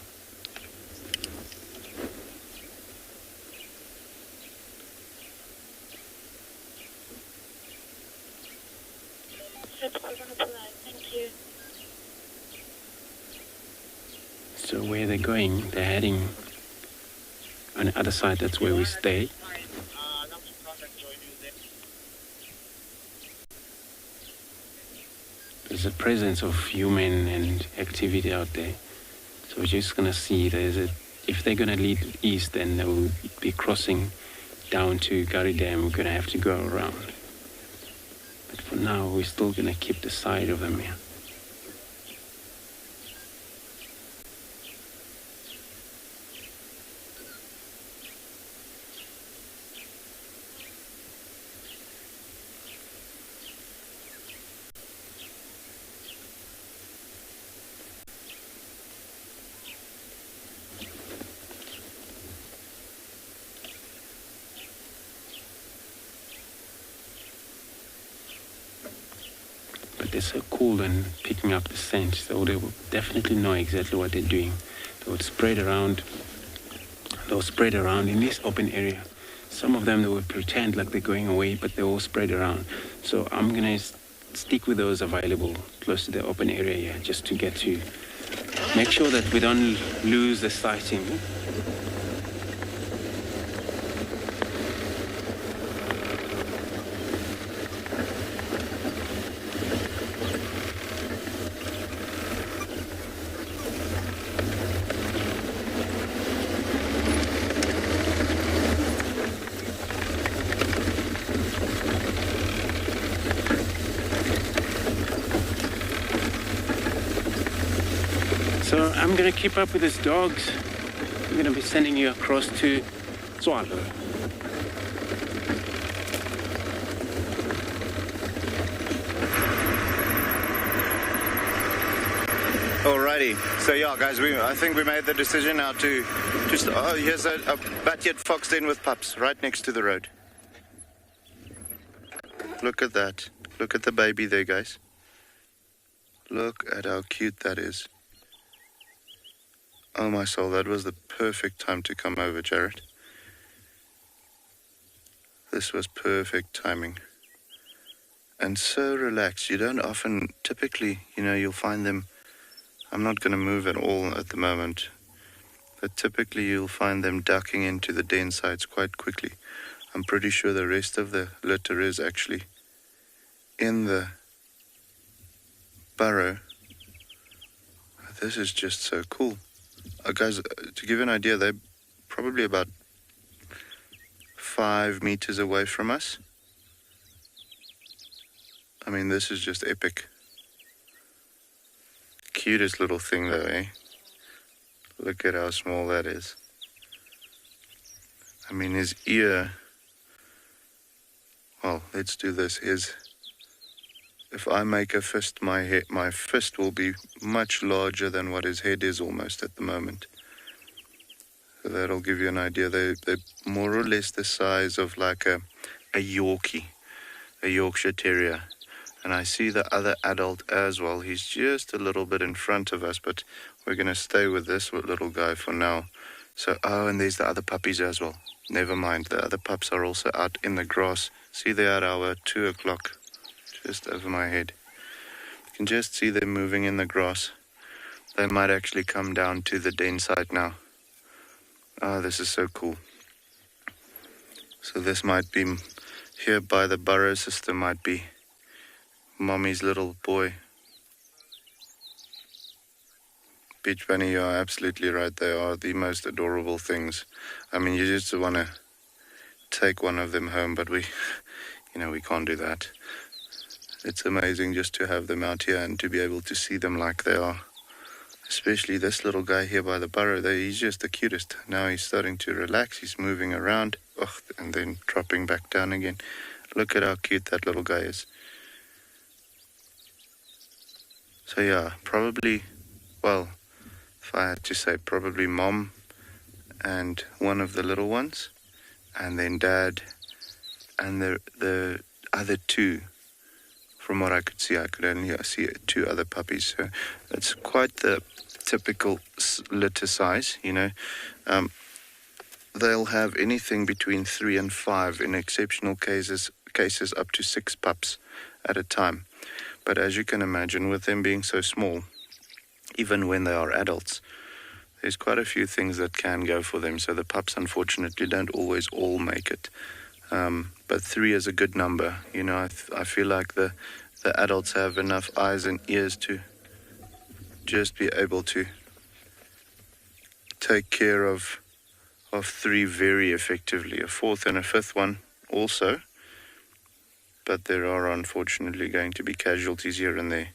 Thank you. So where they're going, they're heading on the other side, that's where we stay. there's a presence of human and activity out there. So we're just gonna see if they're gonna lead east, then they will be crossing down to Gary Dam. We're gonna have to go around. But for now, we're still gonna keep the side of them here. They're so cool and picking up the scent, so they will definitely know exactly what they're doing. They would spread around. They'll spread around in this open area. Some of them, they will pretend like they're going away, but they will spread around. So I'm gonna stick with those available close to the open area here, just to get to make sure that we don't lose the sighting. So I'm gonna keep up with these dogs. I'm gonna be sending you across to Swallow. Alrighty, so yeah, guys, I think we made the decision now to oh, here's a bat-yet fox den with pups right next to the road. Look at that. Look at the baby there, guys. Look at how cute that is. Oh my soul, that was the perfect time to come over, Jared. This was perfect timing. And so relaxed. You don't often, typically, you'll find them, I'm not going to move at all at the moment, but typically you'll find them ducking into the den sites quite quickly. I'm pretty sure the rest of the litter is actually in the burrow. This is just so cool. Guys, to give you an idea, they're probably about 5 meters away from us. I mean, this is just epic. Cutest little thing though, eh? Look at how small that is. I mean, his ear... Well, let's do this. If I make a fist, my fist will be much larger than what his head is almost at the moment. So that'll give you an idea. They're more or less the size of like a Yorkie, a Yorkshire Terrier. And I see the other adult as well. He's just a little bit in front of us, but we're going to stay with this little guy for now. So, and there's the other puppies as well. Never mind, the other pups are also out in the grass. See, they're at our 2 o'clock. Just over my head. You can just see them moving in the grass. They might actually come down to the den site now. Oh, this is so cool. So this might be, here by the burrow system, might be Mommy's little boy. Peach Bunny, you are absolutely right. They are the most adorable things. I mean, you just want to take one of them home, but we can't do that. It's amazing just to have them out here and to be able to see them like they are. Especially this little guy here by the burrow. He's just the cutest. Now he's starting to relax. He's moving around. And then dropping back down again. Look at how cute that little guy is. So yeah, probably, well, if I had to say, probably Mom and one of the little ones. And then Dad and the other two. From what I could see, I could only see 2 other puppies. So that's quite the typical litter size, They'll have anything between 3 and 5, in exceptional cases up to 6 pups at a time. But as you can imagine, with them being so small, even when they are adults, there's quite a few things that can go for them. So the pups, unfortunately, don't always all make it. But 3 is a good number. I feel like the the adults have enough eyes and ears to just be able to take care of three very effectively, a fourth and a fifth one also, but there are unfortunately going to be casualties here and there.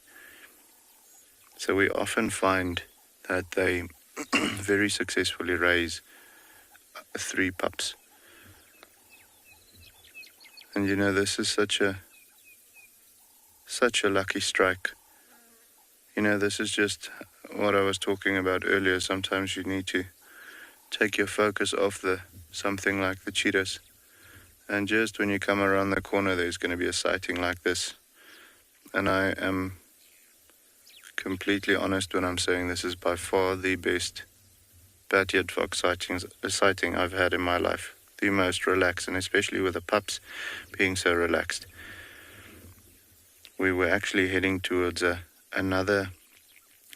So we often find that they very successfully raise 3 pups. And you know, this is such a lucky strike. You know, this is just what I was talking about earlier. Sometimes you need to take your focus off something like the cheetahs. And just when you come around the corner, there's going to be a sighting like this. And I am completely honest when I'm saying this is by far the best bat-eared fox sighting I've had in my life. The most relaxed, and especially with the pups being so relaxed. We were actually heading towards another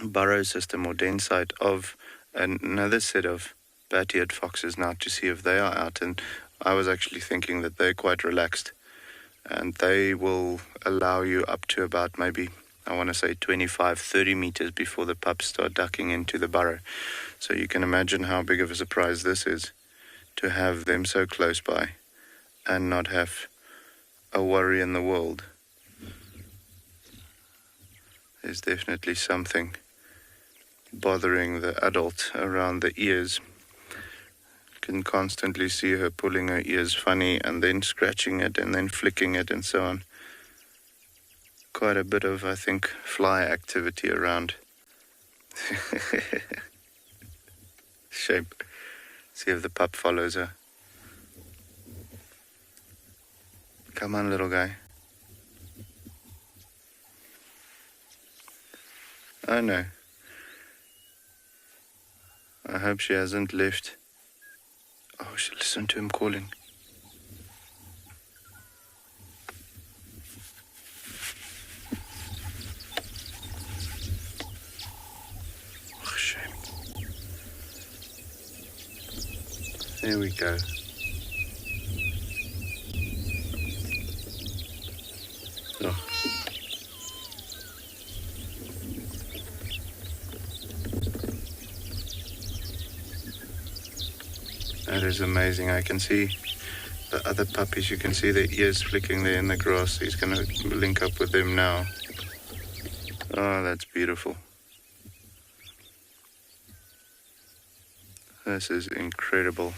burrow system or den site of another set of bat-eared foxes now to see if they are out, and I was actually thinking that they're quite relaxed and they will allow you up to about maybe, I want to say 25-30 meters before the pups start ducking into the burrow. So you can imagine how big of a surprise this is to have them so close by and not have a worry in the world. There's definitely something bothering the adult around the ears. You can constantly see her pulling her ears funny and then scratching it and then flicking it and so on. Quite a bit of, I think, fly activity around. Shape. See if the pup follows her. Come on, little guy. Oh no. I hope she hasn't left. Oh, she listened to him calling. Oh, shame. There we go. Oh. That is amazing. I can see the other puppies. You can see their ears flicking there in the grass. He's going to link up with them now. Oh, that's beautiful. This is incredible.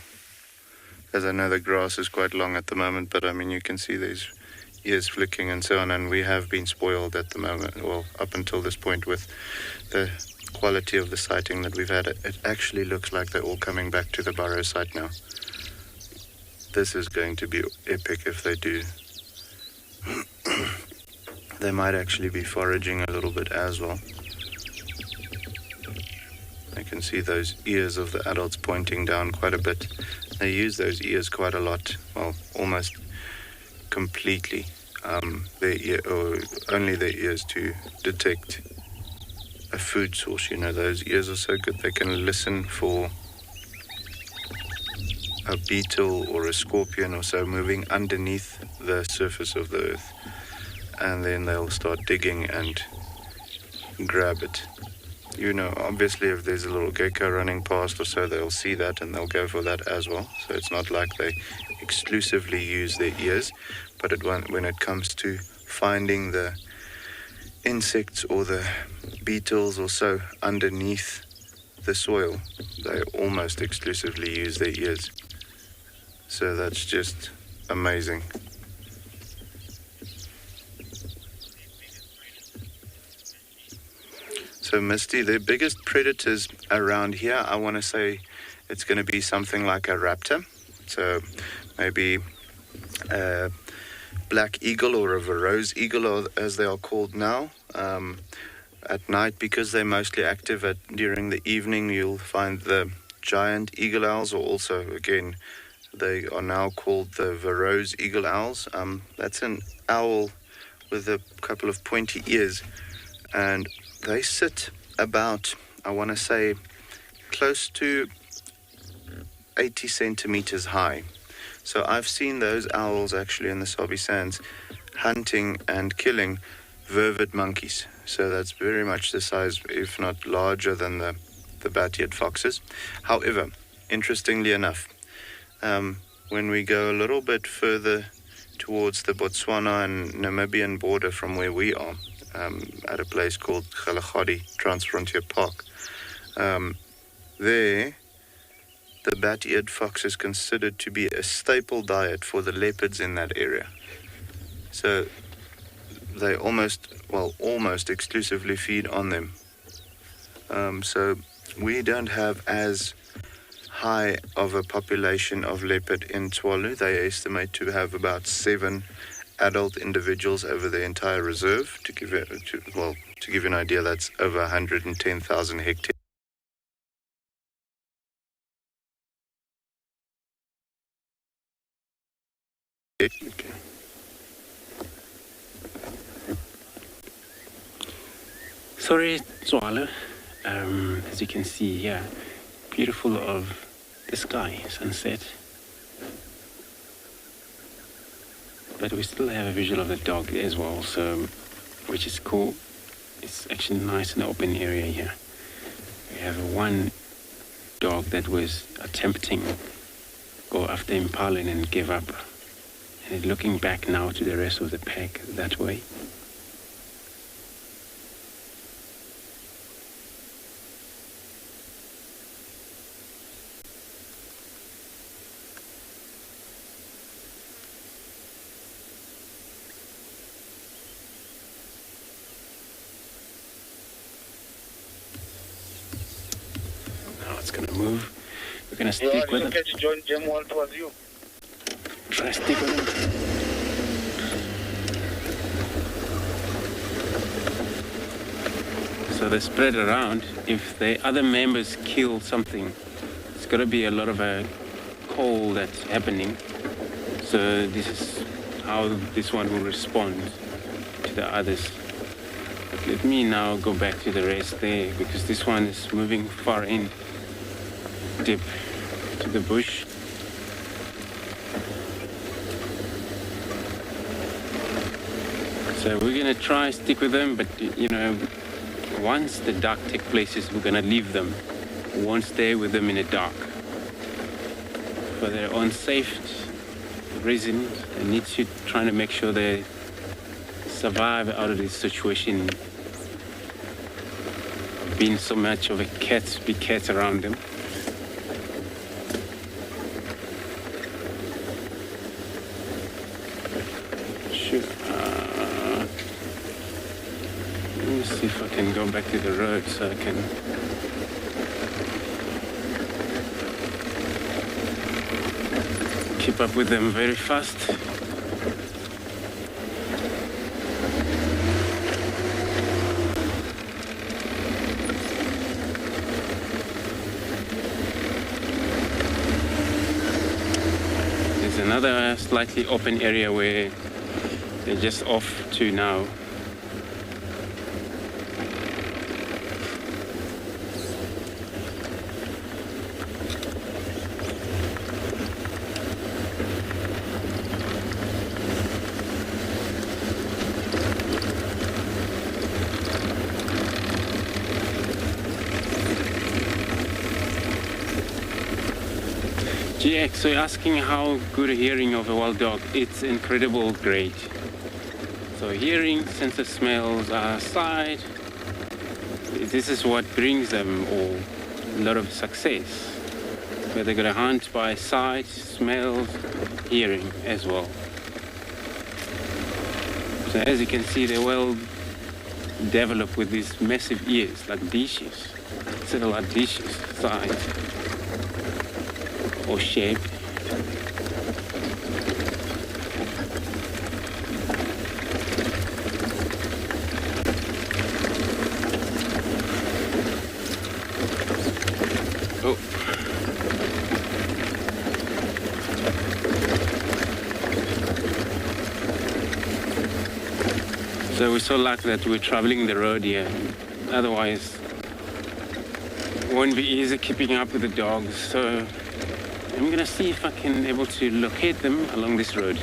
As I know the grass is quite long at the moment, but I mean you can see these ears flicking and so on, and we have been spoiled at the moment, well, up until this point with the quality of the sighting that we've had. It actually looks like they're all coming back to the burrow site now. This is going to be epic if they do. They might actually be foraging a little bit as well. I can see those ears of the adults pointing down quite a bit. They use those ears quite a lot, well, almost completely. Only their ears to detect a food source. You know, those ears are so good. They can listen for a beetle or a scorpion or so moving underneath the surface of the earth, and then they'll start digging and grab it. You know, obviously if there's a little gecko running past or so, they'll see that and they'll go for that as well. So it's not like they exclusively use their ears, but when it comes to finding the insects or the beetles or so underneath the soil, they almost exclusively use their ears. So that's just amazing. So Misty, the biggest predators around here, I want to say it's going to be something like a raptor. So maybe a black eagle or a Varro's eagle, or as they are called now. At night, because they're mostly active during the evening, you'll find the giant eagle owls, or also, again, they are now called the Varro's eagle owls. That's an owl with a couple of pointy ears, and they sit about, I want to say, close to 80 centimeters high. So I've seen those owls actually in the Sabi Sands hunting and killing vervet monkeys. So that's very much the size, if not larger than the bat-eared foxes. However, interestingly enough, when we go a little bit further towards the Botswana and Namibian border from where we are, at a place called Galagadi Transfrontier Park, there the bat-eared fox is considered to be a staple diet for the leopards in that area. So they almost exclusively feed on them. So we don't have as high of a population of leopard in Tswalu. They estimate to have about 7 adult individuals over the entire reserve. To give you an idea, that's over 110,000 hectares. Okay. Sorry, Tswalu. As you can see here, beautiful of the sky, sunset. But we still have a visual of the dog as well, so which is cool. It's actually nice and open area here. We have one dog that was attempting go after Impala and gave up. And looking back now to the rest of the pack that way. Now it's gonna move. We're gonna stick with it. Catch John Jam one towards you. Try to stick with him. So they spread around. If the other members kill something, it's got to be a lot of a call that's happening. So this is how this one will respond to the others. But let me now go back to the rest there, because this one is moving far in, deep to the bush. So we're gonna try stick with them, but you know, once the dark take places, we're gonna leave them. We won't stay with them in the dark. For their own safety reasons, they need to try to make sure they survive out of this situation. Being so much of a big cat around them. Sure. Let me see if I can go back to the road so I can keep up with them very fast. There's another slightly open area where they're just off to now. GX, so you're asking how good a hearing of a wild dog. It's incredible great. So hearing, sense of smells, sight, this is what brings them all a lot of success. Where they're gonna hunt by sight, smells, hearing as well. So as you can see, they're well developed with these massive ears, like dishes. Several like dishes, size or shape. Oh. So we're so lucky that we're traveling the road here. Otherwise, it won't be easy keeping up with the dogs. So I'm gonna see if I can able to locate them along this road.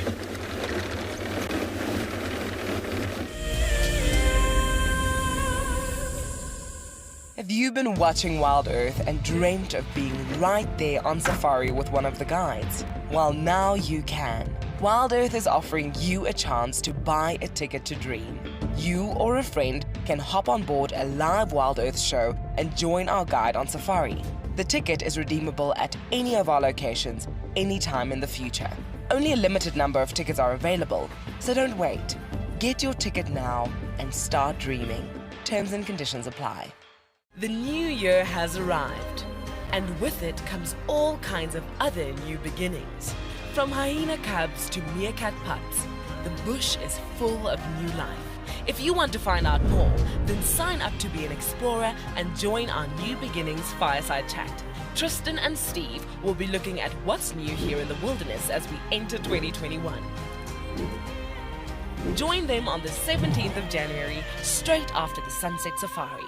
Have you been watching Wild Earth and dreamt of being right there on safari with one of the guides? Well, now you can. Wild Earth is offering you a chance to buy a ticket to dream. You or a friend can hop on board a live Wild Earth show and join our guide on safari. The ticket is redeemable at any of our locations anytime in the future. Only a limited number of tickets are available, so don't wait. Get your ticket now and start dreaming. Terms and conditions apply. The new year has arrived, and with it comes all kinds of other new beginnings. From hyena cubs to meerkat pups, the bush is full of new life. If you want to find out more, then sign up to be an explorer and join our New Beginnings Fireside Chat. Tristan and Steve will be looking at what's new here in the wilderness as we enter 2021. Join them on the 17th of January, straight after the Sunset Safari.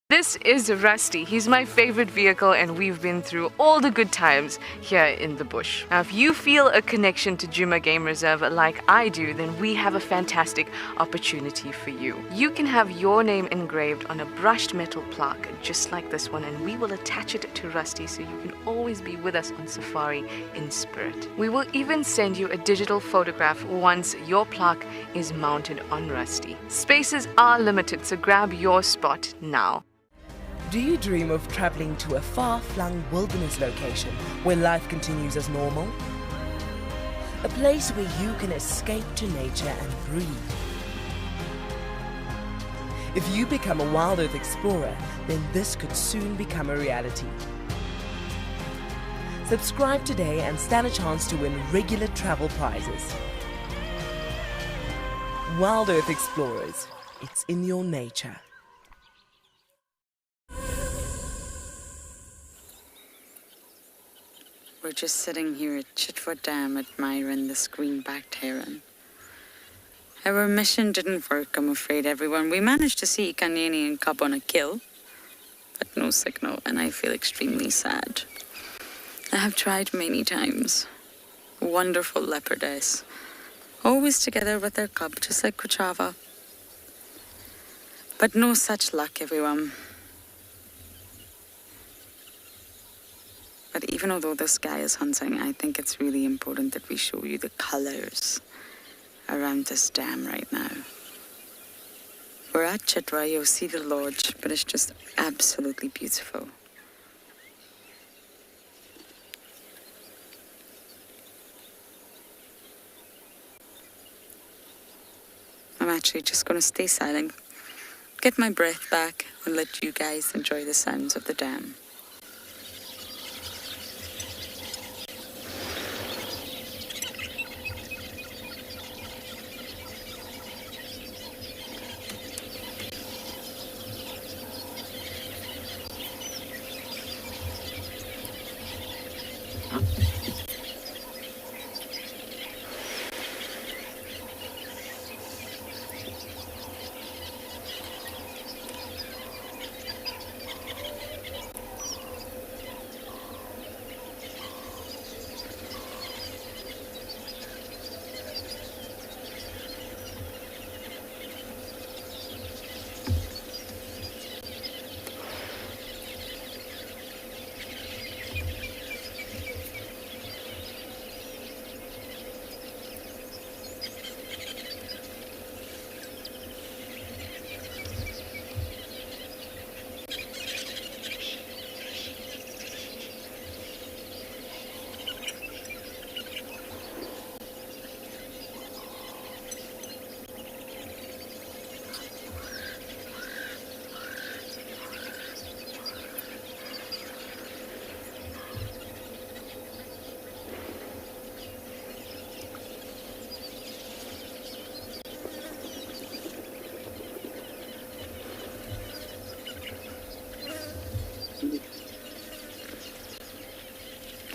This is Rusty. He's my favorite vehicle, and we've been through all the good times here in the bush. Now, if you feel a connection to Djuma Game Reserve like I do, then we have a fantastic opportunity for you. You can have your name engraved on a brushed metal plaque just like this one, and we will attach it to Rusty so you can always be with us on safari in spirit. We will even send you a digital photograph once your plaque is mounted on Rusty. Spaces are limited, so grab your spot now. Do you dream of traveling to a far-flung wilderness location where life continues as normal? A place where you can escape to nature and breathe. If you become a Wild Earth explorer, then this could soon become a reality. Subscribe today and stand a chance to win regular travel prizes. Wild Earth Explorers, it's in your nature. We're just sitting here at Chitwa Dam admiring this greenbacked heron. Our mission didn't work, I'm afraid, everyone. We managed to see Kanyeni and cub on a kill, but no signal, and I feel extremely sad. I have tried many times. Wonderful leopardess. Always together with their cub, just like Kuchava. But no such luck, everyone. But even although this guy is hunting, I think it's really important that we show you the colors around this dam right now. We're at Chitwa, you'll see the lodge, but it's just absolutely beautiful. I'm actually just going to stay silent, get my breath back, and let you guys enjoy the sounds of the dam.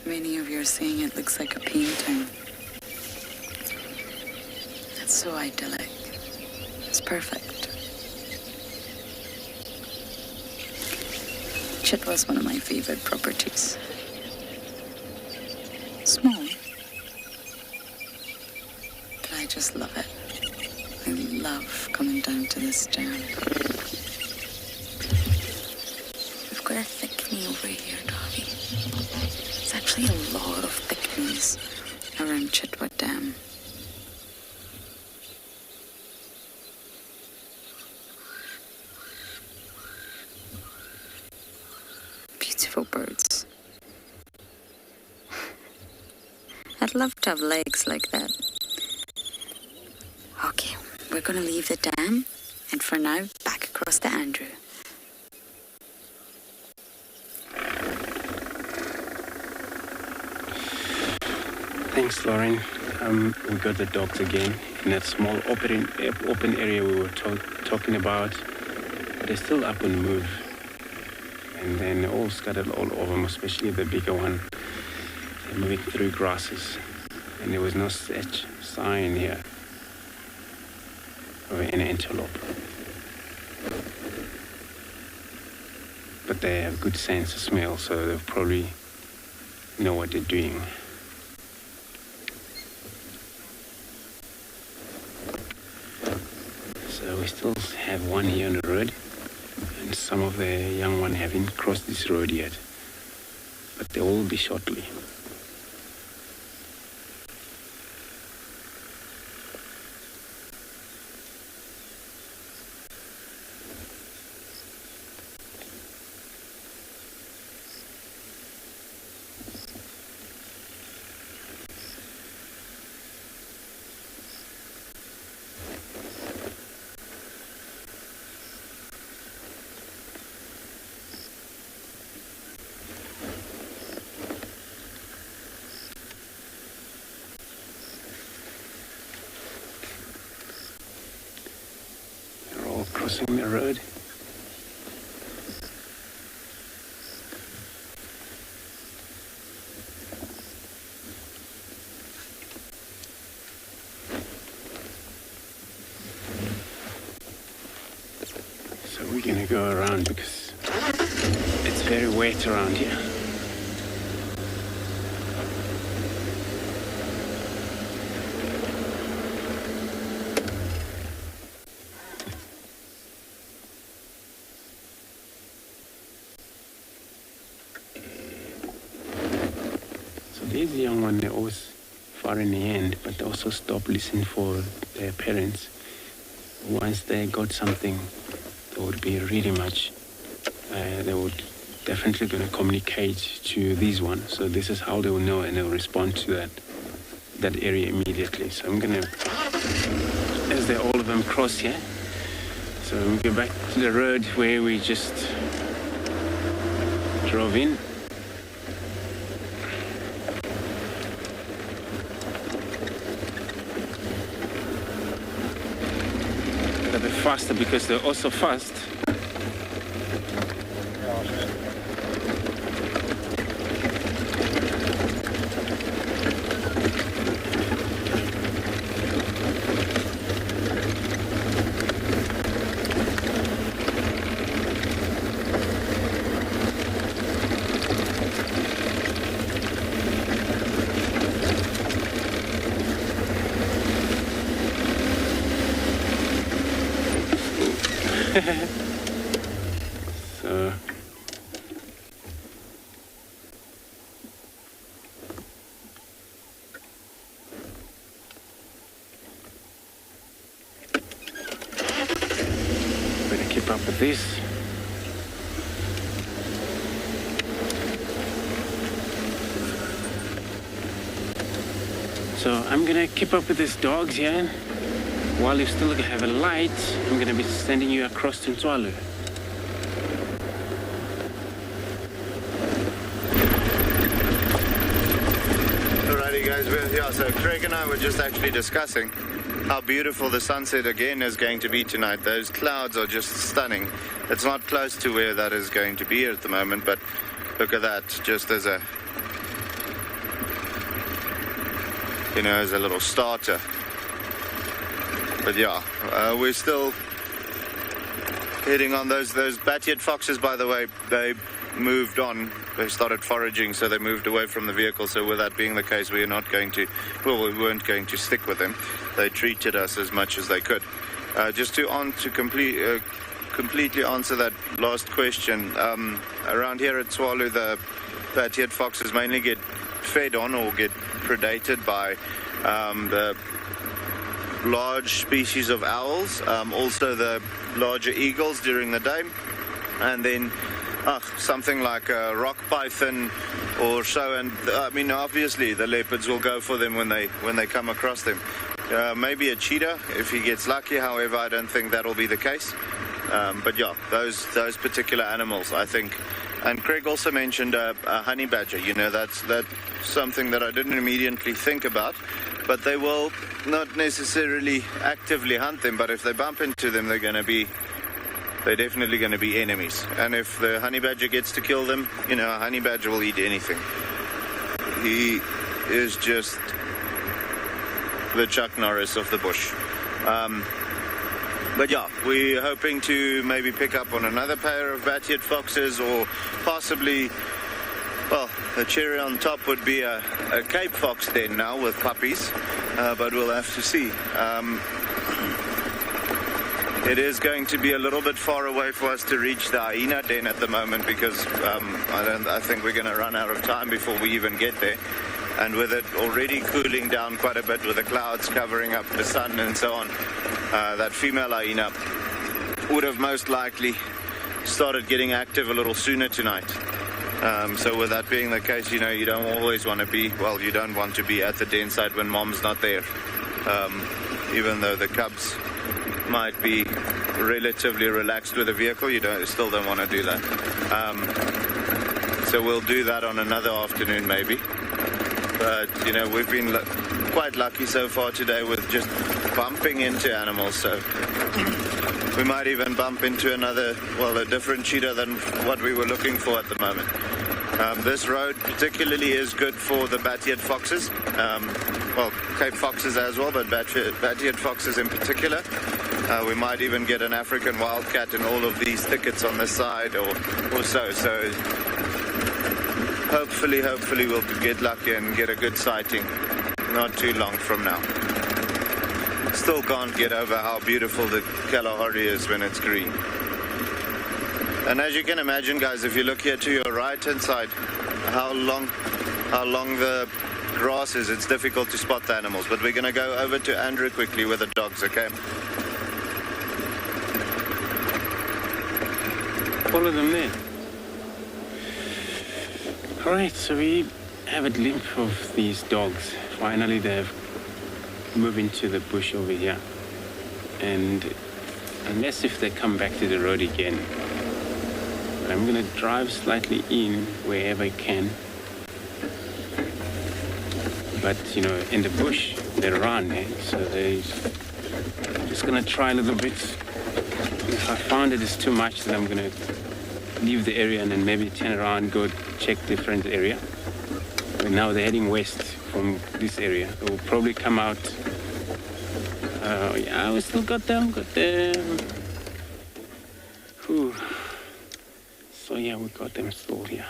Many of you are saying it looks like a painting. It's so idyllic. It's perfect. Chitwa is one of my favorite properties. Small, but I just love it. I love coming down to this dam. way here, Garvey. There's actually a lot of thickness around Chitwood Dam. Beautiful birds. I'd love to have legs like that. Okay, we're gonna leave the dam, and for now, back across the Andrew. Thanks, Lauren. We got the dogs again in that small open area we were talking about. They're still up on the move. And then all scattered all over them, especially the bigger one. They're moving through grasses. And there was no such sign here of an antelope. But they have good sense of smell, so they probably know what they're doing. So we still have one here on the road, and some of the young ones haven't crossed this road yet, but they will be shortly. Crossing the road. So we're gonna go around because it's very wet around here. These young ones, they're always far in the end, but they also stop listening for their parents. Once they got something, they would be really much, they would definitely going to communicate to these ones. So this is how they will know, and they'll respond to that area immediately. So I'm going to, as all of them cross here, so we go back to the road where we just drove in. Faster because they're also fast. So better keep up with this. So I'm gonna keep up with these dogs here. While you still have a light, I'm going to be sending you across to Ntwalu. Alrighty guys, we're here. So Craig and I were just actually discussing how beautiful the sunset again is going to be tonight. Those clouds are just stunning. It's not close to where that is going to be at the moment, but look at that, just as a, as a little starter. But yeah, we're still heading on. Those bat-eared foxes, by the way, they moved on. They started foraging, so they moved away from the vehicle. So with that being the case, we weren't going to stick with them. They treated us as much as they could. Just to complete completely answer that last question. Around here at Tswalu, the bat-eared foxes mainly get fed on or get predated by the large species of owls, also the larger eagles during the day, and then something like a rock python or so. And I mean, obviously the leopards will go for them when they come across them. Maybe a cheetah if he gets lucky. However, I don't think that'll be the case. But yeah, those particular animals, I think. And Craig also mentioned a honey badger. You know, that's something that I didn't immediately think about. But they will not necessarily actively hunt them. But if they bump into them, they're definitely going to be enemies. And if the honey badger gets to kill them, you know, a honey badger will eat anything. He is just the Chuck Norris of the bush. But yeah, we're hoping to maybe pick up on another pair of bat-eared foxes, or possibly, well, the cherry on top would be a Cape fox den now with puppies, but we'll have to see. It is going to be a little bit far away for us to reach the hyena den at the moment, because I think we're going to run out of time before we even get there. And with it already cooling down quite a bit with the clouds covering up the sun and so on, that female hyena would have most likely started getting active a little sooner tonight. So with that being the case, you know, you don't always want to be, well, you don't want to be at the den site when mom's not there. Even though the cubs might be relatively relaxed with the vehicle, you still don't want to do that. So we'll do that on another afternoon maybe. But, you know, we've been quite lucky so far today with just bumping into animals. So we might even bump into a different cheetah than what we were looking for at the moment. This road particularly is good for the bat-eared foxes. Well, Cape foxes as well, but bat-eared foxes in particular. We might even get an African wildcat in all of these thickets on the side or so. So hopefully we'll get lucky and get a good sighting not too long from now. Still can't get over how beautiful the Kalahari is when it's green. And as you can imagine, guys, if you look here to your right hand side, how long the grass is, it's difficult to spot the animals. But we're going to go over to Andrew quickly with the dogs, okay? Follow them there. Alright, so we have a glimpse of these dogs. Finally, they've moved into the bush over here. And unless if they come back to the road again, I'm going to drive slightly in wherever I can. But, you know, in the bush, they run, so they're just going to try a little bit. If I found it is too much, then I'm going to leave the area and then maybe turn around, go check different area. But now they're heading west from this area. They will probably come out. Yeah, we still got them. Whew. So yeah, we got them still here.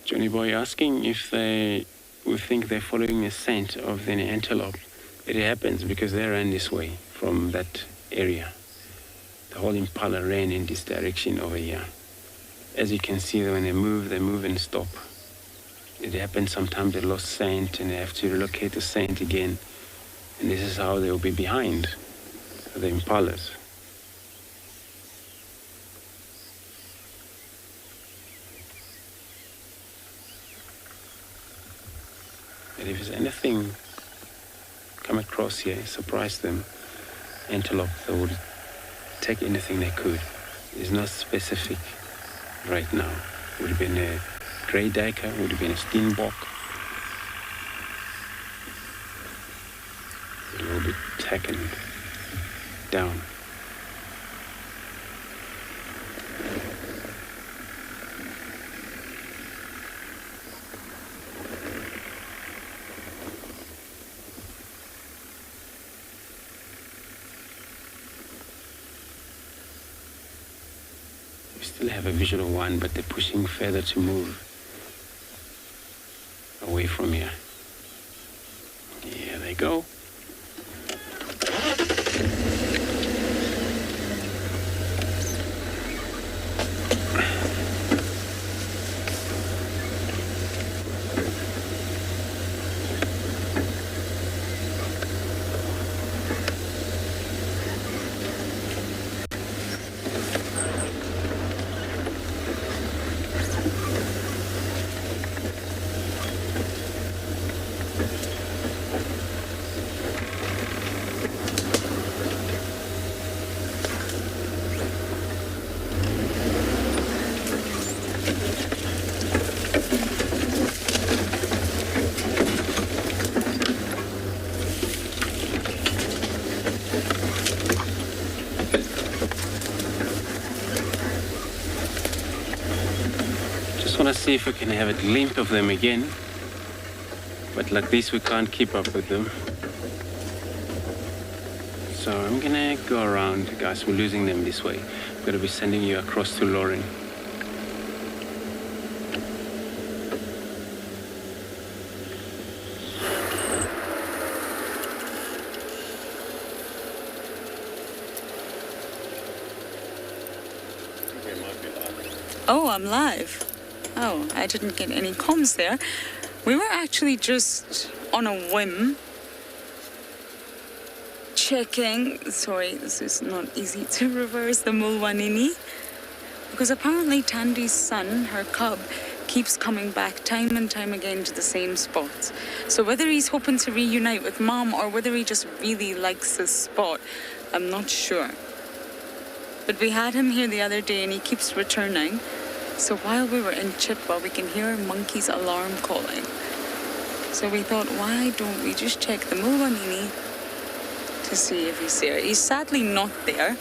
Johnny Boy asking if we think they're following a scent of an antelope. It happens because they ran this way from that area. The whole Impala ran in this direction over here. As you can see, when they move and stop. It happens sometimes they lost scent and they have to relocate the scent again. And this is how they'll be behind the Impalas. And if there's anything come across here, surprise them, antelope, they would take anything they could. It's not specific right now. It would have been a grey duiker, would have been a steenbok. It will be taken down. Still have a visual one, but they're pushing further to move. away from here. Here they go. Want to see if we can have a glimpse of them again, but like this we can't keep up with them, so I'm gonna go around. Guys, we're losing them this way. I'm gonna be sending you across to Lauren. Oh, I'm live. Oh, I didn't get any comms there. We were actually just on a whim checking. Sorry, this is not easy to reverse the Mulwanini. Because apparently Tandy's son, her cub, keeps coming back time and time again to the same spots. So whether he's hoping to reunite with Mom or whether he just really likes this spot, I'm not sure. But we had him here the other day and he keeps returning. So while we were in Chitwa, we can hear Monkey's alarm calling. So we thought, why don't we just check the Mulwanini to see if he's there. He's sadly not there.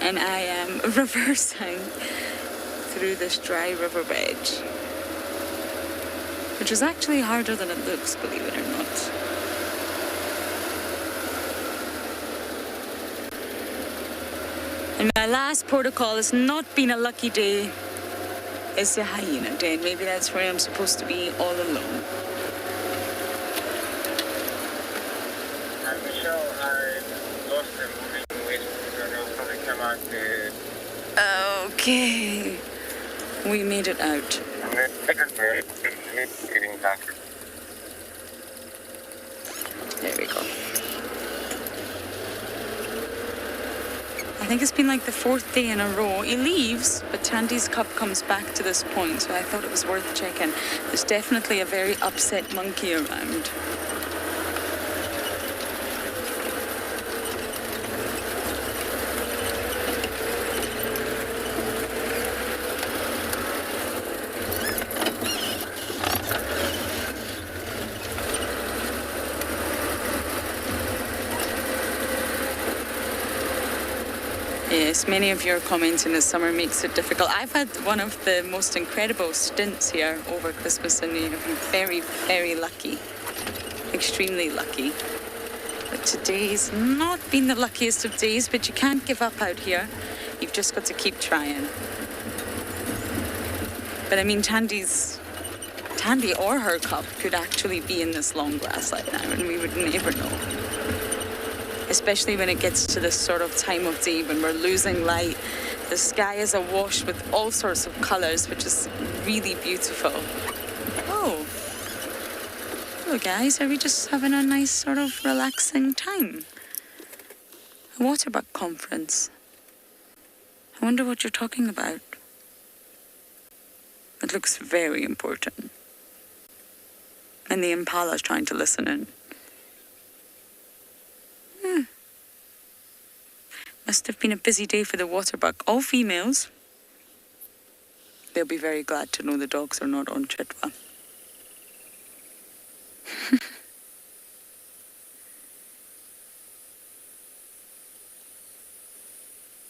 And I am reversing through this dry riverbed, which is actually harder than it looks, believe it or not. And my last protocol has not been a lucky day. It's a hyena day, and maybe that's where I'm supposed to be all alone. Michelle, I lost them moving west, so they'll probably come out there. Okay. We made it out. Getting back. There we go. I think it's been like the 4th day in a row. He leaves, but Tandy's cub comes back to this point, so I thought it was worth checking. There's definitely a very upset monkey around. Yes, many of your comments in the summer makes it difficult. I've had one of the most incredible stints here over Christmas and New Year. I've been very, very lucky. Extremely lucky. But today's not been the luckiest of days, but you can't give up out here. You've just got to keep trying. But I mean, Tandy or her cub could actually be in this long grass right now, and we would never know. Especially when it gets to this sort of time of day when we're losing light. The sky is awash with all sorts of colours, which is really beautiful. Oh. Hello, guys. Are we just having a nice sort of relaxing time? A waterbuck conference. I wonder what you're talking about. It looks very important. And the Impala's trying to listen in. Must have been a busy day for the waterbuck. All females. They'll be very glad to know the dogs are not on Chitwa.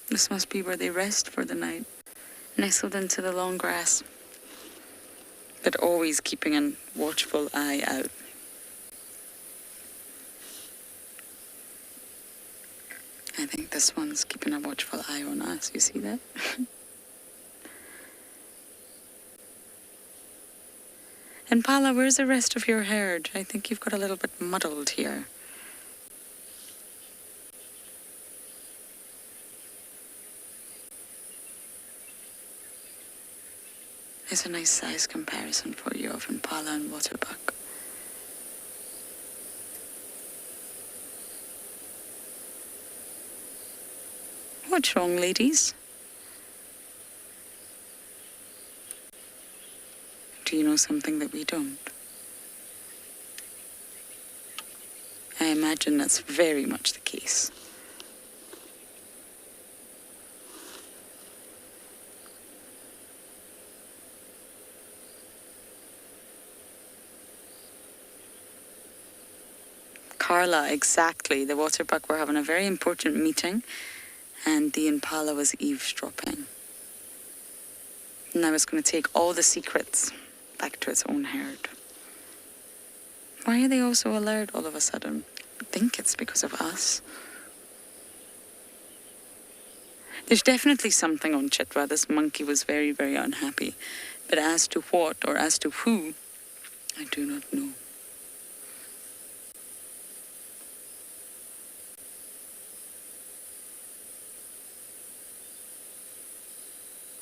This must be where they rest for the night, nestled into the long grass, but always keeping a watchful eye out. I think this one's keeping a watchful eye on us. You see that? Impala, where's the rest of your herd? I think you've got a little bit muddled here. There's a nice size comparison for you of Impala and Waterbuck. What's wrong, ladies? Do you know something that we don't? I imagine that's very much the case. Carla, exactly. The Waterbuck were having a very important meeting, and the Impala was eavesdropping. And I was going to take all the secrets back to its own herd. Why are they all so alert all of a sudden? I think it's because of us. There's definitely something on Chitwa. This monkey was very, very unhappy. But as to what or as to who, I do not know.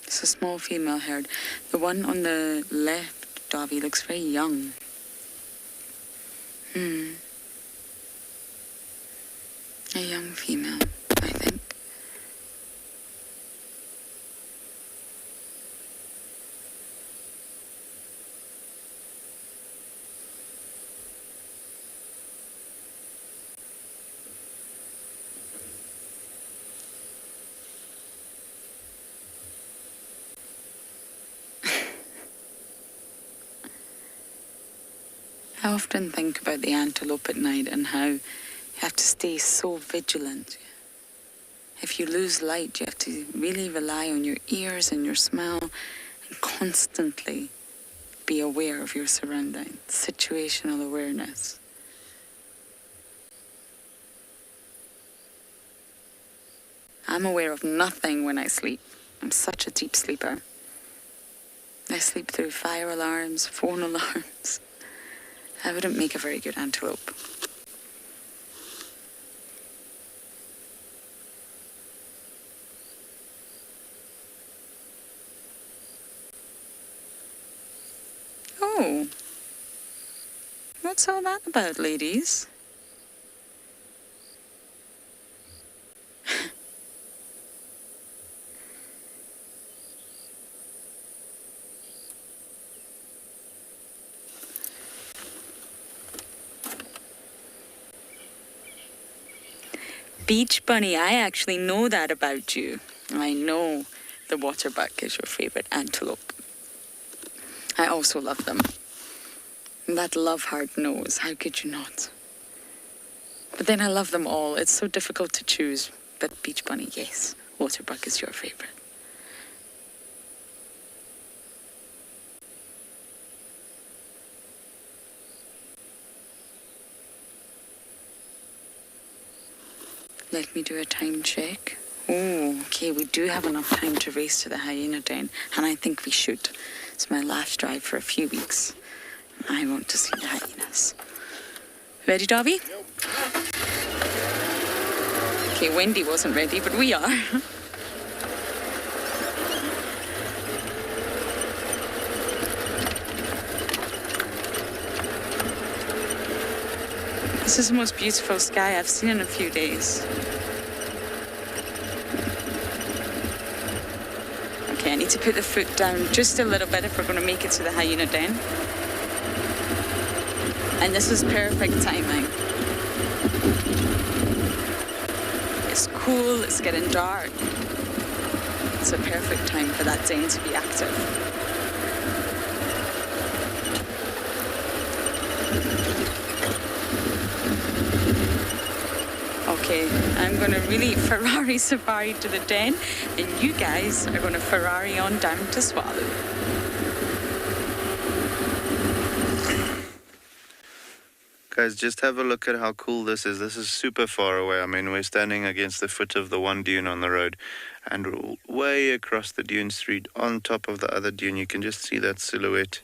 It's a small female herd. The one on the left, Davy, looks very young. A young female, I think. I often think about the antelope at night and how you have to stay so vigilant. If you lose light, you have to really rely on your ears and your smell and constantly be aware of your surroundings. Situational awareness. I'm aware of nothing when I sleep. I'm such a deep sleeper. I sleep through fire alarms, phone alarms. I wouldn't make a very good antelope. Oh. What's all that about, ladies? Beach Bunny, I actually know that about you. I know the waterbuck is your favorite antelope. I also love them. That love heart knows. How could you not? But then I love them all. It's so difficult to choose. But Beach Bunny, yes. Waterbuck is your favorite. Let me do a time check. Oh, okay, we do have enough time to race to the hyena den, and I think we should. It's my last drive for a few weeks. I want to see the hyenas. Ready, Davy? Yep. Okay, Wendy wasn't ready, but we are. This is the most beautiful sky I've seen in a few days. Okay, I need to put the foot down just a little bit if we're going to make it to the hyena den. And this is perfect timing. It's cool, it's getting dark. It's a perfect time for that den to be active. Okay, I'm going to really Ferrari safari to the den, and you guys are going to Ferrari on down to Swallow. Guys, just have a look at how cool this is. This is super far away. I mean, we're standing against the foot of the one dune on the road, and way across the dune street, on top of the other dune, you can just see that silhouette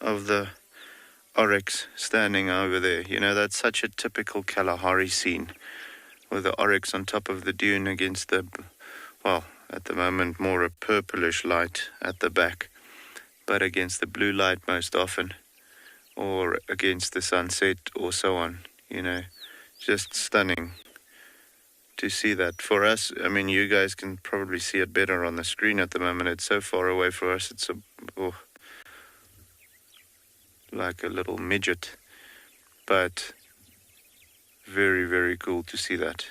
of the oryx standing over there. You know, that's such a typical Kalahari scene, with the oryx on top of the dune against the, well, at the moment more a purplish light at the back, but against the blue light most often, or against the sunset or so on. You know, just stunning to see that. For us, I mean, you guys can probably see it better on the screen at the moment. It's so far away for us. It's like a little midget, but very, very cool to see that.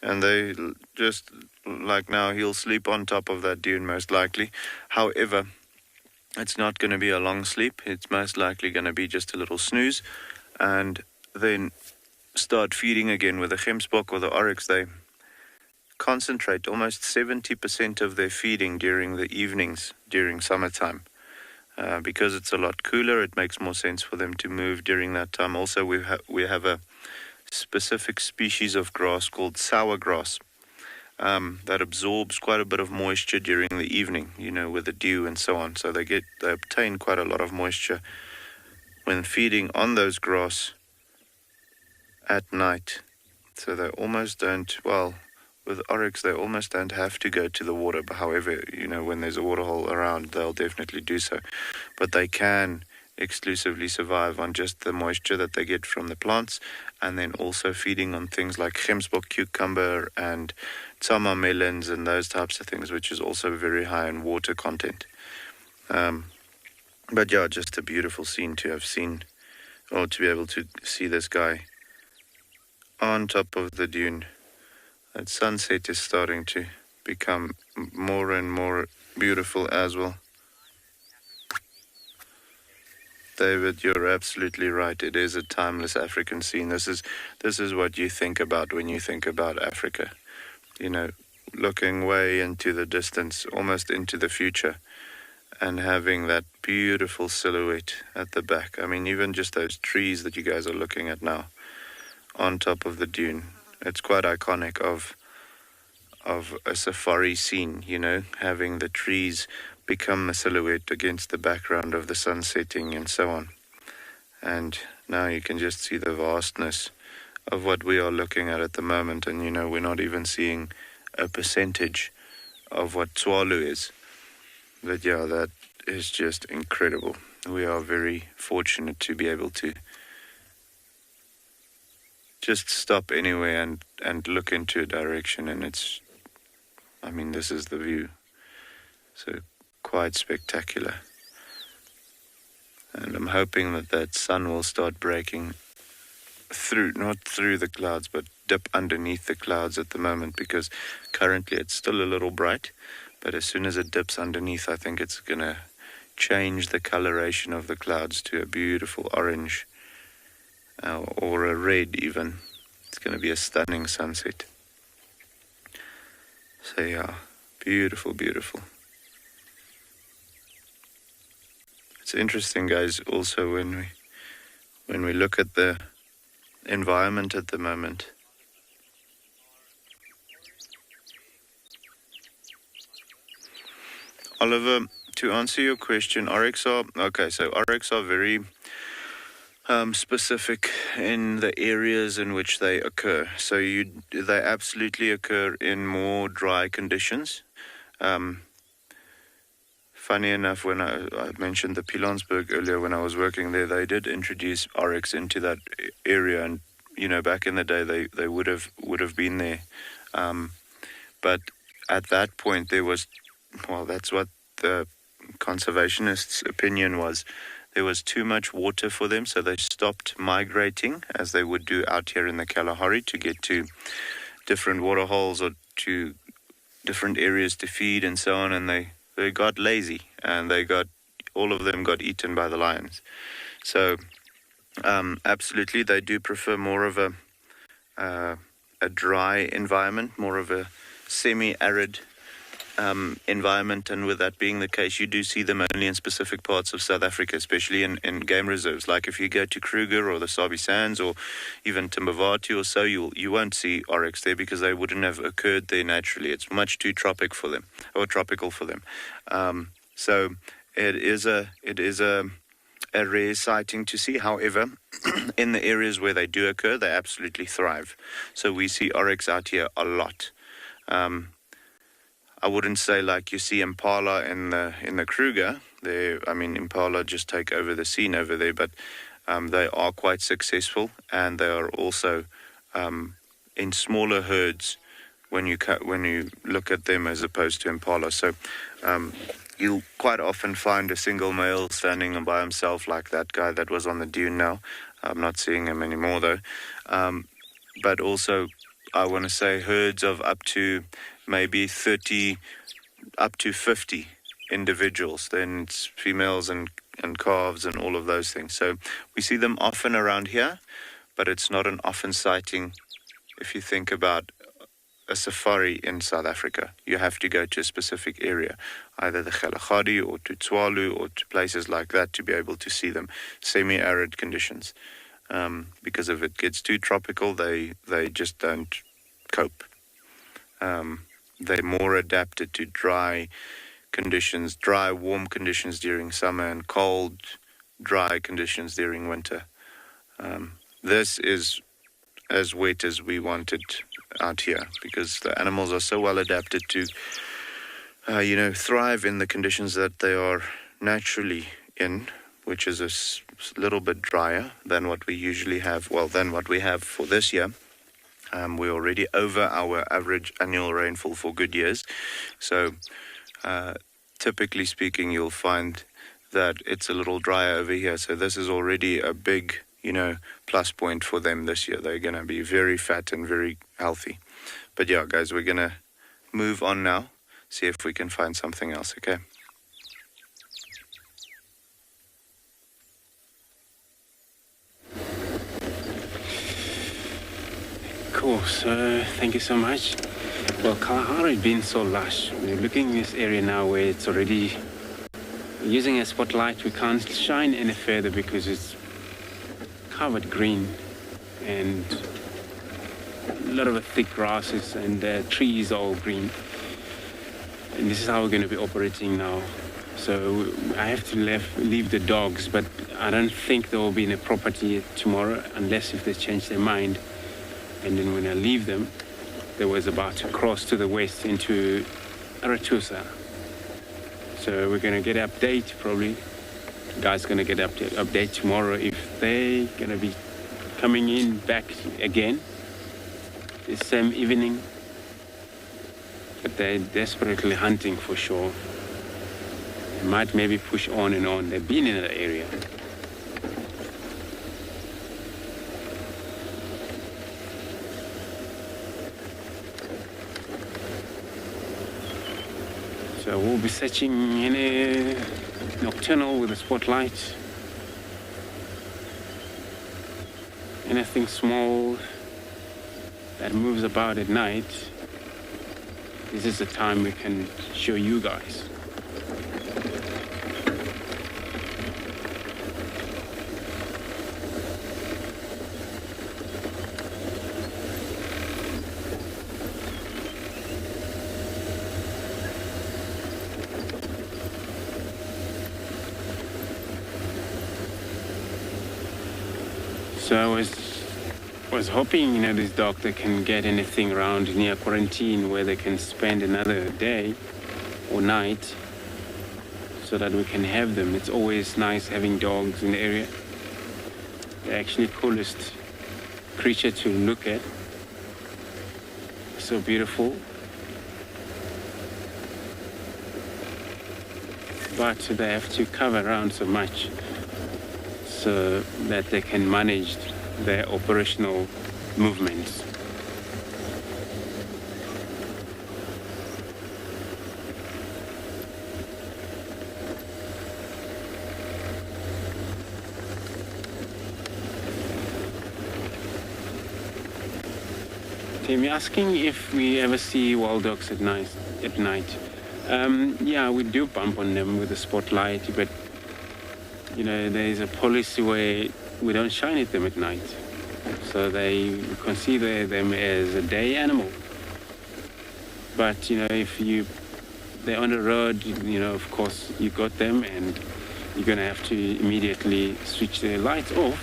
And they just, like now, he'll sleep on top of that dune most likely. However, it's not going to be a long sleep. It's most likely going to be just a little snooze, and then start feeding again. With the gemsbok or the oryx, they concentrate almost 70% of their feeding during the evenings during summertime. Because it's a lot cooler, it makes more sense for them to move during that time. Also, we have a specific species of grass called sour grass that absorbs quite a bit of moisture during the evening, you know, with the dew and so on. So they obtain quite a lot of moisture when feeding on those grass at night. So they almost don't, well, with oryx, they almost don't have to go to the water. But however, you know, when there's a waterhole around, they'll definitely do so. But they can exclusively survive on just the moisture that they get from the plants, and then also feeding on things like gemsbok cucumber and tsama melons and those types of things, which is also very high in water content. But yeah, just a beautiful scene to have seen, or to be able to see this guy on top of the dune. That sunset is starting to become more and more beautiful as well. David, you're absolutely right. It is a timeless African scene. This is what you think about when you think about Africa. You know, looking way into the distance, almost into the future, and having that beautiful silhouette at the back. I mean, even just those trees that you guys are looking at now on top of the dune. It's quite iconic of a safari scene, you know, having the trees become a silhouette against the background of the sun setting and so on. And now you can just see the vastness of what we are looking at the moment. And, you know, we're not even seeing a percentage of what Tswalu is. But yeah, that is just incredible. We are very fortunate to be able to just stop anywhere and look into a direction, and it's, I mean, this is the view. So quite spectacular. And I'm hoping that sun will start breaking through, not through the clouds, but dip underneath the clouds at the moment, because currently it's still a little bright, but as soon as it dips underneath, I think it's going to change the coloration of the clouds to a beautiful orange, or a red even. It's going to be a stunning sunset. So yeah, beautiful, beautiful. It's interesting, guys, also when we look at the environment at the moment. Oliver, to answer your question, oryx are very specific in the areas in which they occur. So they absolutely occur in more dry conditions. Funny enough, when I mentioned the Pilanesberg earlier, when I was working there, they did introduce oryx into that area, and you know, back in the day, they would have been there. But at that point, there was, well, that's what the conservationists' opinion was. There was too much water for them, so they stopped migrating, as they would do out here in the Kalahari, to get to different waterholes or to different areas to feed and so on, and they got lazy, and all of them got eaten by the lions. So absolutely, they do prefer more of a dry environment, more of a semi-arid environment, and with that being the case, you do see them only in specific parts of South Africa, especially in game reserves. Like if you go to Kruger or the Sabi Sands or even Timbavati or so, you won't see oryx there, because they wouldn't have occurred there naturally. It's much too tropical for them. So it is a a rare sighting to see. However, in the areas where they do occur, they absolutely thrive. So we see oryx out here a lot. I wouldn't say like you see Impala in the Kruger. Impala just take over the scene over there, but they are quite successful, and they are also in smaller herds when you look at them as opposed to Impala. So you'll quite often find a single male standing by himself, like that guy that was on the dune now. I'm not seeing him anymore though. But also, I want to say herds of up to maybe 30, up to 50 individuals. Then it's females and calves and all of those things. So we see them often around here, but it's not an often sighting. If you think about a safari in South Africa, you have to go to a specific area, either the Gelagadi or to Tswalu or to places like that to be able to see them. Semi-arid conditions. Because if it gets too tropical, they just don't cope. They're more adapted to dry conditions, dry, warm conditions during summer and cold, dry conditions during winter. This is as wet as we want it out here, because the animals are so well adapted to, thrive in the conditions that they are naturally in, which is a little bit drier than what we usually have, than what we have for this year. We're already over our average annual rainfall for good years. So typically speaking, you'll find that it's a little drier over here. So this is already a big, plus point for them this year. They're going to be very fat and very healthy. But yeah, guys, we're going to move on now, see if we can find something else, okay? Cool, so thank you so much. Well, Kalahari has been so lush. We're looking in this area now where it's already using a spotlight. We can't shine any further because it's covered green and a lot of thick grasses and trees all green. And this is how we're going to be operating now. So I have to leave the dogs, but I don't think they will be in a property tomorrow unless if they change their mind. And then when I leave them, they was about to cross to the west into Aratusa. So we're going to get an update probably. The guy's going to get an update tomorrow if they're going to be coming in back again the same evening. But they're desperately hunting for sure. They might maybe push on and on. They've been in that area. So we'll be searching any nocturnal with a spotlight. Anything small that moves about at night. This is the time we can show you guys. So I was hoping, this doctor can get anything around near quarantine where they can spend another day or night so that we can have them. It's always nice having dogs in the area. They're actually the coolest creature to look at. So beautiful. But they have to cover around so much so that they can manage their operational movements. Tim, you're asking if we ever see wild dogs at night. Yeah, we do bump on them with a spotlight, but there's a policy where we don't shine at them at night. So they consider them as a day animal. But, if they're on the road, of course you got them and you're going to have to immediately switch the lights off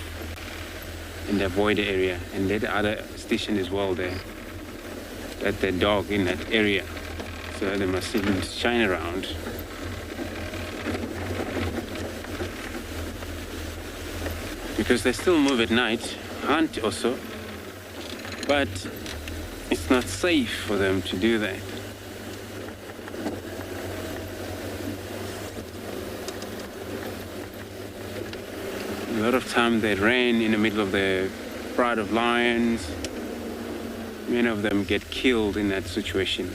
and avoid the area, and let the other station as well there. Let the dog in that area, so they must even shine around. Because they still move at night, hunt also, but it's not safe for them to do that. A lot of time they ran in the middle of the pride of lions. Many of them get killed in that situation.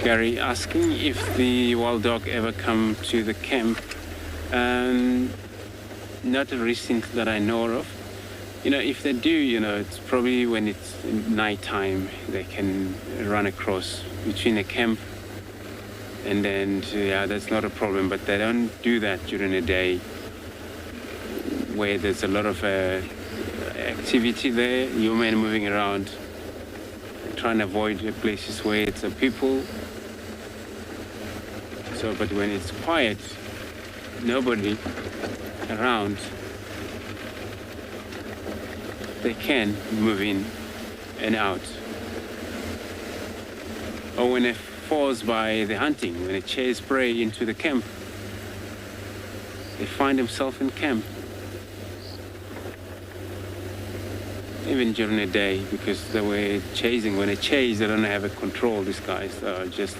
Gary asking if the wild dog ever come to the camp. Not recent that I know of. You know, if they do, it's probably when it's nighttime they can run across between the camp, and then yeah, that's not a problem. But they don't do that during the day, where there's a lot of activity there. Human moving around, trying to avoid the places where it's people. So, but when it's quiet, nobody around, they can move in and out. Or when it falls by the hunting, when it chase prey into the camp, they find themselves in camp. Even during the day, because they were chasing. When they chase, they don't have a control. These guys are just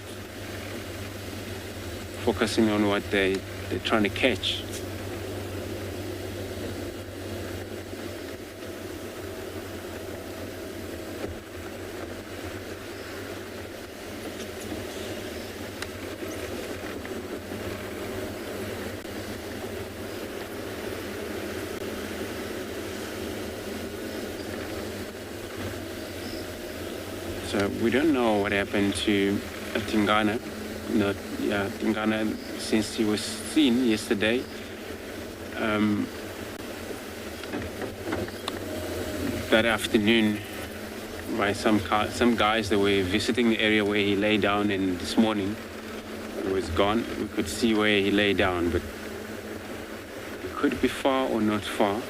focusing on what they're trying to catch. So we don't know what happened to Tingana. Tingana, since he was seen yesterday. That afternoon, by some guys that were visiting the area where he lay down, and this morning he was gone. We could see where he lay down, but it could be far or not far.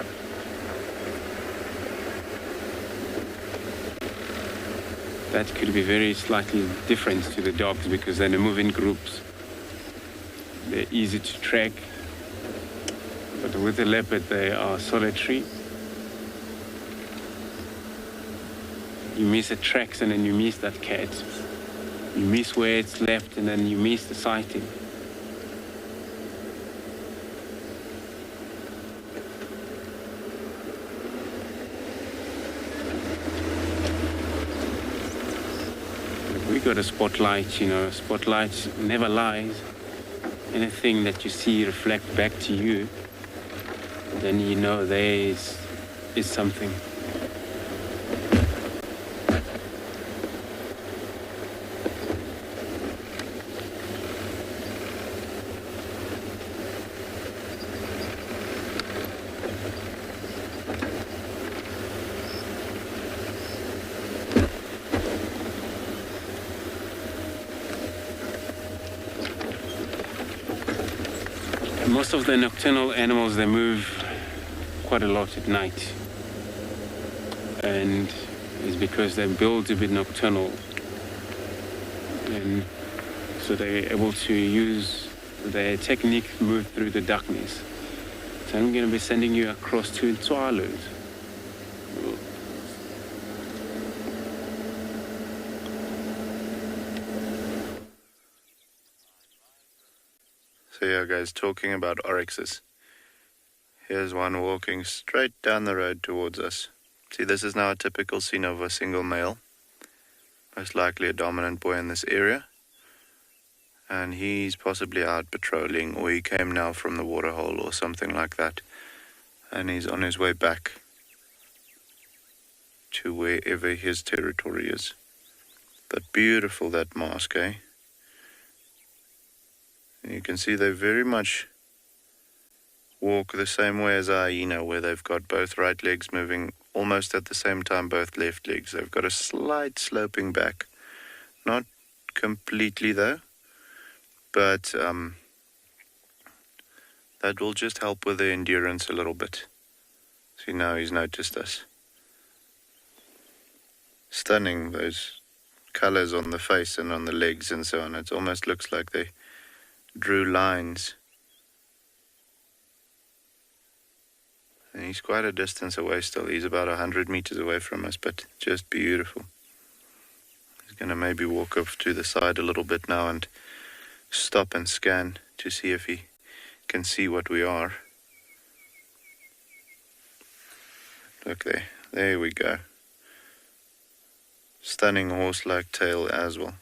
That could be very slightly different to the dogs, because they move in groups. They're easy to track. But with the leopard, they are solitary. You miss the tracks and then you miss that cat. You miss where it's left and then you miss the sighting. We got a spotlight, spotlight never lies. Anything that you see reflect back to you, then you know there is something. Most of the nocturnal animals, they move quite a lot at night, and it's because they're built a bit nocturnal, and so they're able to use their technique to move through the darkness. So I'm going to be sending you across to Tswalu. So yeah, guys, talking about oryxes. Here's one walking straight down the road towards us. See, this is now a typical scene of a single male. Most likely a dominant boy in this area. and he's possibly out patrolling, or he came now from the waterhole or something like that, and he's on his way back to wherever his territory is. But beautiful, that mask, eh? And you can see they very much walk the same way as a hyena, where they've got both right legs moving almost at the same time, both left legs. They've got a slight sloping back. Not completely though, but that will just help with their endurance a little bit. See, now he's noticed us. Stunning, those colors on the face and on the legs and so on. It almost looks like they drew lines. And he's quite a distance away still. He's about 100 meters away from us, but just beautiful. He's going to maybe walk off to the side a little bit now and stop and scan to see if he can see what we are. Look there. There we go. Stunning horse-like tail as well.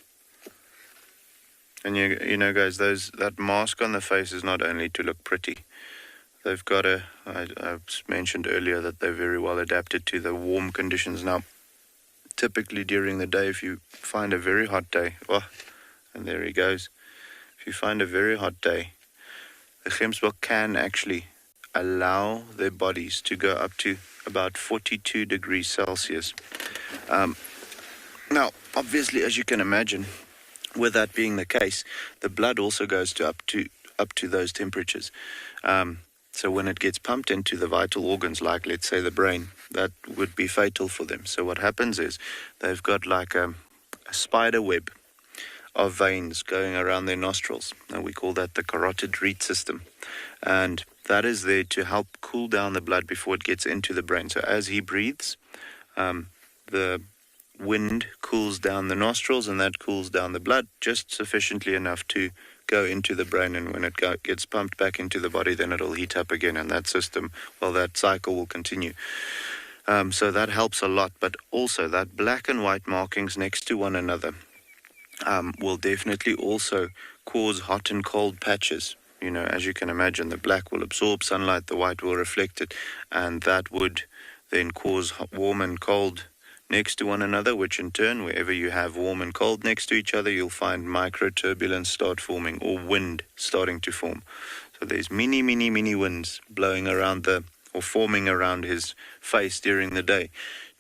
And you know guys, that mask on the face is not only to look pretty. They've got I mentioned earlier that they're very well adapted to the warm conditions. Now, typically during the day, if you find a very hot day, and there he goes. If you find a very hot day, the gemsbok can actually allow their bodies to go up to about 42 degrees Celsius. Now, obviously, as you can imagine, with that being the case, the blood also goes to up to those temperatures. So when it gets pumped into the vital organs, like let's say the brain, that would be fatal for them. So what happens is they've got like a spider web of veins going around their nostrils, and we call that the carotid reed system. And that is there to help cool down the blood before it gets into the brain. So as he breathes, the wind cools down the nostrils, and that cools down the blood just sufficiently enough to go into the brain, and when it gets pumped back into the body, then it'll heat up again, and that system, that cycle will continue. So that helps a lot, but also that black and white markings next to one another will definitely also cause hot and cold patches. You know, as you can imagine, the black will absorb sunlight, the white will reflect it, and that would then cause warm and cold next to one another, which in turn, wherever you have warm and cold next to each other, you'll find microturbulence start forming, or wind starting to form. So there's many winds blowing around or forming around his face during the day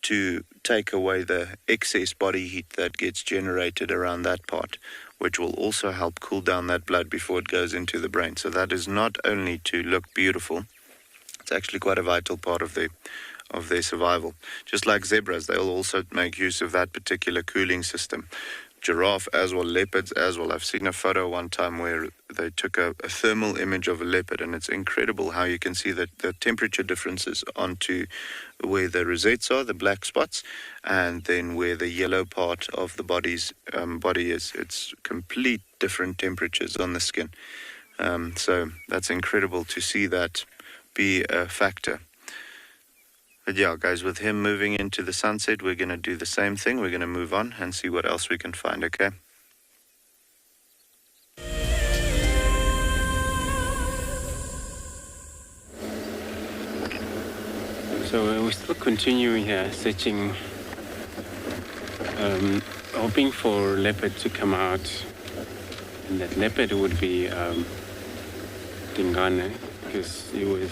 to take away the excess body heat that gets generated around that part, which will also help cool down that blood before it goes into the brain. So that is not only to look beautiful, it's actually quite a vital part of their survival. Just like zebras, they'll also make use of that particular cooling system. Giraffe as well, leopards as well. I've seen a photo one time where they took a thermal image of a leopard, and it's incredible how you can see that the temperature differences onto where the rosettes are, the black spots, and then where the yellow part of the body is. It's complete different temperatures on the skin. So that's incredible to see that be a factor. But yeah, guys, with him moving into the sunset, we're going to do the same thing. We're going to move on and see what else we can find, okay? So we're still continuing here, searching, hoping for leopard to come out. And that leopard would be Dingane, because he was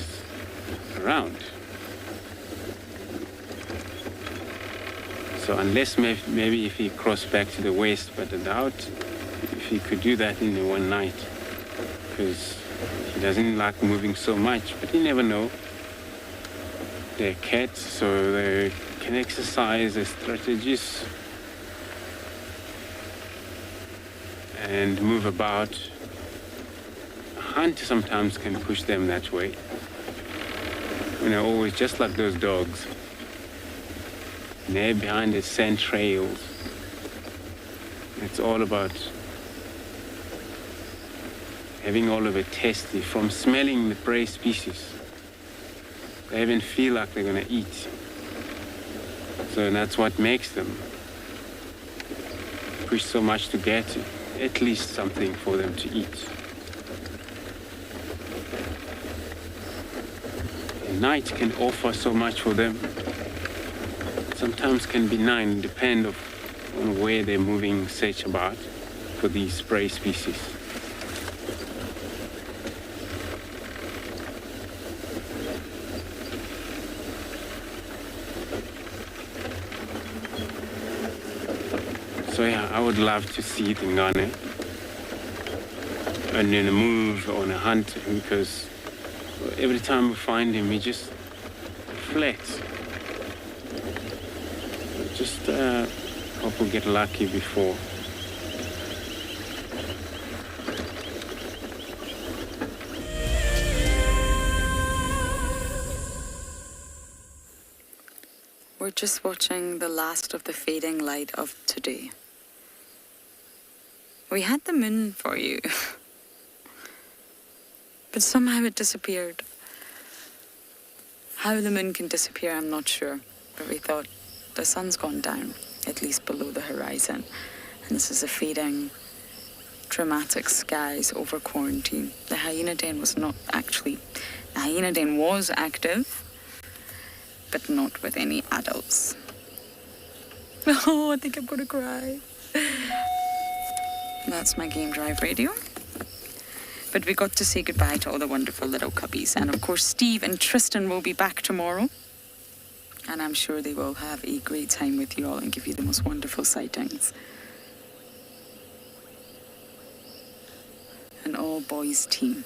around. So unless maybe if he crossed back to the west, but I doubt if he could do that in the one night, because he doesn't like moving so much, but you never know. They're cats, so they can exercise their strategies and move about. A hunt sometimes can push them that way. You know, always just like those dogs. They're behind the scent trails. It's all about having all of it tasty, from smelling the prey species. They even feel like they're going to eat. So that's what makes them push so much to get to. at least something for them to eat. And night can offer so much for them. Sometimes can be nine, depend on where they're moving, search about for these prey species. So yeah, I would love to see the ngane and in a move on a hunt, because every time we find him, he just reflects. Just hope we'll get lucky before. We're just watching the last of the fading light of today. We had the moon for you, but somehow it disappeared. How the moon can disappear, I'm not sure, but we thought the sun's gone down, at least below the horizon, and this is a fading, dramatic skies over quarantine. The hyena den was not actually, the hyena den was active, but not with any adults. Oh, I think I'm gonna cry. That's my game drive radio. But we got to say goodbye to all the wonderful little cubbies. And of course, Steve and Tristan will be back tomorrow. And I'm sure they will have a great time with you all and give you the most wonderful sightings. An all-boys team.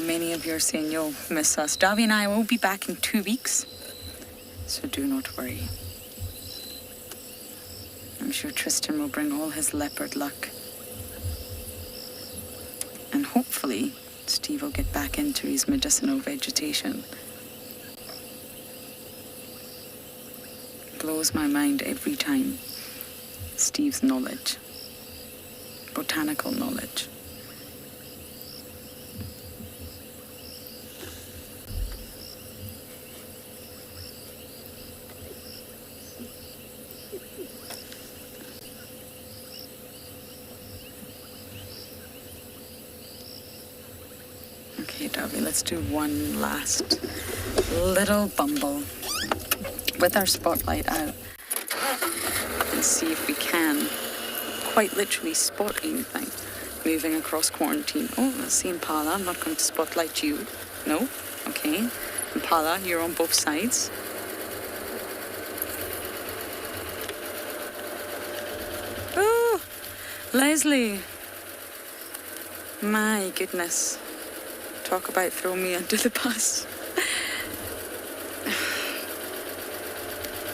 Many of you are saying you'll miss us. Davi and I will be back in 2 weeks, so do not worry. I'm sure Tristan will bring all his leopard luck. And hopefully, Steve will get back into his medicinal vegetation. It blows my mind every time. Steve's knowledge. Botanical knowledge. Let's do one last little bumble with our spotlight out and see if we can quite literally spot anything moving across quarantine. Oh, that's the Impala. I'm not going to spotlight you. No? Okay. Impala, you're on both sides. Oh, Leslie. My goodness. Talk about throwing me under the bus.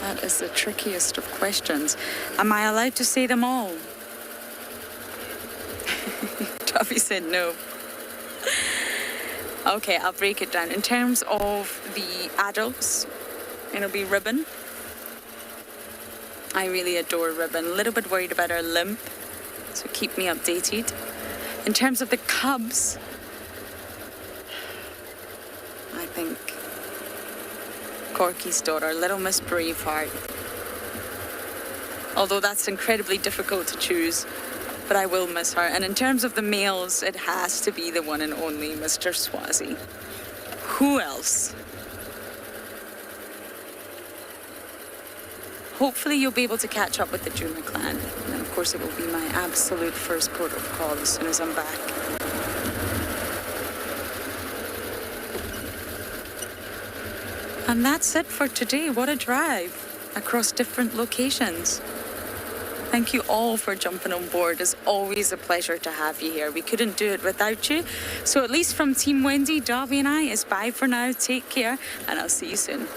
That is the trickiest of questions. Am I allowed to say them all? Tuffy said no. Okay, I'll break it down. In terms of the adults, it'll be Ribbon. I really adore Ribbon. A little bit worried about her limp, so keep me updated. In terms of the cubs, I think Corky's daughter, Little Miss Braveheart. Although that's incredibly difficult to choose, but I will miss her. And in terms of the males, it has to be the one and only Mr. Swazi. Who else? Hopefully you'll be able to catch up with the Juma clan. And of course it will be my absolute first port of call as soon as I'm back. And that's it for today. What a drive across different locations. Thank you all for jumping on board. It's always a pleasure to have you here. We couldn't do it without you. So at least from Team Wendy, Darby and I, it's bye for now. Take care, and I'll see you soon.